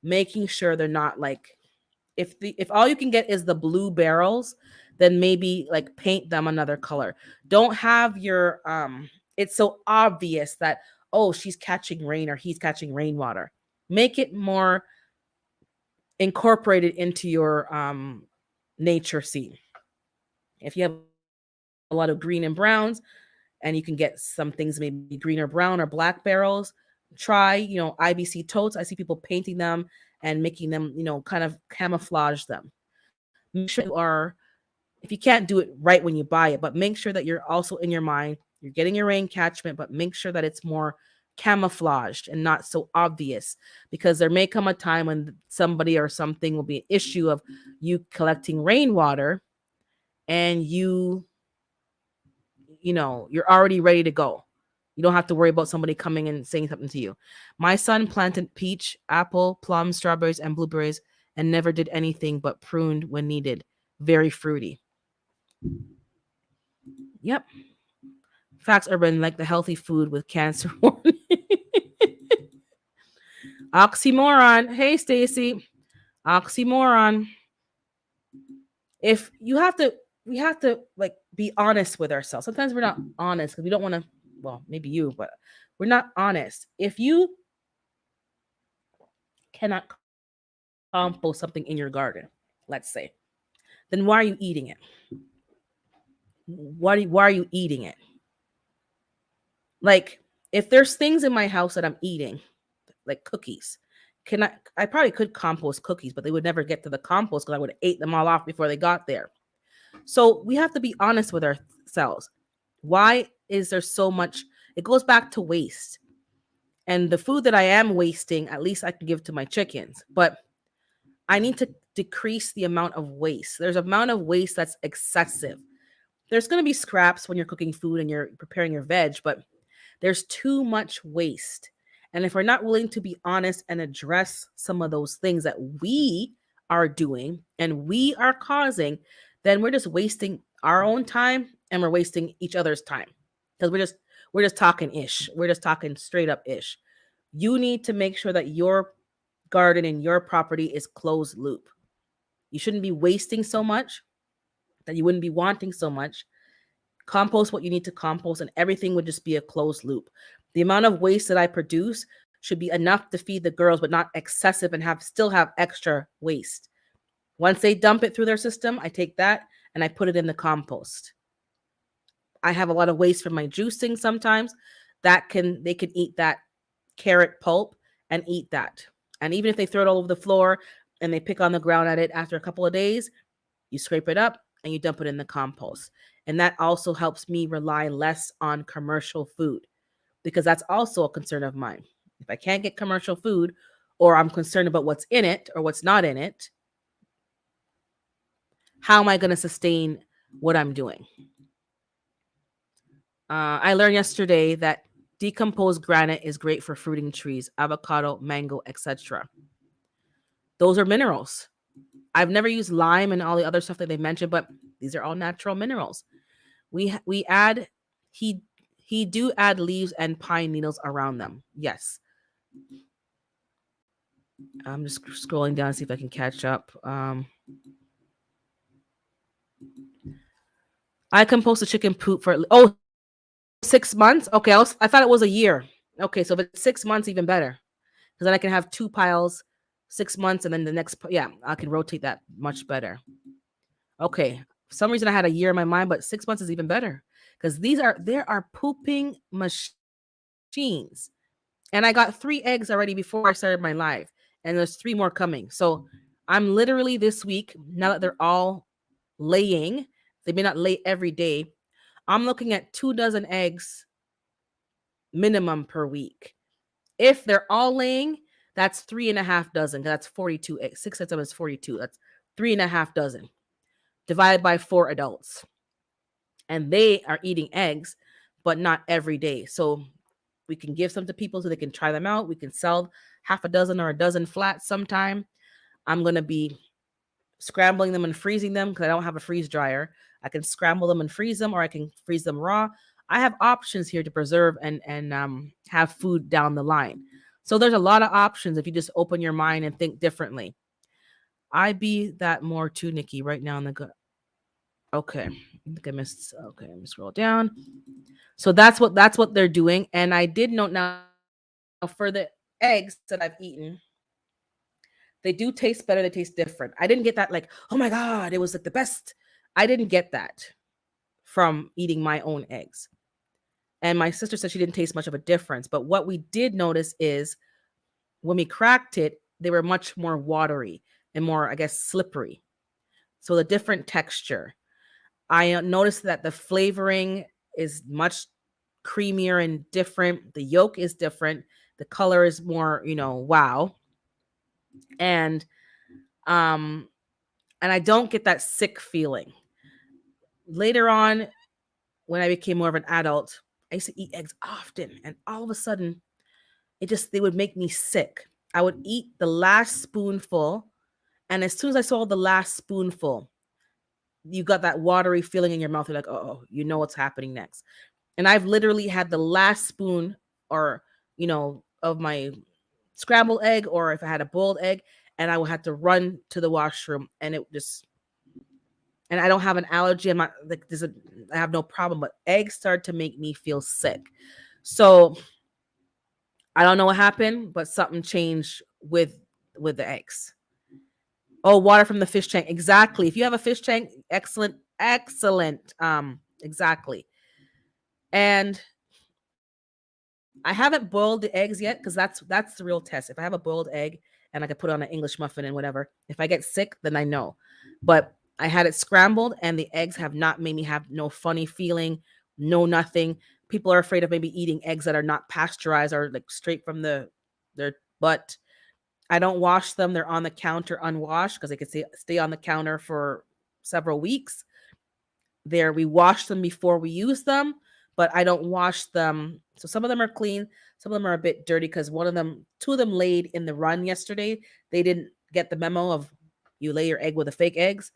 making sure they're not like, if all you can get is the blue barrels, then maybe like paint them another color. Don't have your it's so obvious that, oh, she's catching rain or he's catching rainwater. Make it more incorporated into your nature scene. If you have a lot of green and browns, and you can get some things maybe green or brown or black barrels, try, IBC totes. I see people painting them and making them, kind of camouflage them. Make sure that you are, if you can't do it right when you buy it, but make sure that you're also in your mind, you're getting your rain catchment, but make sure that it's more camouflaged and not so obvious, because there may come a time when somebody or something will be an issue of you collecting rainwater, and you're already ready to go. You don't have to worry about somebody coming and saying something to you. My son planted peach, apple, plum, strawberries, and blueberries and never did anything but pruned when needed. Very fruity. Yep. Facts, Urban, like the healthy food with cancer warning. Oxymoron. Hey, Stacy. Oxymoron. If you have to, we have to like be honest with ourselves. Sometimes we're not honest because we don't want to, well, maybe you, but we're not honest. If you cannot compost something in your garden, let's say, then why are you eating it? Why are you eating it? Like, if there's things in my house that I'm eating, like cookies, I probably could compost cookies, but they would never get to the compost because I would have ate them all off before they got there. So we have to be honest with ourselves. Why is there so much? It goes back to waste. And the food that I am wasting, at least I can give to my chickens. But I need to decrease the amount of waste. There's an amount of waste that's excessive. There's going to be scraps when you're cooking food and you're preparing your veg, but there's too much waste. And if we're not willing to be honest and address some of those things that we are doing and we are causing, then we're just wasting our own time and we're wasting each other's time, because we're just talking ish. We're just talking straight up ish. You need to make sure that your garden and your property is closed loop. You shouldn't be wasting so much that you wouldn't be wanting so much. Compost what you need to compost, and everything would just be a closed loop. The amount of waste that I produce should be enough to feed the girls, but not excessive and still have extra waste. Once they dump it through their system, I take that and I put it in the compost. I have a lot of waste from my juicing sometimes. They can eat that carrot pulp and eat that. And even if they throw it all over the floor and they pick on the ground at it after a couple of days, you scrape it up and you dump it in the compost. And that also helps me rely less on commercial food, because that's also a concern of mine. If I can't get commercial food, or I'm concerned about what's in it or what's not in it, how am I going to sustain what I'm doing? I learned yesterday that decomposed granite is great for fruiting trees, avocado, mango, etc. Those are minerals. I've never used lime and all the other stuff that they mentioned, but these are all natural minerals. We add he do add leaves and pine needles around them. Yes. I'm just scrolling down to see if I can catch up. I compost a chicken poop for 6 months. Okay, I thought it was a year. Okay, so if it's 6 months, even better, because then I can have 2 piles, 6 months, and then the next. Yeah, I can rotate that much better. Okay, for some reason I had a year in my mind, but 6 months is even better, because there are pooping machines, and I got 3 eggs already before I started my live, and there's 3 more coming. So I'm literally this week, now that they're all laying, they may not lay every day, I'm looking at 2 dozen eggs minimum per week. If they're all laying, that's 3.5 dozen. That's 42 eggs. 6 of them is 42. That's 3.5 dozen divided by 4 adults. And they are eating eggs, but not every day. So we can give some to people so they can try them out. We can sell half a dozen or a dozen flat sometime. I'm going to be scrambling them and freezing them because I don't have a freeze dryer. I can scramble them and freeze them, or I can freeze them raw. I have options here to preserve and have food down the line. So there's a lot of options if you just open your mind and think differently. I be that more too, Nikki, right now in the gut. Okay. I think I missed. Okay, let me scroll down. So that's what they're doing. And I did note now for the eggs that I've eaten, they do taste better. They taste different. I didn't get that like, oh my God, it was like the best. I didn't get that from eating my own eggs. And my sister said she didn't taste much of a difference. But what we did notice is when we cracked it, they were much more watery and more, I guess, slippery. So the different texture. I noticed that the flavoring is much creamier and different. The yolk is different. The color is more, wow. And um and I don't get that sick feeling. Later on, when I became more of an adult, I used to eat eggs often, and all of a sudden, they would make me sick. I would eat the last spoonful, and as soon as I saw the last spoonful, you got that watery feeling in your mouth. You're like, oh, you know what's happening next. And I've literally had the last spoon or, of my scrambled egg, or if I had a boiled egg, and I would have to run to the washroom, and it just, and I don't have an allergy. I'm not like I have no problem, but eggs start to make me feel sick. So I don't know what happened, but something changed with the eggs. Oh, water from the fish tank. Exactly. If you have a fish tank, excellent, excellent. Exactly. And I haven't boiled the eggs yet because that's the real test. If I have a boiled egg and I could put on an English muffin and whatever, if I get sick, then I know. But I had it scrambled and the eggs have not made me have no funny feeling, no nothing. People are afraid of maybe eating eggs that are not pasteurized or like straight from their butt. I don't wash them. They're on the counter unwashed because they could stay on the counter for several weeks. We wash them before we use them, but I don't wash them. So some of them are clean, some of them are a bit dirty because two of them laid in the run yesterday. They didn't get the memo of you lay your egg with the fake eggs.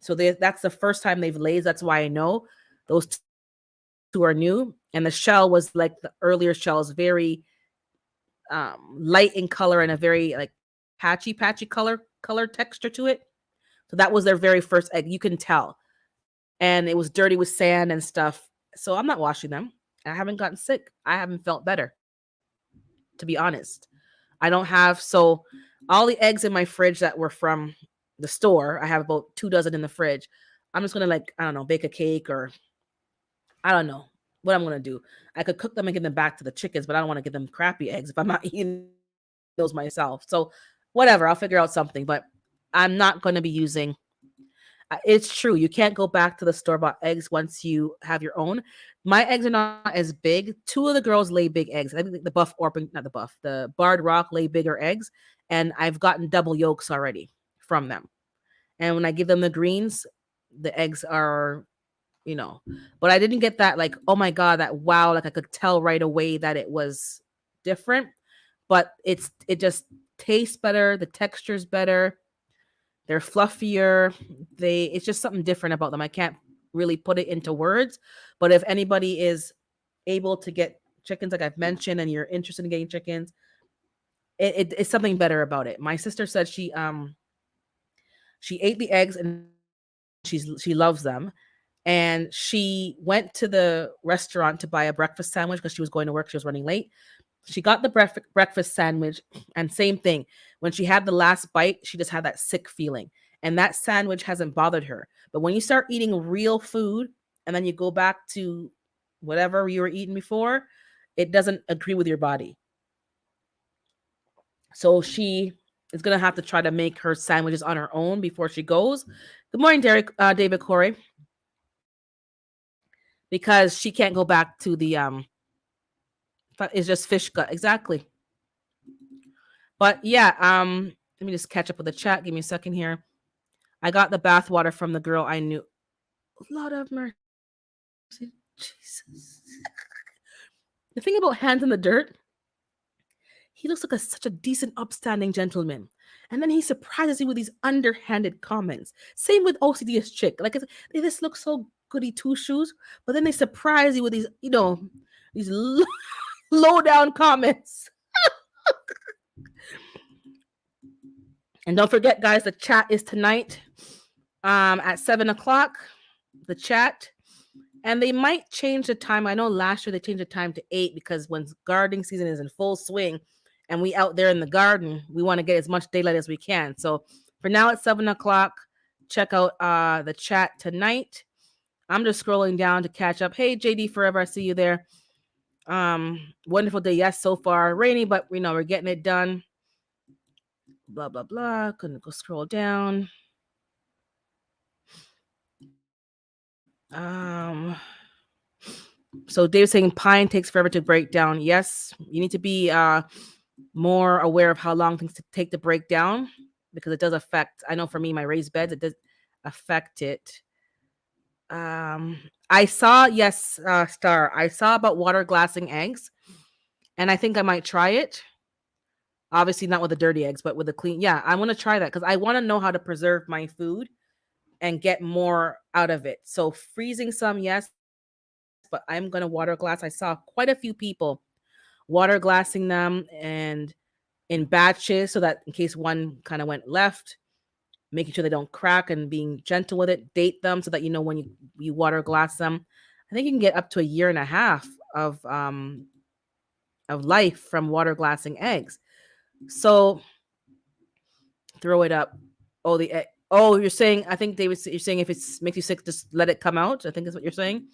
So that's the first time they've laid. That's why I know those two are new. And the shell was like the earlier shells, very light in color and a very like patchy color texture to it. So that was their very first egg. You can tell. And it was dirty with sand and stuff. So I'm not washing them. I haven't gotten sick. I haven't felt better, to be honest. I don't have all the eggs in my fridge that were from the store. I have about 2 dozen in the fridge. I'm just gonna like, I don't know, bake a cake or I don't know what I'm gonna do. I could cook them and give them back to the chickens, but I don't want to give them crappy eggs if I'm not eating those myself. So whatever, I'll figure out something. But I'm not gonna be using. It's true. You can't go back to the store bought eggs once you have your own. My eggs are not as big. Two of the girls lay big eggs. I think the buff Orping, not the buff, the barred rock lay bigger eggs, and I've gotten double yolks already from them. And when I give them the greens, the eggs are, you know, but I didn't get that like, oh my God, that wow, like I could tell right away that it was different. But it just tastes better, the texture's better, they're fluffier. It's just something different about them. I can't really put it into words, but if anybody is able to get chickens like I've mentioned and you're interested in getting chickens, it's something better about it. My sister said she ate the eggs and she loves them, and she went to the restaurant to buy a breakfast sandwich because she was going to work. She was running late. She got the breakfast sandwich, and same thing. When she had the last bite, she just had that sick feeling, and that sandwich hasn't bothered her. But when you start eating real food, and then you go back to whatever you were eating before, it doesn't agree with your body. So she is gonna have to try to make her sandwiches on her own before she goes. Good morning, David Corey, because she can't go back to the It's just fish gut exactly. But yeah, let me just catch up with the chat. Give me a second here. I got the bath water from the girl I knew. Lord of mercy, Jesus. The thing about Hands in the Dirt, he looks like such a decent, upstanding gentleman. And then he surprises you with these underhanded comments. Same with OCD's chick. Like they just look so goody two shoes, but then they surprise you with these, these low down comments. And don't forget, guys, the chat is tonight at 7 o'clock. The chat. And they might change the time. I know last year they changed the time to 8 because when gardening season is in full swing and we out there in the garden, we want to get as much daylight as we can. So for now at 7 o'clock, check out the chat tonight. I'm just scrolling down to catch up. Hey, JD Forever, I see you there. Wonderful day. Yes, so far rainy, but we're getting it done. Blah, blah, blah. Couldn't go scroll down. So Dave's saying pine takes forever to break down. Yes, you need to be more aware of how long things take to break down because it does affect. I know for me, my raised beds, it does affect it. I saw, yes, Star. I saw about water glassing eggs, and I think I might try it. Obviously, not with the dirty eggs, but with the clean. Yeah, I want to try that because I want to know how to preserve my food and get more out of it. So freezing some, yes, but I'm gonna water glass. I saw quite a few people water glassing them and in batches so that in case one kind of went left, making sure they don't crack and being gentle with it, date them so that when you water glass them. I think you can get up to a year and a half of life from water glassing eggs. So throw it up. Oh, the egg. Oh, you're saying, I think David, you're saying if it makes you sick, just let it come out. I think that's what you're saying.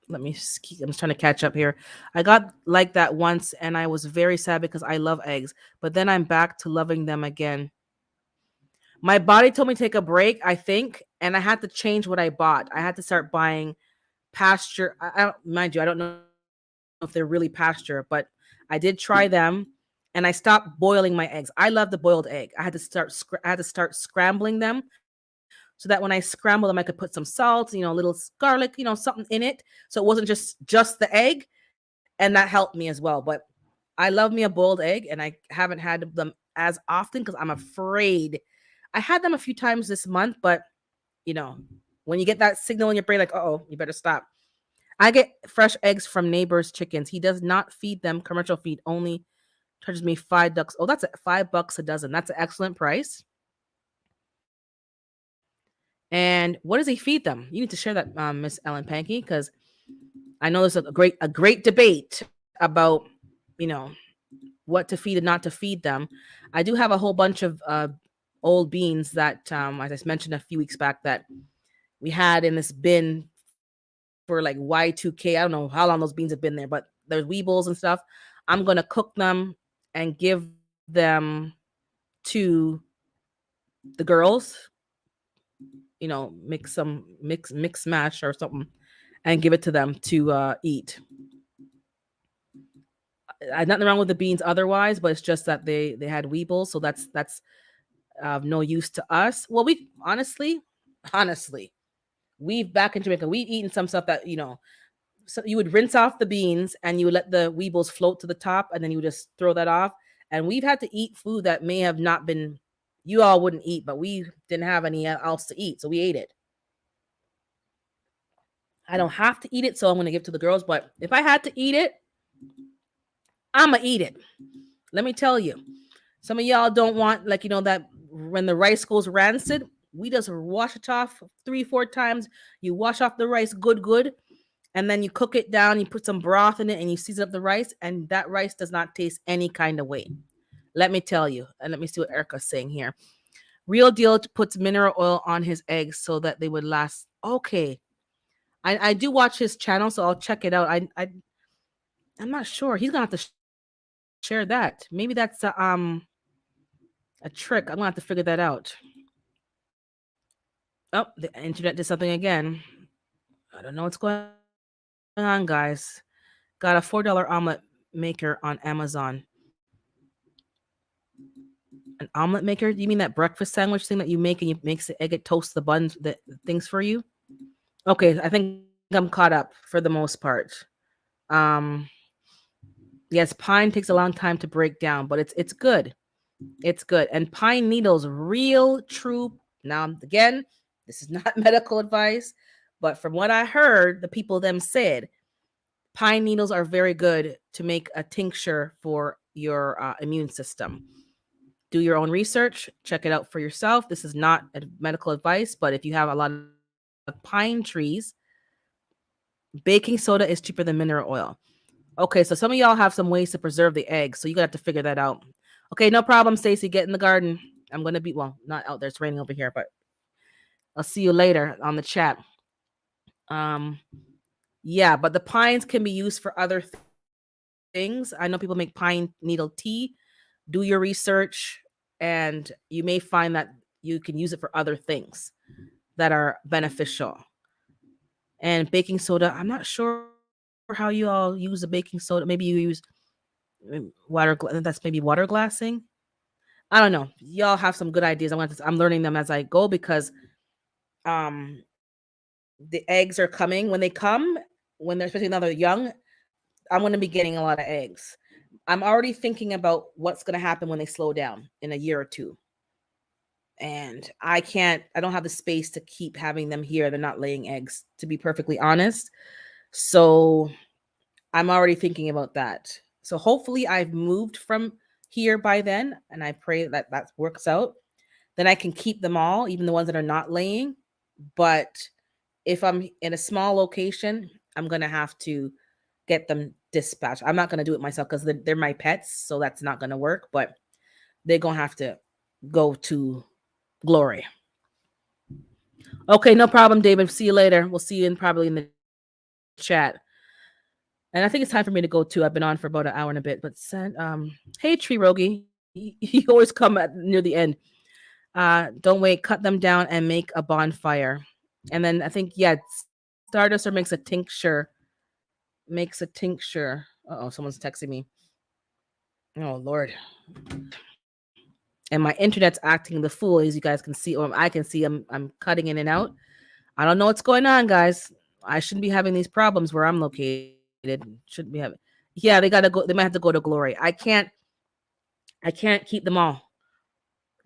Let me see. I'm just trying to catch up here. I got like that once and I was very sad because I love eggs, but then I'm back to loving them again. My body told me to take a break, I think, and I had to change what I bought. I had to start buying pasture. I don't, mind you, I don't know if they're really pasture, but I did try them and I stopped boiling my eggs. I love the boiled egg. I had to start scrambling them so that when I scramble them, I could put some salt, little garlic, something in it. So it wasn't just the egg. And that helped me as well. But I love me a boiled egg and I haven't had them as often because I'm afraid. I had them a few times this month, but when you get that signal in your brain, like, oh, you better stop. I get fresh eggs from neighbor's chickens. He does not feed them commercial feed, only charges me $5. Oh, that's $5 a dozen. That's an excellent price. And what does he feed them? You need to share that, Miss Ellen Pankey, because I know there's a great debate about, what to feed and not to feed them. I do have a whole bunch of old beans that, as I mentioned a few weeks back, that we had in this bin for like Y2K. I don't know how long those beans have been there, but there's weebles and stuff. I'm gonna cook them and give them to the girls. Mix mash or something, and give it to them to eat. Nothing wrong with the beans otherwise, but it's just that they had weebles, so that's of no use to us. Well, we honestly, we've back in Jamaica, we've eaten some stuff that so you would rinse off the beans and you would let the weebles float to the top, and then you would just throw that off. And we've had to eat food that may have not been you all wouldn't eat, but we didn't have any else to eat, so we ate it. I don't have to eat it, so I'm going to give it to the girls. But if I had to eat it, I'm going to eat it. Let me tell you. Some of y'all don't want, like, that when the rice goes rancid, we just wash it off 3-4 times. You wash off the rice good. And then you cook it down. You put some broth in it and you season up the rice. And that rice does not taste any kind of way. Let me tell you. And let me see what Erica's saying here. Real Deal puts mineral oil on his eggs so that they would last. Okay. I do watch his channel, so I'll check it out. I'm not sure. He's gonna have to share that. Maybe that's a trick. I'm gonna have to figure that out. Oh, the internet did something again. I don't know what's going on, guys. Got a $4 omelet maker on Amazon. An omelet maker? You mean that breakfast sandwich thing that you make and you makes the egg, it toasts the buns, the things for you? Okay, I think I'm caught up for the most part. Yes, pine takes a long time to break down, but it's good. It's good. And pine needles, real true. Now again, this is not medical advice, but from what I heard, the people them said pine needles are very good to make a tincture for your immune system. Do your own research, check it out for yourself. This is not medical advice, but if you have a lot of pine trees, baking soda is cheaper than mineral oil. Okay, so some of y'all have some ways to preserve the eggs, so you got to figure that out. Okay, no problem, Stacy. Get in the garden. I'm gonna be not out there. It's raining over here, but I'll see you later on the chat. Um, yeah, but the pines can be used for other things. I know people make pine needle tea. Do your research, and you may find that you can use it for other things that are beneficial. And baking soda, I'm not sure how you all use a baking soda. Maybe you use that's maybe water glassing. I don't know. Y'all have some good ideas. I'm learning them as I go because the eggs are coming. When they come, when they're especially now they're young, I'm going to be getting a lot of eggs. I'm already thinking about what's going to happen when they slow down in a year or two. And I don't have the space to keep having them here. They're not laying eggs, to be perfectly honest. So I'm already thinking about that. So hopefully I've moved from here by then, and I pray that that works out. Then I can keep them all, even the ones that are not laying. But if I'm in a small location, I'm going to have to get them dispatched. I'm not going to do it myself because they're my pets. So that's not going to work. But they're going to have to go to glory. Okay, no problem, David. See you later. We'll see you probably in the chat. And I think it's time for me to go too. I've been on for about an hour and a bit. But hey, Tree Rogi, you always come at near the end. Don't wait, cut them down and make a bonfire. And then I think Stardust makes a tincture. Makes a tincture. Oh, someone's texting me. Oh Lord. And my internet's acting the fool, as you guys can see, or I can see. I'm cutting in and out. I don't know what's going on, guys. I shouldn't be having these problems where I'm located. Shouldn't be having. Yeah, they gotta go. They might have to go to glory. I can't keep them all.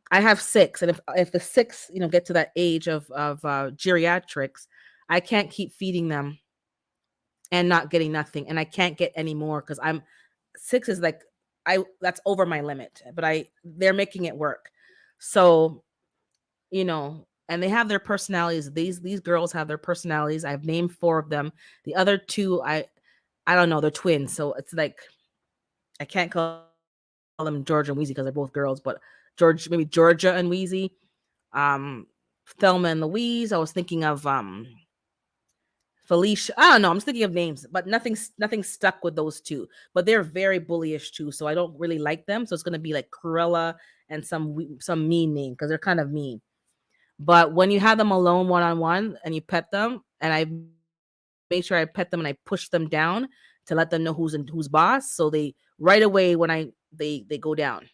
I have six, and if the six, get to that age of geriatrics, I can't keep feeding them and not getting nothing, and I can't get any more because I'm six is like that's over my limit, but they're making it work. So and they have their personalities. These girls have their personalities. I've named four of them. The other two, I don't know, they're twins, so it's like I can't call them Georgia and Wheezy because they're both girls, but maybe Georgia and Wheezy. Thelma and Louise. I was thinking of Felicia. I don't know. I'm just thinking of names, but nothing stuck with those two. But they're very bullyish too, so I don't really like them. So it's gonna be like Cruella and some mean name because they're kind of mean. But when you have them alone one on one and you pet them, and I made sure I pet them and I push them down to let them know who's boss. So they right away when they go down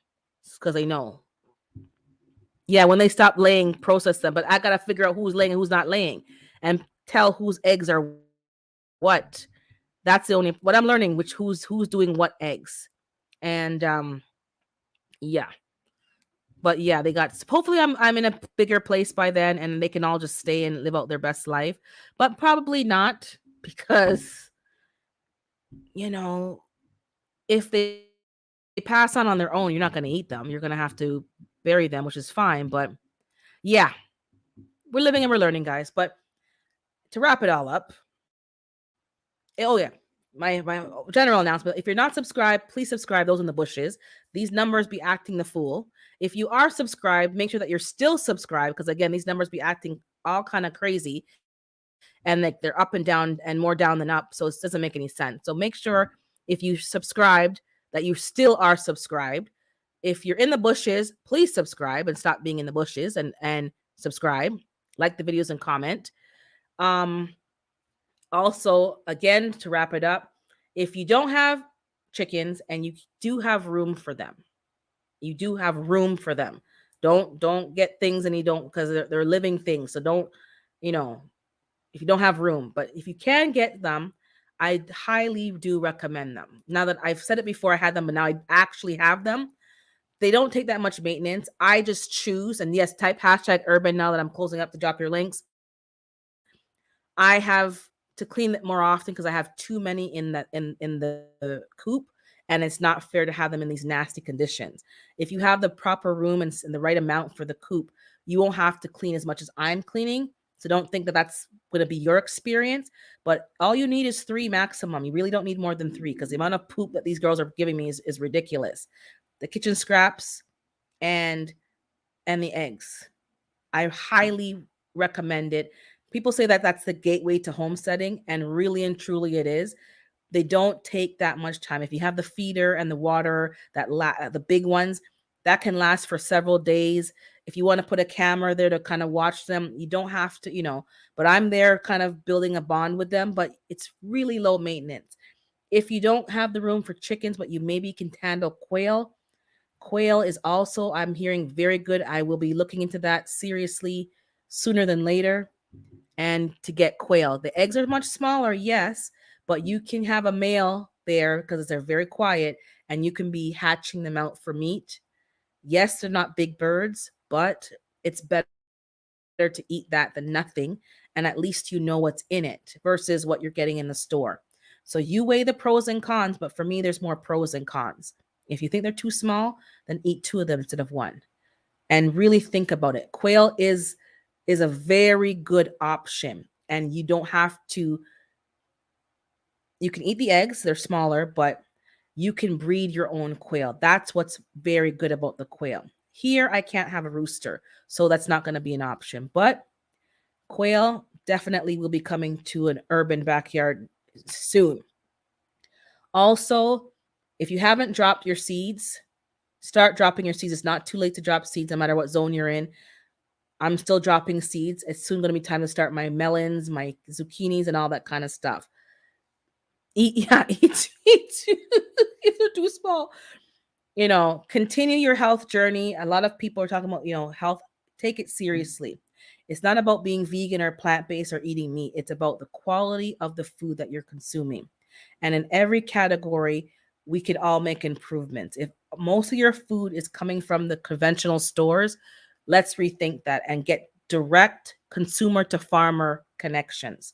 because they know. Yeah, when they stop laying, process them. But I gotta figure out who's laying and who's not laying, and tell whose eggs are what. That's the only what I'm learning. Which who's doing what eggs, and yeah. But yeah, they got. Hopefully, I'm in a bigger place by then, and they can all just stay and live out their best life. But probably not because if they pass on their own, you're not going to eat them. You're going to have to bury them, which is fine. But yeah, we're living and we're learning, guys. But to wrap it all up, oh yeah, my general announcement: if you're not subscribed, please subscribe. Those in the bushes. These numbers be acting the fool. If you are subscribed, make sure that you're still subscribed because again, these numbers be acting all kind of crazy, and like they're up and down and more down than up. So it doesn't make any sense. So make sure if you subscribed that you still are subscribed. If you're in the bushes, please subscribe and stop being in the bushes and subscribe, like the videos and comment. Um, Also, again, to wrap it up, if you don't have chickens and you do have room for them, you do have room for them. Don't get things and you don't because they're living things. So don't, you know, if you don't have room, but if you can get them, I highly do recommend them. Now that I've said it before, I had them, but now I actually have them. They don't take that much maintenance. I just choose, and yes, type hashtag urban now that I'm closing up to drop your links. I have to clean it more often because I have too many in the coop, and it's not fair to have them in these nasty conditions. If you have the proper room and the right amount for the coop, you won't have to clean as much as I'm cleaning. So don't think that that's going to be your experience. But all you need is three maximum. You really don't need more than three because the amount of poop that these girls are giving me is ridiculous. The kitchen scraps and the eggs. I highly recommend it. People say that that's the gateway to homesteading, and really and truly it is. They don't take that much time. If you have the feeder and the water, the big ones, that can last for several days. If you want to put a camera there to kind of watch them, you don't have to, but I'm there kind of building a bond with them, but it's really low maintenance. If you don't have the room for chickens, but you maybe can handle quail, quail is also, I'm hearing, very good. I will be looking into that seriously sooner than later. And to get quail, the eggs are much smaller, yes, but you can have a male there because they're very quiet, and you can be hatching them out for meat. Yes, they're not big birds, but it's better to eat that than nothing. And at least you know what's in it versus what you're getting in the store. So you weigh the pros and cons, but for me, there's more pros and cons. If you think they're too small, then eat two of them instead of one. And really think about it. Quail is a very good option, and you don't have to, you can eat the eggs, they're smaller, but you can breed your own quail. That's what's very good about the quail. Here I can't have a rooster, so that's not going to be an option, but quail definitely will be coming to an urban backyard soon. Also, if you haven't dropped your seeds, start dropping your seeds. It's not too late to drop seeds no matter what zone you're in. I'm still dropping seeds. It's soon going to be time to start my melons, my zucchinis, and all that kind of stuff. Eat, yeah, eat if they're too small. Continue your health journey. A lot of people are talking about, health. Take it seriously. It's not about being vegan or plant-based or eating meat. It's about the quality of the food that you're consuming. And in every category, we could all make improvements. If most of your food is coming from the conventional stores, let's rethink that and get direct consumer to farmer connections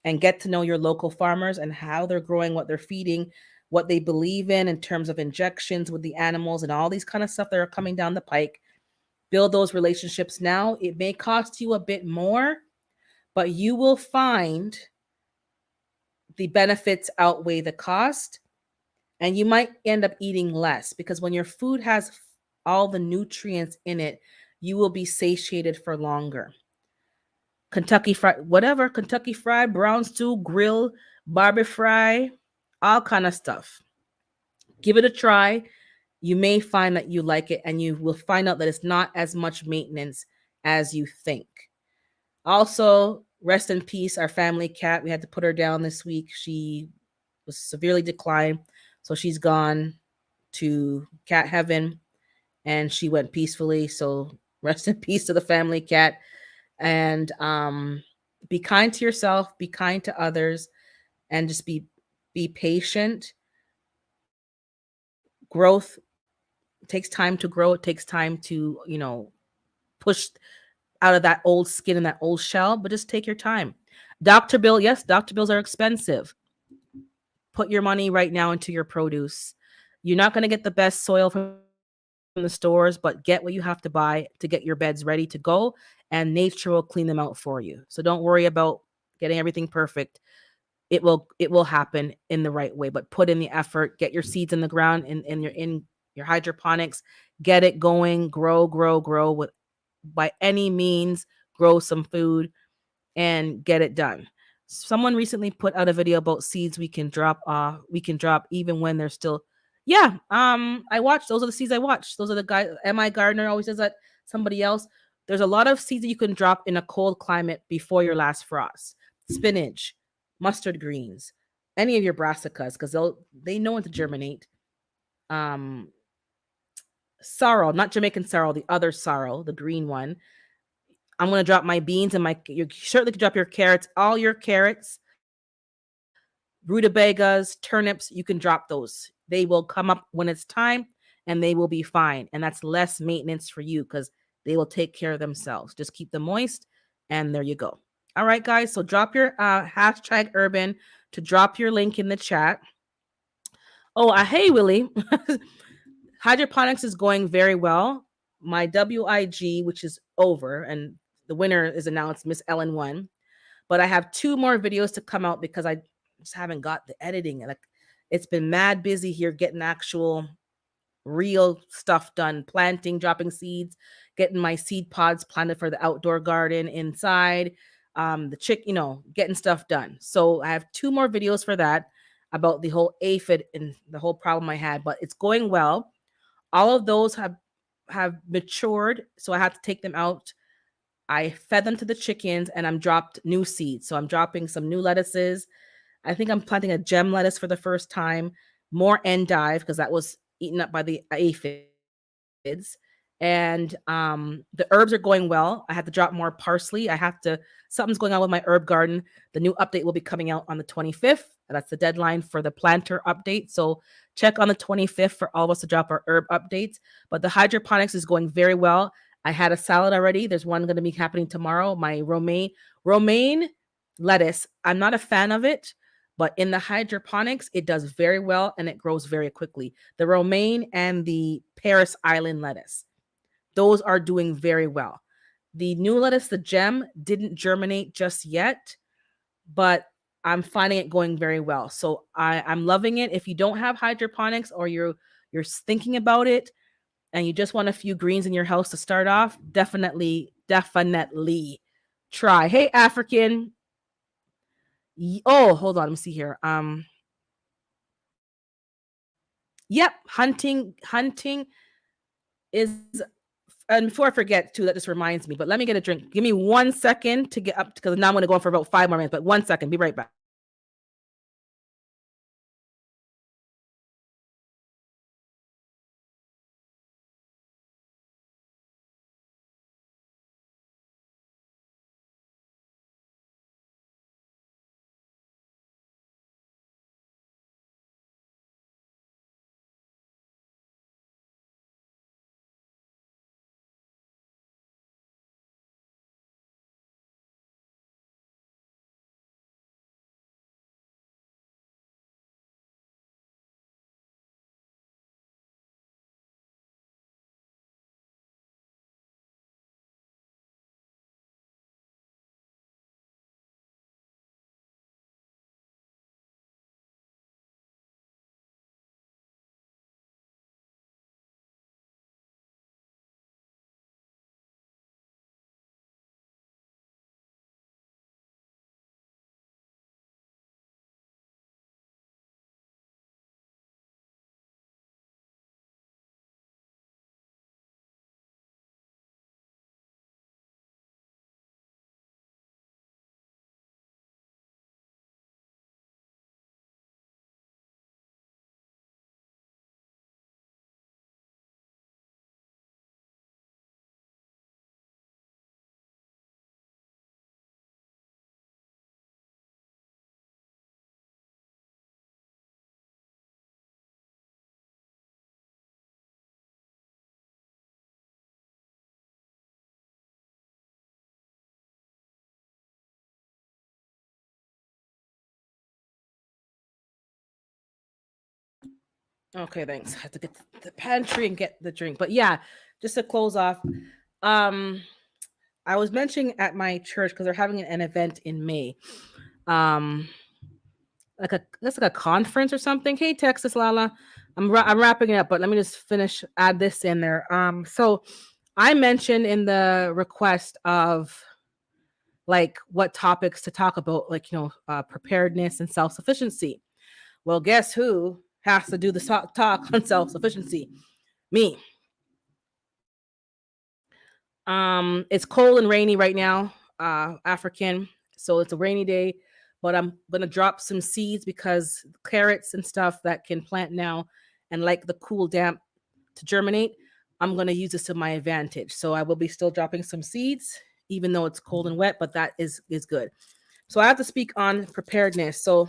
and get to know your local farmers and how they're growing, what they're feeding, what they believe in terms of injections with the animals and all these kind of stuff that are coming down the pike. Build those relationships now. It may cost you a bit more, but you will find the benefits outweigh the cost, and you might end up eating less because when your food has all the nutrients in it, you will be satiated for longer. Kentucky fried, whatever, Kentucky fried, brown stew, grill, barbie fry, all kind of stuff. Give it a try. You may find that you like it, and you will find out that it's not as much maintenance as you think. Also, rest in peace, our family cat. We had to put her down this week. She was severely declined, so she's gone to cat heaven, and she went peacefully. So rest in peace to the family cat. And be kind to yourself, be kind to others, and just be patient. Growth takes time to grow. It takes time to, push out of that old skin and that old shell, but just take your time. Doctor bill, yes, doctor bills are expensive. Put your money right now into your produce. You're not going to get the best soil from the stores, but get what you have to buy to get your beds ready to go, and nature will clean them out for you. So don't worry about getting everything perfect. It will happen in the right way, but put in the effort. Get your seeds in the ground in your hydroponics. Get it going. Grow with by any means. Grow some food and get it done. Someone recently put out a video about seeds we can drop even when they're still. Yeah, I watched. Those are the seeds I watched. Those are the guys. Mi Gardner always says that. Somebody else. There's a lot of seeds that you can drop in a cold climate before your last frost. Spinach, mustard greens, any of your brassicas, because they know when to germinate. Um, Sorrel, not Jamaican sorrel, the other sorrel, the green one. I'm gonna drop my beans and you certainly can drop your carrots, all your carrots, rutabagas, turnips, you can drop those. They will come up when it's time and they will be fine. And that's less maintenance for you because they will take care of themselves. Just keep them moist and there you go. All right, guys. So drop your hashtag urban to drop your link in the chat. Oh, hey, Willie. Hydroponics is going very well. My WIG, which is over, and the winner is announced, Miss Ellen won. But I have 2 more videos to come out because I just haven't got the editing. Like, it's been mad busy here getting actual real stuff done, planting, dropping seeds, getting my seed pods planted for the outdoor garden inside, getting stuff done. So I have 2 more videos for that about the whole aphid and the whole problem I had, but it's going well. All of those have matured, so I had to take them out. I fed them to the chickens and I'm dropped new seeds. So I'm dropping some new lettuces. I think I'm planting a gem lettuce for the first time, more endive because that was eaten up by the aphids. And the herbs are going well. I had to drop more parsley. Something's going on with my herb garden. The new update will be coming out on the 25th. That's the deadline for the planter update. So check on the 25th for all of us to drop our herb updates. But the hydroponics is going very well. I had a salad already. There's one going to be happening tomorrow. My romaine lettuce. I'm not a fan of it, but in the hydroponics, it does very well and it grows very quickly. The romaine and the Paris Island lettuce. Those are doing very well. The new lettuce, the gem, didn't germinate just yet, but I'm finding it going very well. So I'm loving it. If you don't have hydroponics or you're thinking about it and you just want a few greens in your house to start off, definitely try. Hey, African. Oh, hold on. Let me see here. Yep, hunting is. And before I forget, too, that just reminds me. But let me get a drink. Give me 1 second to get up because now I'm going to go on for about 5 more minutes. But 1 second, be right back. Okay, thanks. I had to get the pantry and get the drink. But yeah, just to close off, um, I was mentioning at my church because they're having an event in May. Um, that's like a conference or something. Hey, Texas Lala, I'm wrapping it up, but let me just add this in there. So I mentioned in the request of like what topics to talk about, like preparedness and self sufficiency. Well, guess who has to do the talk on self sufficiency? Me. It's cold and rainy right now, African. So it's a rainy day, but I'm gonna drop some seeds because carrots and stuff that can plant now and like the cool damp to germinate, I'm gonna use this to my advantage. So I will be still dropping some seeds, even though it's cold and wet, but that is good. So I have to speak on preparedness. So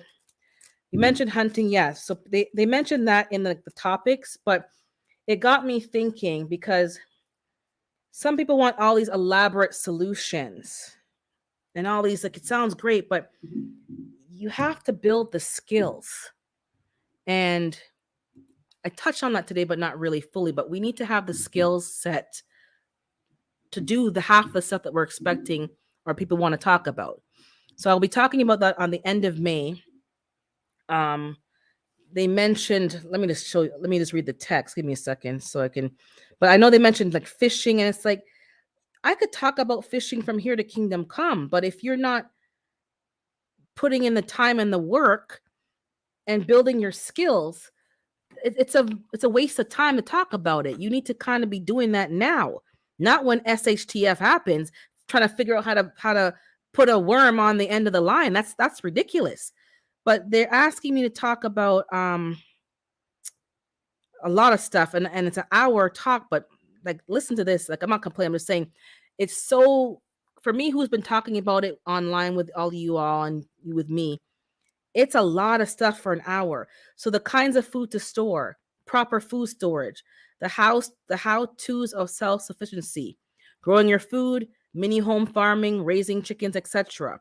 You mentioned hunting, yes. So they mentioned that in the topics, but it got me thinking because some people want all these elaborate solutions and all these, like, it sounds great, but you have to build the skills. And I touched on that today, but not really fully. But we need to have the skills set to do the half the stuff that we're expecting or people want to talk about. So I'll be talking about that on the end of May. Um, they mentioned, let me just show you, let me just read the text. Give me a second so I can, but I know they mentioned like fishing, and it's like, I could talk about fishing from here to kingdom come, but if you're not putting in the time and the work and building your skills, it's a waste of time to talk about it. You need to kind of be doing that now, not when SHTF happens, trying to figure out how to put a worm on the end of the line. That's ridiculous. But they're asking me to talk about a lot of stuff, and it's an hour talk, but like, listen to this. Like, I'm not complaining, I'm just saying it's so, for me who's been talking about it online with all you all and you with me, it's a lot of stuff for an hour. So the kinds of food to store, proper food storage, the how-tos of self-sufficiency, growing your food, mini home farming, raising chickens, etc.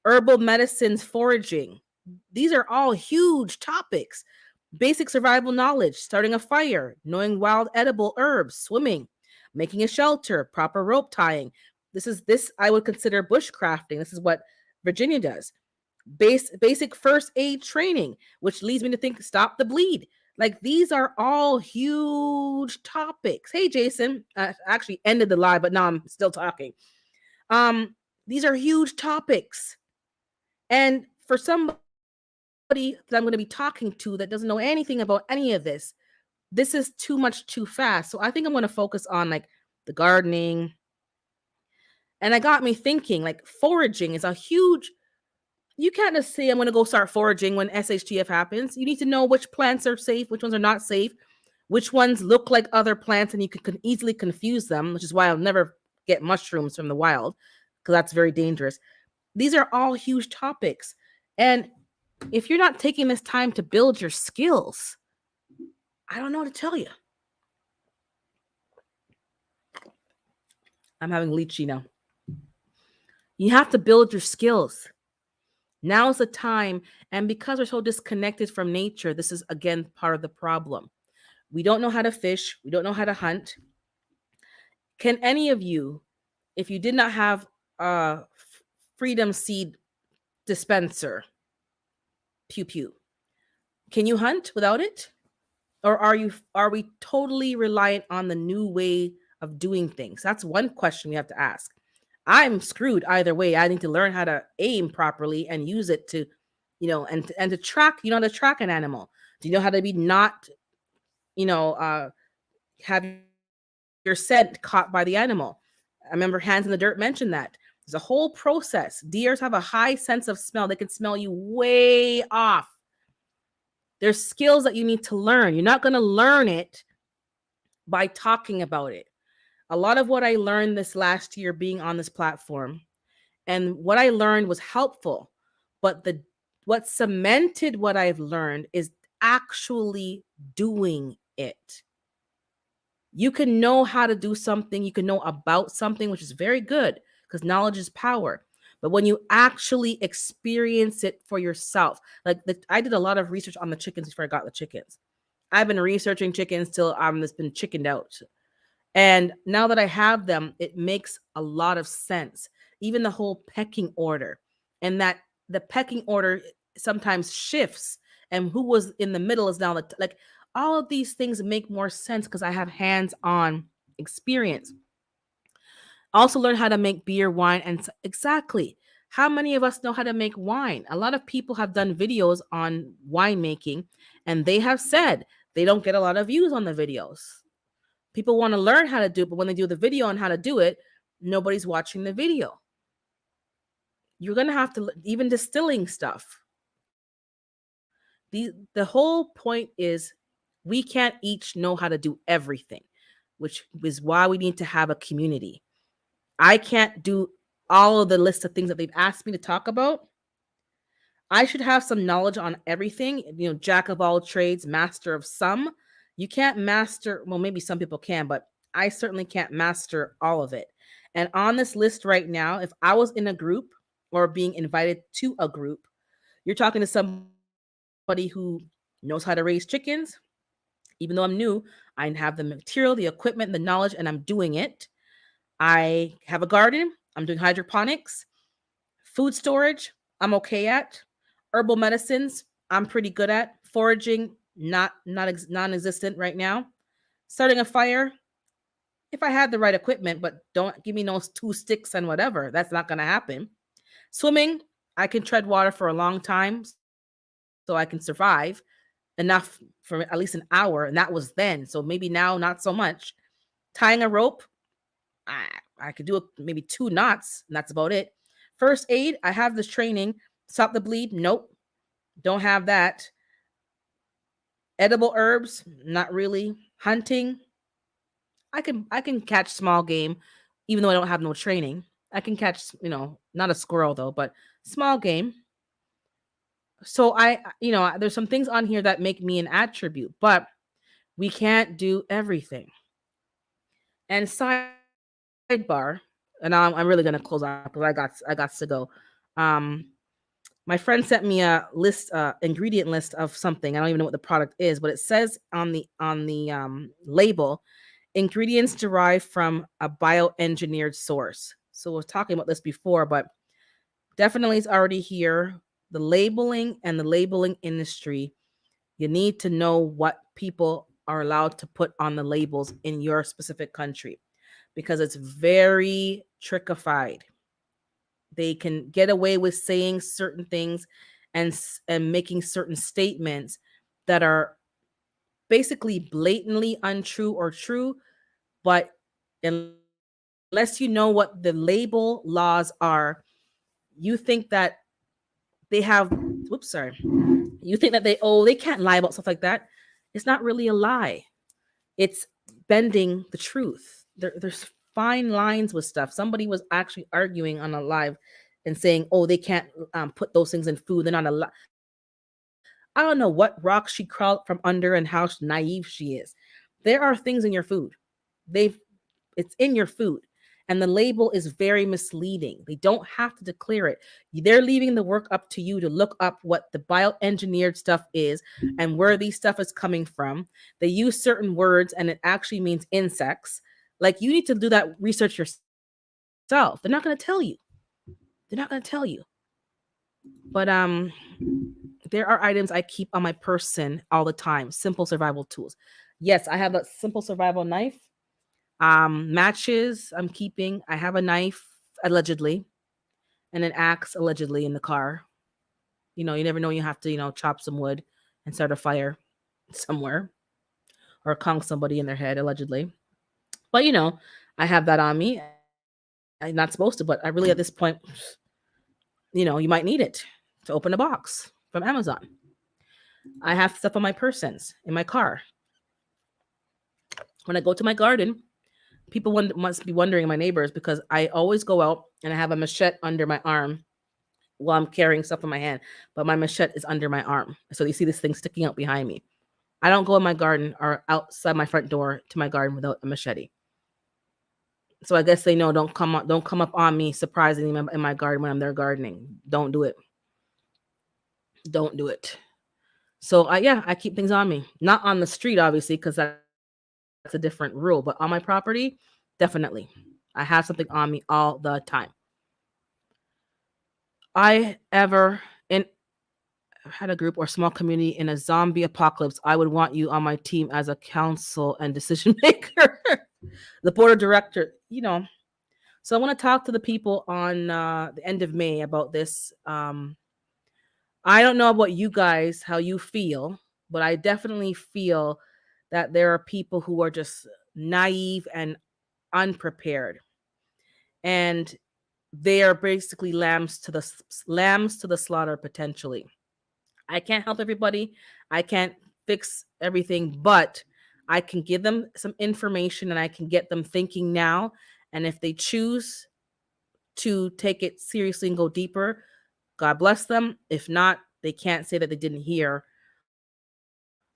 Herbal medicines, foraging. These are all huge topics. Basic survival knowledge, starting a fire, knowing wild edible herbs, swimming, making a shelter, proper rope tying. This I would consider bushcrafting. This is what Virginia does. Basic first aid training, which leads me to think stop the bleed. Like, these are all huge topics. Hey Jason, I actually ended the live, but now I'm still talking. These are huge topics. And for somebody that I'm going to be talking to that doesn't know anything about any of this is too much too fast. So I think I'm going to focus on like the gardening. And it got me thinking, like, foraging is a huge, you can't just say I'm going to go start foraging when SHTF happens. You need to know which plants are safe, which ones are not safe, which ones look like other plants, and you can easily confuse them, which is why I'll never get mushrooms from the wild, because that's very dangerous. These are all huge topics. And if you're not taking this time to build your skills, I don't know what to tell you. I'm having lychee now. You have to build your skills. Now's the time. And because we're so disconnected from nature, this is again part of the problem. We don't know how to fish. We don't know how to hunt. Can any of you, if you did not have a freedom seed dispenser, pew pew, can you hunt without it? Or are we totally reliant on the new way of doing things? That's one question we have to ask. I'm screwed either way. I need to learn how to aim properly and use it to, and to track, to track an animal. Do you know how to be not, have your scent caught by the animal? I remember Hands in the Dirt mentioned that. There's a whole process. Deers have a high sense of smell. They can smell you way off. There's skills that you need to learn. You're not going to learn it by talking about it. A lot of what I learned this last year being on this platform, and what I learned was helpful, but what cemented what I've learned is actually doing it. You can know how to do something, you can know about something, which is very good because knowledge is power. But when you actually experience it for yourself, like I did a lot of research on the chickens before I got the chickens. I've been researching chickens till I'm just been chickened out. And now that I have them, it makes a lot of sense. Even the whole pecking order, and that the pecking order sometimes shifts, and who was in the middle is now like all of these things make more sense because I have hands-on experience. Also learn how to make beer, wine, and exactly. How many of us know how to make wine? A lot of people have done videos on winemaking, and they have said they don't get a lot of views on the videos. People want to learn how to do it, but when they do the video on how to do it, nobody's watching the video. You're going to have to, even distilling stuff. The whole point is we can't each know how to do everything, which is why we need to have a community. I can't do all of the list of things that they've asked me to talk about. I should have some knowledge on everything, jack of all trades, master of some. You can't master, well, maybe some people can, but I certainly can't master all of it. And on this list right now, if I was in a group or being invited to a group, you're talking to somebody who knows how to raise chickens. Even though I'm new, I have the material, the equipment, the knowledge, and I'm doing it. I have a garden. I'm doing hydroponics. Food storage, I'm okay at. Herbal medicines, I'm pretty good at. Foraging, non-existent right now. Starting a fire, if I had the right equipment, but don't give me no two sticks and whatever. That's not gonna happen. Swimming, I can tread water for a long time, so I can survive enough for at least an hour, and that was then. So maybe now not so much. Tying a rope, I could do maybe 2 knots, and that's about it. First aid, I have this training. Stop the bleed, nope, don't have that. Edible herbs, not really. Hunting, I can catch small game, even though I don't have no training. I can catch, not a squirrel though, but small game. So there's some things on here that make me an attribute, but we can't do everything. And sidebar, and I'm really gonna close out because I got to go. Um, my friend sent me a list, ingredient list of something. I don't even know what the product is, but it says on the label, ingredients derived from a bioengineered source. So we're talking about this before, but definitely it's already here. The labeling and the labeling industry, you need to know what people are allowed to put on the labels in your specific country because it's very trickified. They can get away with saying certain things and making certain statements that are basically blatantly untrue or true, but unless you know what the label laws are, you think that they have, whoops, sorry, you think that they can't lie about stuff like that. It's not really a lie. It's bending the truth. There's fine lines with stuff. Somebody was actually arguing on a live and saying, "Oh, they can't put those things in food. They're not allowed." I don't know what rock she crawled from under and how naive she is. There are things in your food. They've it's in your food. And the label is very misleading. They don't have to declare it. They're leaving the work up to you to look up what the bioengineered stuff is and where these stuff is coming from. They use certain words and it actually means insects. Like you need to do that research yourself. They're not going to tell you. They're not going to tell you. But there are items I keep on my person all the time. Simple survival tools. Yes, I have a simple survival knife. Matches I'm keeping. I have a knife allegedly and an axe allegedly in the car. You never know. You have to, chop some wood and start a fire somewhere or conk somebody in their head allegedly. But I have that on me. I'm not supposed to, but I really at this point, you might need it to open a box from Amazon. I have stuff on my persons in my car. When I go to my garden, people must be wondering, my neighbors, because I always go out and I have a machete under my arm while I'm carrying stuff in my hand, but my machete is under my arm. So you see this thing sticking out behind me. I don't go in my garden or outside my front door to my garden without a machete. So I guess they know don't come up on me surprisingly in my garden when I'm there gardening. Don't do it. Don't do it. So I keep things on me. Not on the street, obviously, because that's a different rule. But on my property, definitely. I have something on me all the time. I ever in had a group or small community in a zombie apocalypse, I would want you on my team as a council and decision maker. The board of director, So I want to talk to the people on the end of May about this. I don't know about you guys, how you feel, but I definitely feel that there are people who are just naive and unprepared, and they are basically lambs to the slaughter potentially. I can't help everybody. I can't fix everything, but I can give them some information and I can get them thinking now. And if they choose to take it seriously and go deeper, God bless them. If not, they can't say that they didn't hear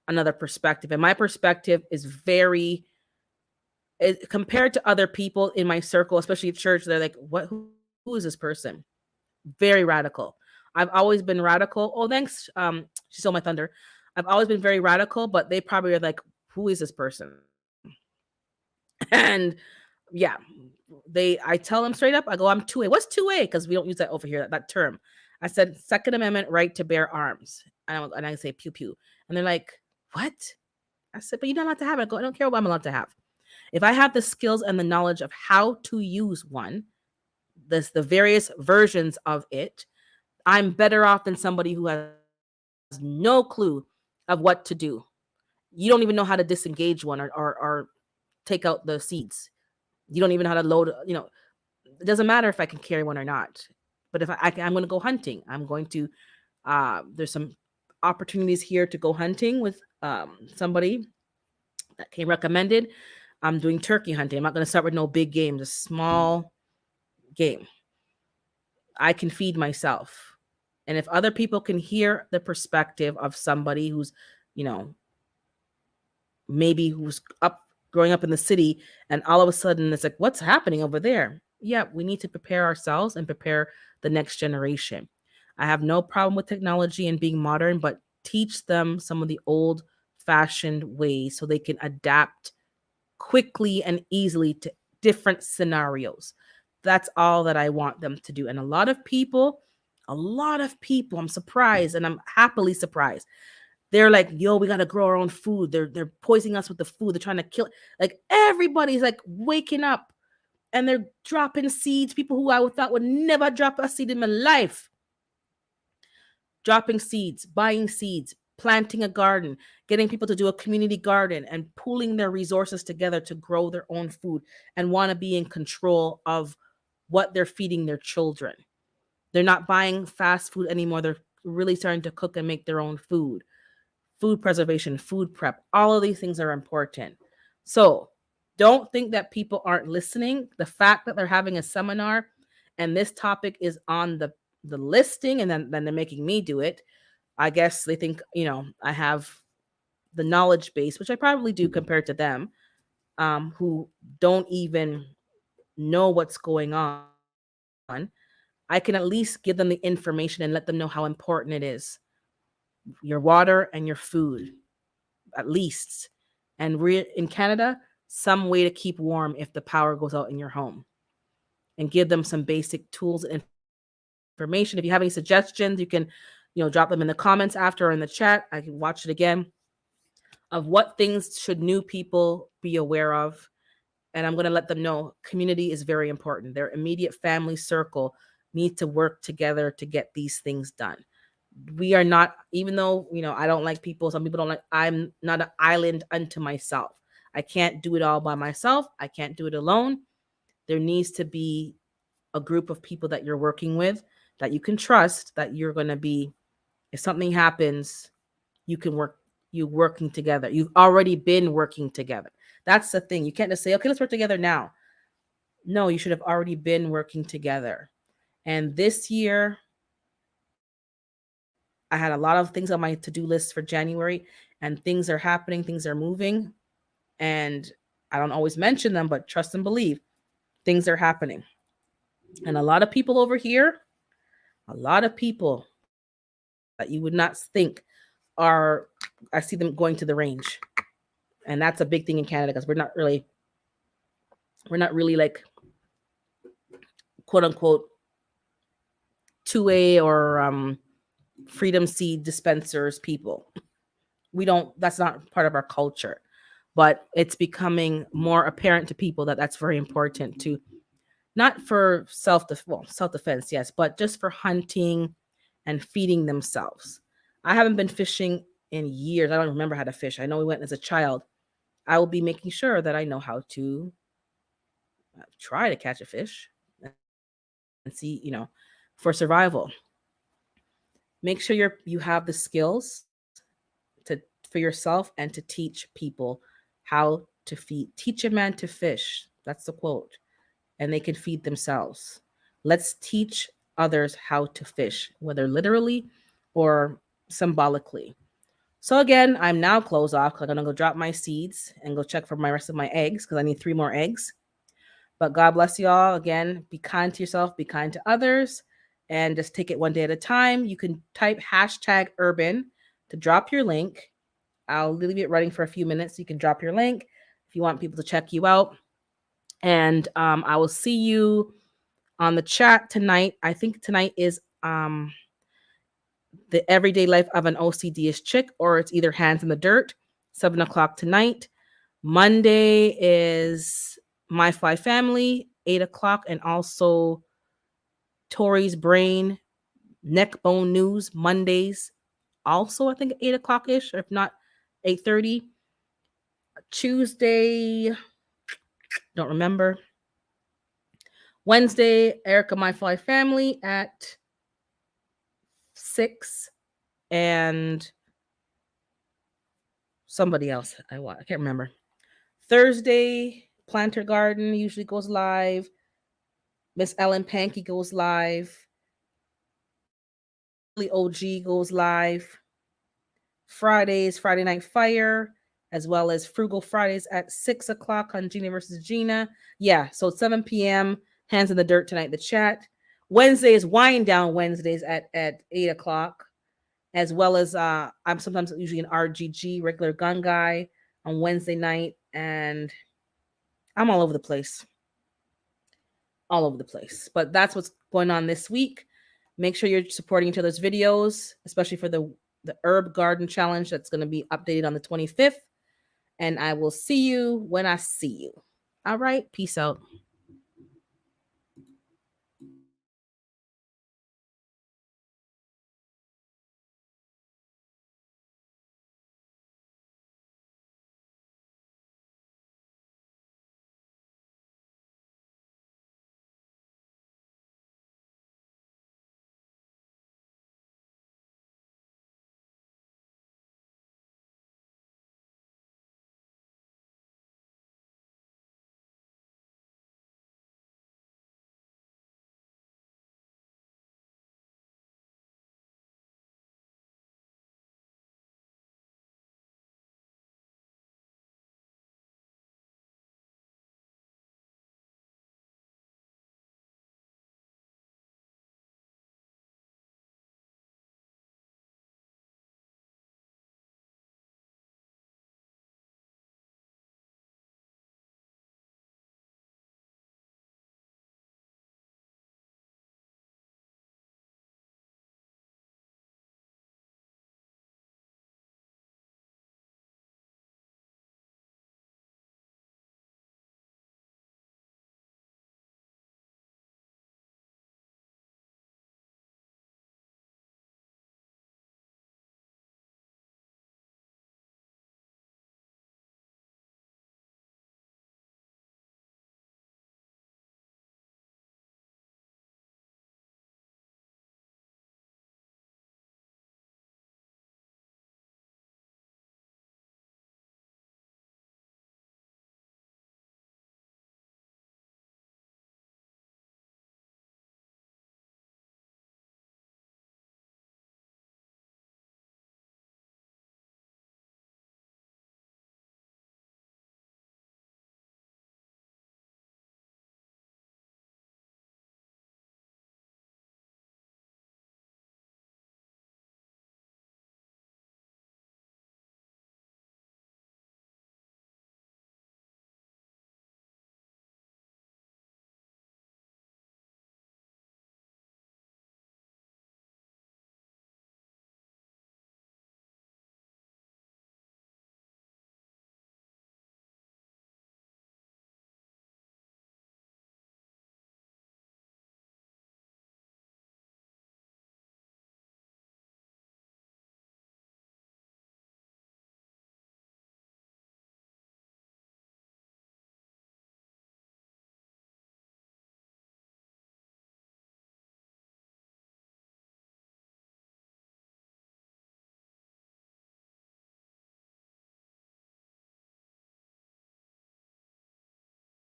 another perspective. And my perspective is very, compared to other people in my circle, especially at church, they're like, "What? Who is this person?" Very radical. I've always been radical. Oh, thanks. She stole my thunder. I've always been very radical, but they probably are like, "Who is this person?" And yeah, I tell them straight up. I go, "I'm 2A. What's 2A?" Because we don't use that over here. That term. I said, Second Amendment right to bear arms, and I say pew pew, and they're like, "What?" I said, "But you're not allowed to have it." I go, "I don't care what I'm allowed to have. If I have the skills and the knowledge of how to use one, the various versions of it, I'm better off than somebody who has no clue of what to do. You don't even know how to disengage one or take out the seeds. You don't even know how to load, it doesn't matter if I can carry one or not. But if I'm going to go hunting, I'm going to, there's some opportunities here to go hunting with somebody that came recommended. I'm doing turkey hunting. I'm not going to start with no big game, just small game. I can feed myself. And if other people can hear the perspective of somebody who's, you know, maybe who's growing up in the city, and all of a sudden it's like, what's happening over there? Yeah, we need to prepare ourselves and prepare the next generation. I have no problem with technology and being modern, but teach them some of the old fashioned ways so they can adapt quickly and easily to different scenarios. That's all that I want them to do. And a lot of people, I'm surprised, and I'm happily surprised. They're like, "Yo, we gotta grow our own food. They're poisoning us with the food. They're trying to kill." Like everybody's like waking up and they're dropping seeds. People who I thought would never drop a seed in my life, dropping seeds, buying seeds, planting a garden, getting people to do a community garden, and pooling their resources together to grow their own food and want to be in control of what they're feeding their children. They're not buying fast food anymore. They're really starting to cook and make their own food. Food preservation, food prep, all of these things are important. So don't think that people aren't listening. The fact that they're having a seminar and this topic is on the listing, and then they're making me do it, I guess they think, I have the knowledge base, which I probably do compared to them, who don't even know what's going on. I can at least give them the information and let them know how important it is. Your water and your food, at least. And we're in Canada, some way to keep warm if the power goes out in your home. And give them some basic tools and information. If you have any suggestions, you can, drop them in the comments after or in the chat. I can watch it again, of what things should new people be aware of. And I'm going to let them know community is very important. Their immediate family circle need to work together to get these things done. We are not, even though, I don't like people, some people don't like, I'm not an island unto myself. I can't do it all by myself. I can't do it alone. There needs to be a group of people that you're working with that you can trust, that you're going to be, if something happens, you working together. You've already been working together. That's the thing. You can't just say, "Okay, let's work together now." No, you should have already been working together. And this year, I had a lot of things on my to-do list for January, and things are happening, things are moving. And I don't always mention them, but trust and believe, things are happening. And a lot of people over here, a lot of people that you would not think are, I see them going to the range. And that's a big thing in Canada because we're not really like, quote unquote, 2A or freedom seed dispensers people. We don't, that's not part of our culture. But it's becoming more apparent to people that that's very important to, not for self-defense, yes, but just for hunting and feeding themselves. I haven't been fishing in years. I don't remember how to fish. I know we went as a child. I will be making sure that I know how to try to catch a fish and see, for survival. Make sure you have the skills to for yourself and to teach people how to feed. Teach a man to fish. That's the quote. And they can feed themselves. Let's teach others how to fish, whether literally or symbolically. So again, I'm now closed off because I'm gonna go drop my seeds and go check for my rest of my eggs because I need 3 more eggs. But God bless you all. Again, be kind to yourself, be kind to others, and just take it one day at a time. You can type hashtag urban to drop your link. I'll leave it running for a few minutes. So you can drop your link if you want people to check you out. And I will see you on the chat tonight. I think tonight is the everyday life of an OCD-ish chick, or it's either hands in the dirt, 7 o'clock tonight. Monday is My Fly Family, 8 o'clock, and also Tori's Brain, Neck Bone News, Mondays, also I think 8 o'clock ish, or if not 8:30. Tuesday, don't remember. Wednesday, Erica My Fly Family at 6, and somebody else I can't remember. Thursday, Planter Garden usually goes live. Miss Ellen Pankey goes live. OG goes live. Fridays, Friday Night Fire, as well as Frugal Fridays at 6 o'clock on Gina versus Gina. Yeah, so 7 p.m. Hands in the Dirt tonight, the chat. Wednesdays, Wind Down Wednesdays at 8 o'clock, as well as I'm sometimes usually an RGG, Regular Gun Guy, on Wednesday night, and I'm all over the place. All over the place. But that's what's going on this week. Make sure you're supporting each other's videos, especially for the herb garden challenge that's going to be updated on the 25th. And I will see you when I see you. All right. Peace out.